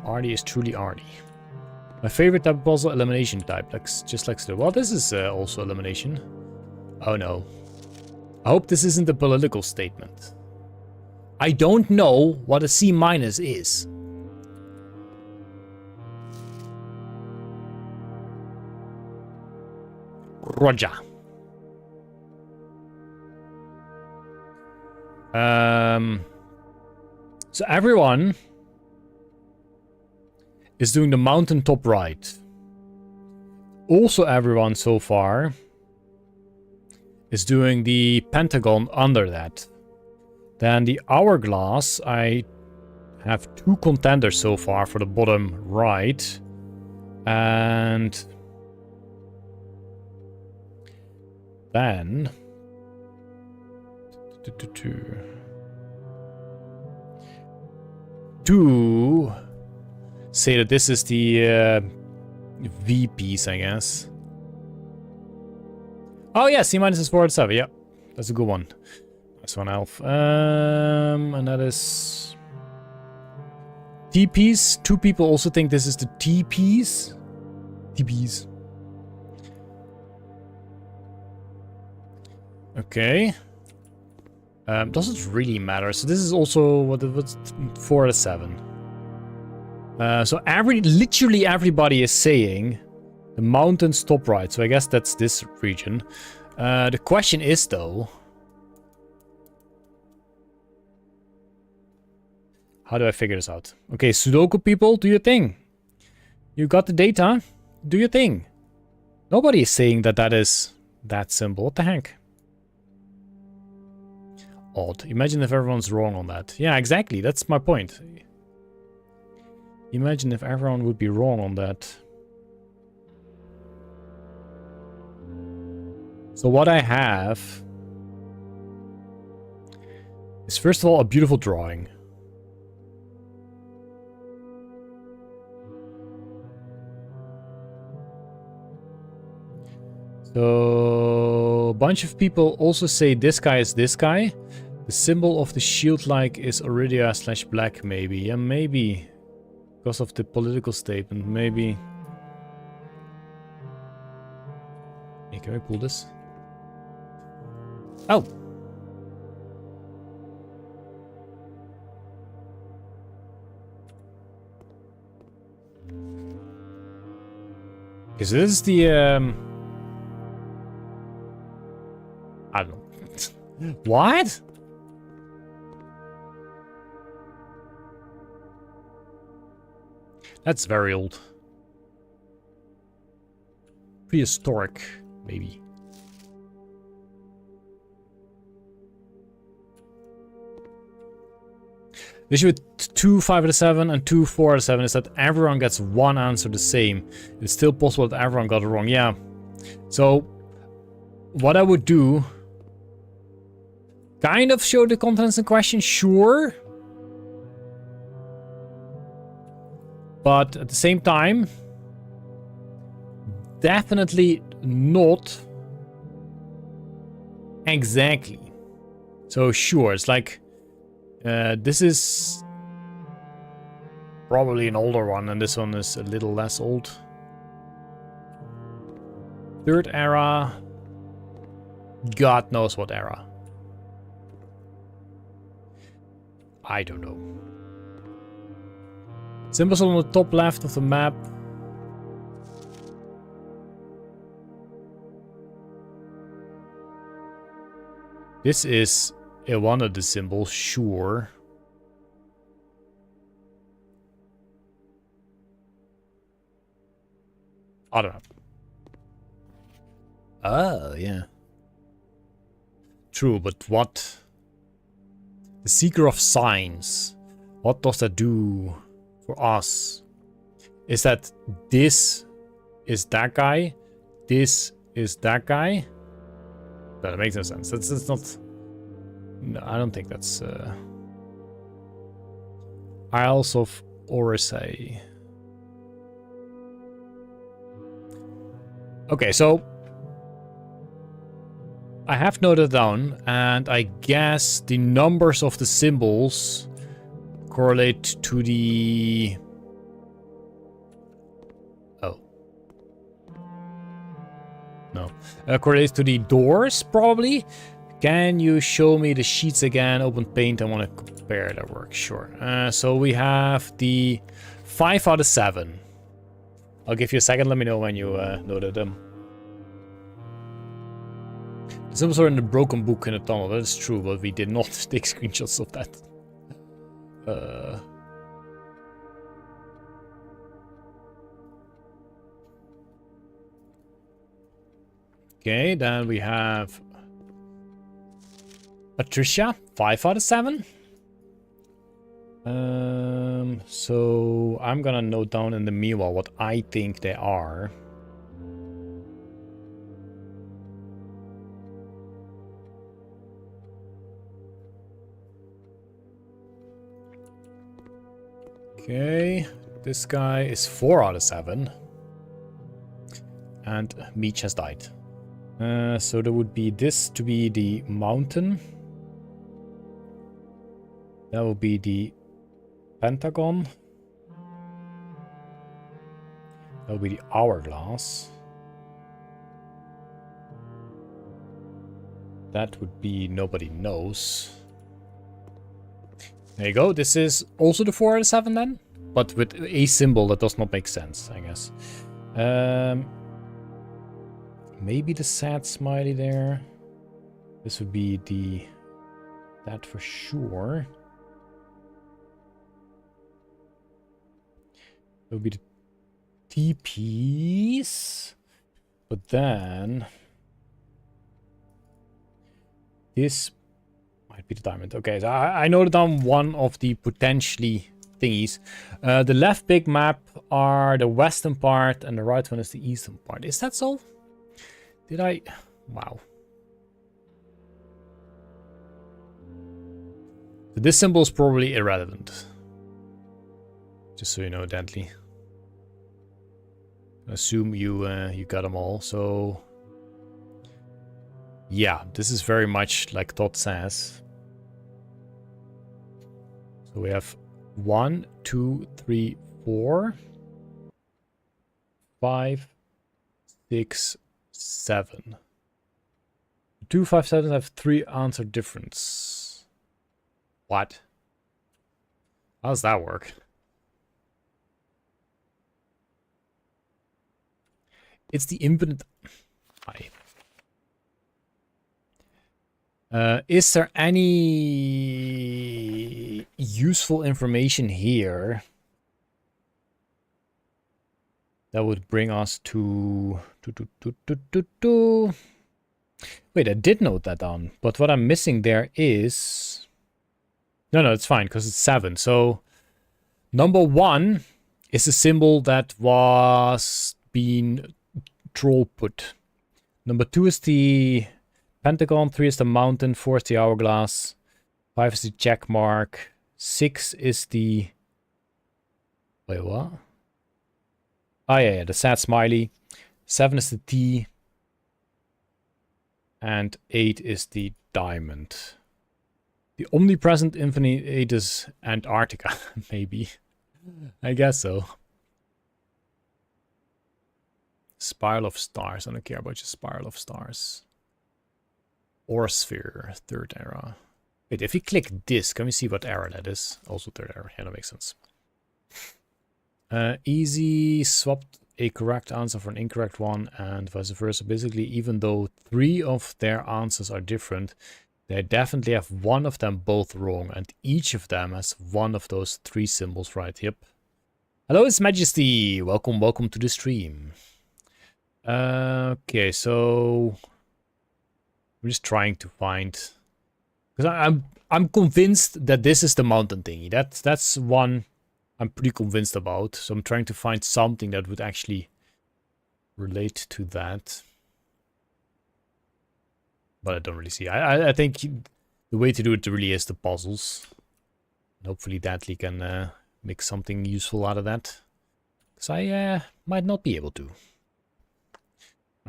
Artie is truly Artie. My favorite type of puzzle, elimination type. Just like so. Well, this is also elimination. Oh no. I hope this isn't a political statement. I don't know what a C- is. Roger. So everyone is doing the mountaintop right. Also everyone so far is doing the pentagon under that. Then the hourglass, I have 2 contenders so far for the bottom right. And then two say that this is the V piece, I guess. Oh yeah, C- is 4 out of 7. Yeah, that's a good one. That's one elf. And that is T piece. 2 people also think this is the T piece. T piece. Okay. Doesn't really matter. So this is also what's 4 out of 7. So literally everybody is saying the mountains top right. So I guess that's this region. The question is though, how do I figure this out? Okay, Sudoku people, do your thing. You got the data. Do your thing. Nobody is saying that that is that simple. What the heck? Odd. Imagine if everyone's wrong on that. Yeah, exactly. That's my point. Imagine if everyone would be wrong on that. So what I have is first of all a beautiful drawing. So a bunch of people also say this guy is this guy. The symbol of the shield-like is Iridia/black, maybe. Yeah, maybe. Because of the political statement, maybe. Hey, can we pull this? Oh! Because this is the, I don't know. What? That's very old. Prehistoric, maybe. The issue with 2 5 out of 7 and 2 4 out of 7 is that everyone gets one answer the same. It's still possible that everyone got it wrong. Yeah. So, what I would do... Kind of show the contents in question, sure. But at the same time, definitely not exactly. So sure, it's like this is probably an older one, and this one is a little less old. 3rd era, God knows what era. I don't know. Symbols on the top left of the map. This is one of the symbols, sure. I don't know. Oh, yeah. True, but what? The Seeker of Signs. What does that do for us? Is that this is that guy? This is that guy? That makes no sense. That's not... No, I don't think that's... Isles of Orisay. Okay, so I have noted down, and I guess the numbers of the symbols correlate to the... Oh. No. Correlates to the doors, probably. Can you show me the sheets again? Open paint, I want to compare that work. Sure. So we have the 5 out of 7. I'll give you a second, let me know when you noted them. The symbols are in the broken book in the tunnel, that is true, but we did not take screenshots of that. Okay, then we have Patricia, 5 out of 7. So I'm gonna note down in the meanwhile what I think they are. Okay, this guy is 4 out of 7. And Meech has died. So there would be this to be the mountain. That would be the pentagon. That would be the hourglass. That would be nobody knows. There you go. This is also the 4 out of 7 then. But with a symbol that does not make sense, I guess. Maybe the sad smiley there. This would be the... that for sure. It would be the T-piece. But then... this might be the diamond. Okay, so I noted down one of the potentially thingies. The left big map are the western part and the right one is the eastern part. Is that so? Did I... wow. So this symbol is probably irrelevant. Just so you know, Dantley. Assume you got them all, so... yeah, this is very much like Todd says. So we have 1, 2, 3, 4, 5, 6, 7. 2, 5, 7 have 3 answer difference. What? How does that work? It's the infinite... Hi. Is there any useful information here that would bring us to... Wait, I did note that down, but what I'm missing there is... No, it's fine, because it's 7. So, number 1 is a symbol that was being troll put. Number 2 is the... pentagon, 3 is the mountain, 4 is the hourglass, 5 is the check mark, 6 is the... wait, what? Oh, yeah, the sad smiley. 7 is the T. And 8 is the diamond. The omnipresent infinite is Antarctica, maybe. I guess so. Spiral of stars. I don't care about your spiral of stars. Or sphere, third era. Wait, if we click this, can we see what era that is? Also third era. Yeah, that makes sense. Easy swapped a correct answer for an incorrect one and vice versa. Basically, even though 3 of their answers are different, they definitely have one of them both wrong, and each of them has one of those 3 symbols right. Yep. Hello, His Majesty. Welcome to the stream. Okay, so... I'm just trying to find, because I'm convinced that this is the mountain thingy. That's one I'm pretty convinced about. So I'm trying to find something that would actually relate to that. But I don't really see. I think the way to do it really is the puzzles. And hopefully Dantley can make something useful out of that. Because I might not be able to.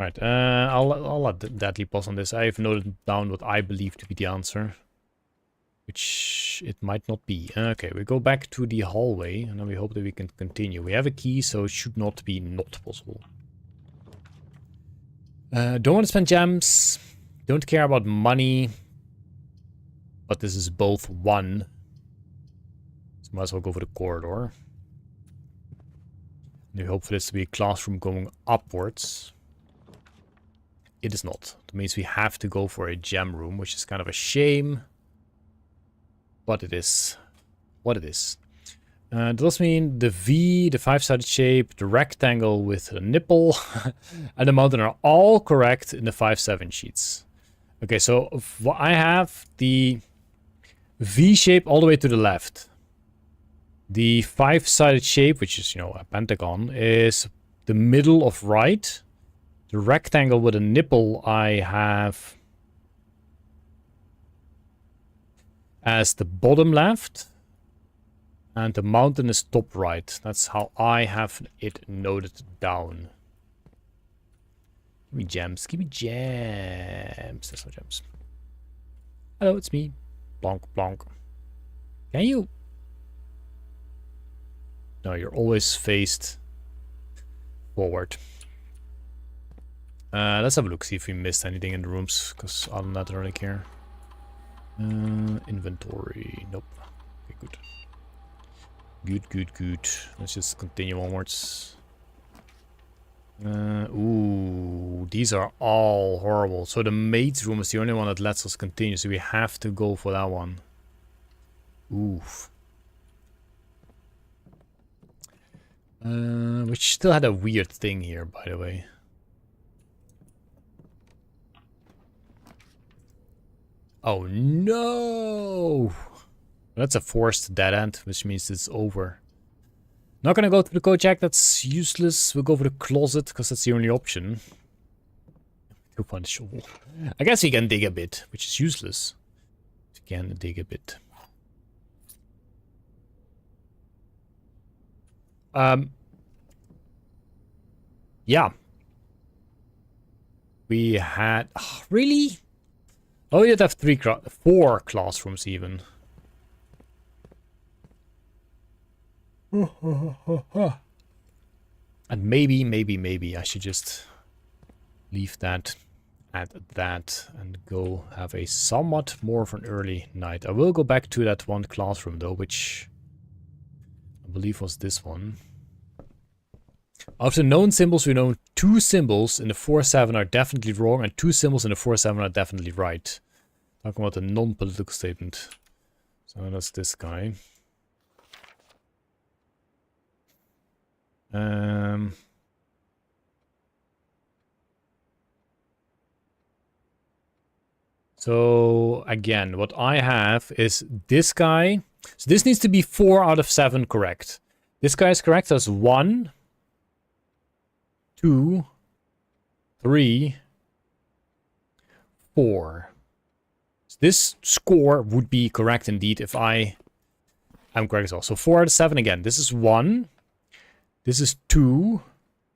Alright, I'll let Deadly pause on this. I've noted down what I believe to be the answer. Which it might not be. Okay, we go back to the hallway, and then we hope that we can continue. We have a key, so it should not be not possible. Don't want to spend gems. Don't care about money. But this is both 1. So might as well go for the corridor. We hope for this to be a classroom going upwards. It is not. That means we have to go for a gem room, which is kind of a shame. But it is what it is. That does mean the V, the 5-sided shape, the rectangle with a nipple, and the mountain are all correct in the 5-7 sheets. Okay, so I have the V shape all the way to the left. The 5-sided shape, which is, you know, a pentagon, is the middle of right. The rectangle with a nipple I have as the bottom left, and the mountain is top right. That's how I have it noted down. Give me gems. Give me gems. There's no gems. Hello, it's me. Blonk, blonk. Can you? No, you're always faced forward. Let's have a look, see if we missed anything in the rooms, because I'm not really care. Inventory. Nope. Okay, good. Good, good, good. Let's just continue onwards. Ooh, these are all horrible. So the maid's room is the only one that lets us continue, so we have to go for that one. Oof. Which still had a weird thing here, by the way. Oh no! That's a forced dead end, which means it's over. Not gonna go to the code check, that's useless. We'll go for the closet, because that's the only option. 2-point shovel. I guess we can dig a bit, which is useless. We can dig a bit. Yeah. We had... Oh, really? Oh, you'd have 4 classrooms even. And maybe I should just leave that at that and go have a somewhat more of an early night. I will go back to that one classroom though, which I believe was this one. Of the known symbols, we know 2 symbols in the 4-7 are definitely wrong and 2 symbols in the 4-7 are definitely right. Talking about a non-political statement. So that's this guy. So again, what I have is this guy. So this needs to be 4 out of 7 correct. This guy is correct. That's 1, 2, 3, 4. So this score would be correct indeed if I am correct as well. So 4 out of 7 again. This is 1. This is 2.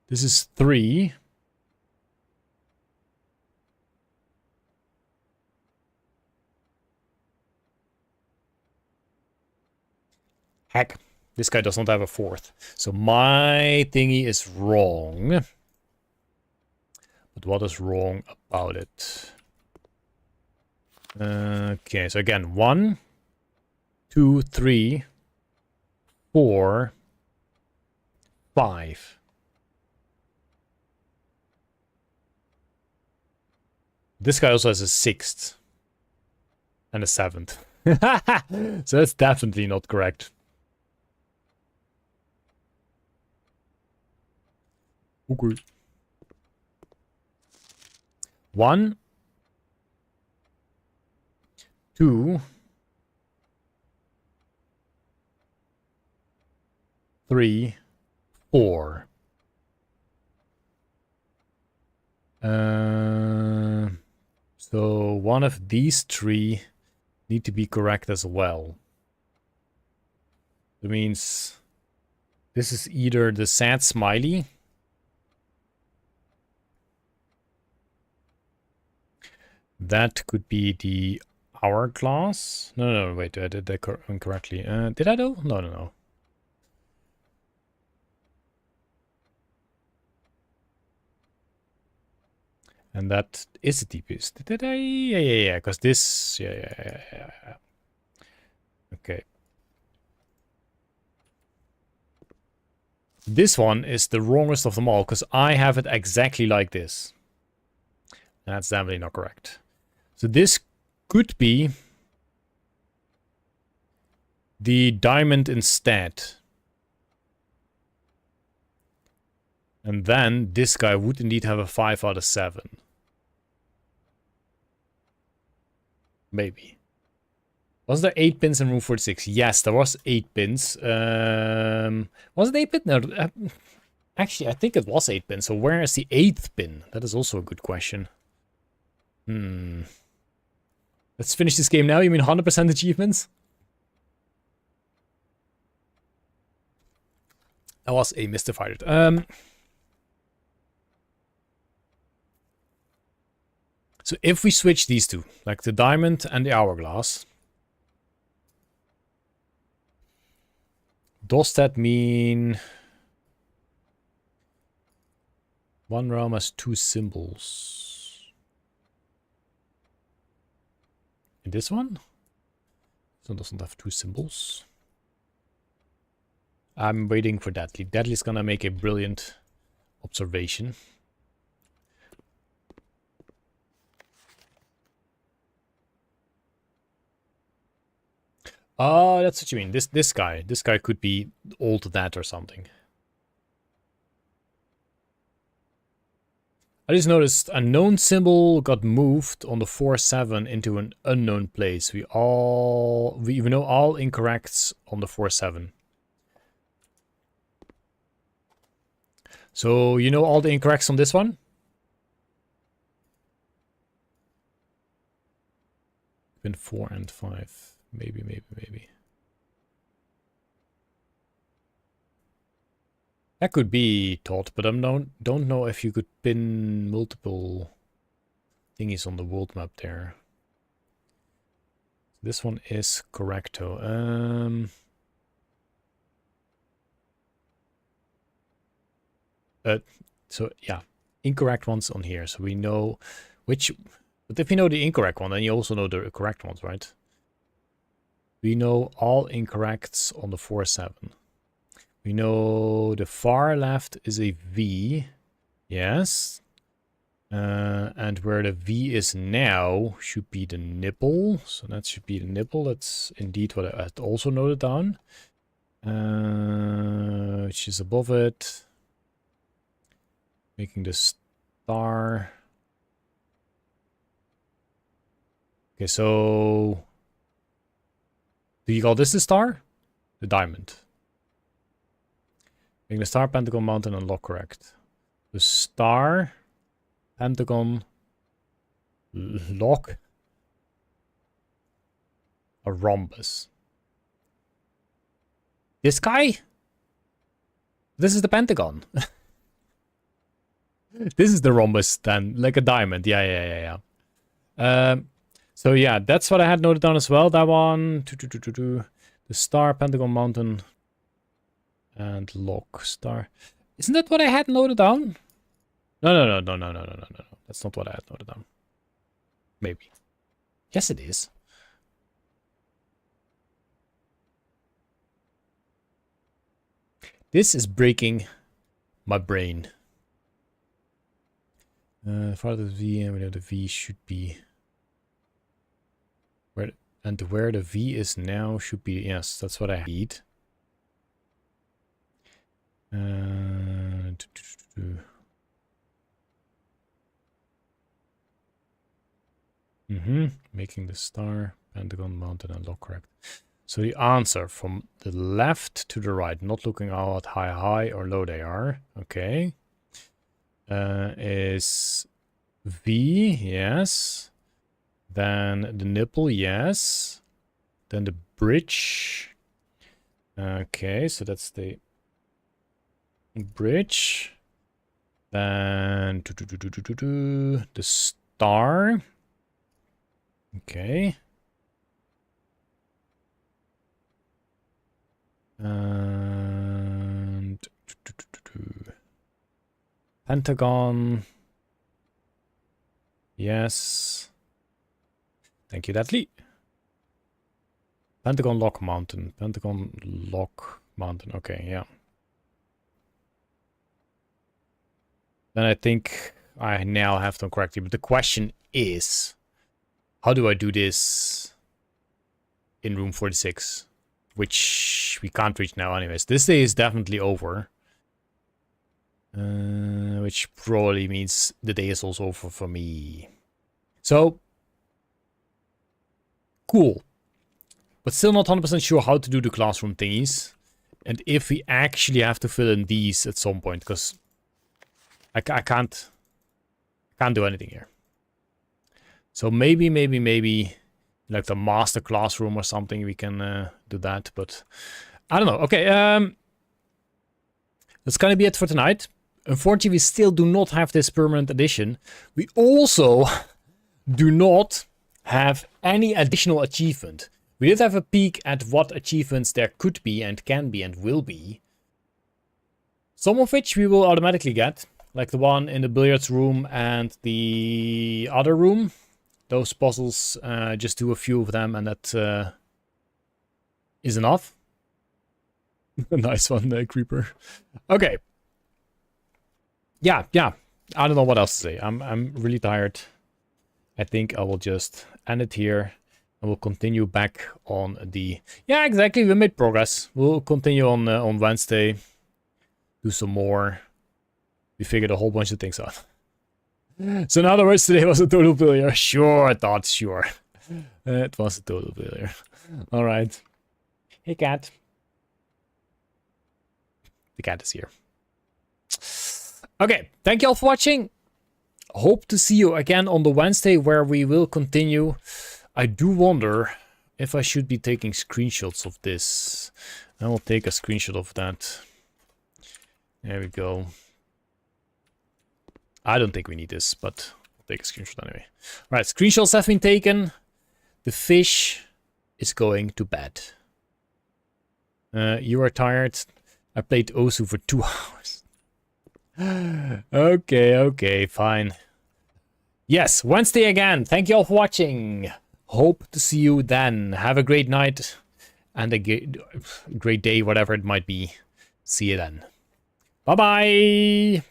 This is 3. Heck, this guy does not have a 4th. So my thingy is wrong. But what is wrong about it? Okay, so again, 1, 2, 3, 4, 5. This guy also has a 6th. And a 7th. So that's definitely not correct. Okay. 1, 2, 3, 4. So one of these 3 need to be correct as well. That means this is either the sad smiley That could be the hourglass. No, wait, I did that incorrectly. Did I though? No. And that is the deepest. Did I? Yeah, because this... Yeah. Okay. This one is the wrongest of them all, because I have it exactly like this. That's definitely not correct. So this could be the diamond instead. And then this guy would indeed have a 5 out of 7. Maybe. Was there 8 pins in room 46? Yes, there was 8 pins. Was it 8 pins? No, actually, I think it was 8 pins. So where is the 8th pin? That is also a good question. Let's finish this game now. You mean 100% achievements? That was a mystified. So if we switch these two, like the diamond and the hourglass, does that mean one realm has 2 symbols? In this one? This one doesn't have 2 symbols. I'm waiting for Deadly. Deadly's gonna make a brilliant observation. Oh, that's what you mean. This guy could be all to that or something. I just noticed a known symbol got moved on the 4-7 into an unknown place. We know all incorrects on the 4-7. So you know all the incorrects on this one? Been 4 and 5. Maybe. That could be taught, but I don't know if you could pin multiple thingies on the world map there. This one is correcto. So yeah, incorrect ones on here. So we know which, but if you know the incorrect one, then you also know the correct ones, right? We know all incorrects on the 4-7. We know the far left is a V. Yes. And where the V is now should be the nipple. So that should be the nipple. That's indeed what I had also noted down. Which is above it. Making the star. Okay, so... do you call this the star? The diamond. Making the star, pentagon, mountain, and lock correct. The star, pentagon, lock, a rhombus. This guy? This is the pentagon. This is the rhombus then, like a diamond. Yeah. So yeah, that's what I had noted down as well. That one, the star, pentagon, mountain, and lock, star. Isn't that what I had noted down? No. That's not what I had noted down. Maybe. Yes, it is. This is breaking my brain. Farther the V, and we know the V should be where the V is now should be, yes, that's what I need. Making the star, pentagon, mountain, and lock correct. So the answer from the left to the right, not looking out how high or low they are, okay, is V, yes. Then the nipple, yes. Then the bridge. Okay, so that's the bridge. Then the star. Okay. And Pentagon. Yes. Thank you, Deadly. Pentagon Lock Mountain. Pentagon Lock Mountain. Okay, yeah. Then I think I now have them correctly. But the question is, how do I do this in room 46? Which we can't reach now anyways. This day is definitely over. Which probably means the day is also over for me. So, cool. But still not 100% sure how to do the classroom thingies. And if we actually have to fill in these at some point. Because I can't do anything here. So maybe like the master classroom or something, we can do that. But I don't know. Okay, that's gonna be it for tonight. Unfortunately, we still do not have this permanent edition. We also do not have any additional achievement. We did have a peek at what achievements there could be and can be and will be. Some of which we will automatically get. Like the one in the billiards room and the other room. Those puzzles, just do a few of them and that is enough. Nice one, Creeper. Okay. Yeah. I don't know what else to say. I'm really tired. I think I will just end it here. And we'll continue back on the... Yeah, exactly. We made progress. We'll continue on Wednesday. Do some more. We figured a whole bunch of things out. So in other words, today was a total failure. Sure, I thought, sure. It was a total failure. Alright. Hey, cat. The cat is here. Okay, thank you all for watching. Hope to see you again on the Wednesday where we will continue. I do wonder if I should be taking screenshots of this. I will take a screenshot of that. There we go. I don't think we need this, but I'll take a screenshot anyway. Alright, screenshots have been taken. The fish is going to bed. You are tired. I played Osu for 2 hours. Okay, fine. Yes, Wednesday again. Thank you all for watching. Hope to see you then. Have a great night and a great day, whatever it might be. See you then. Bye-bye.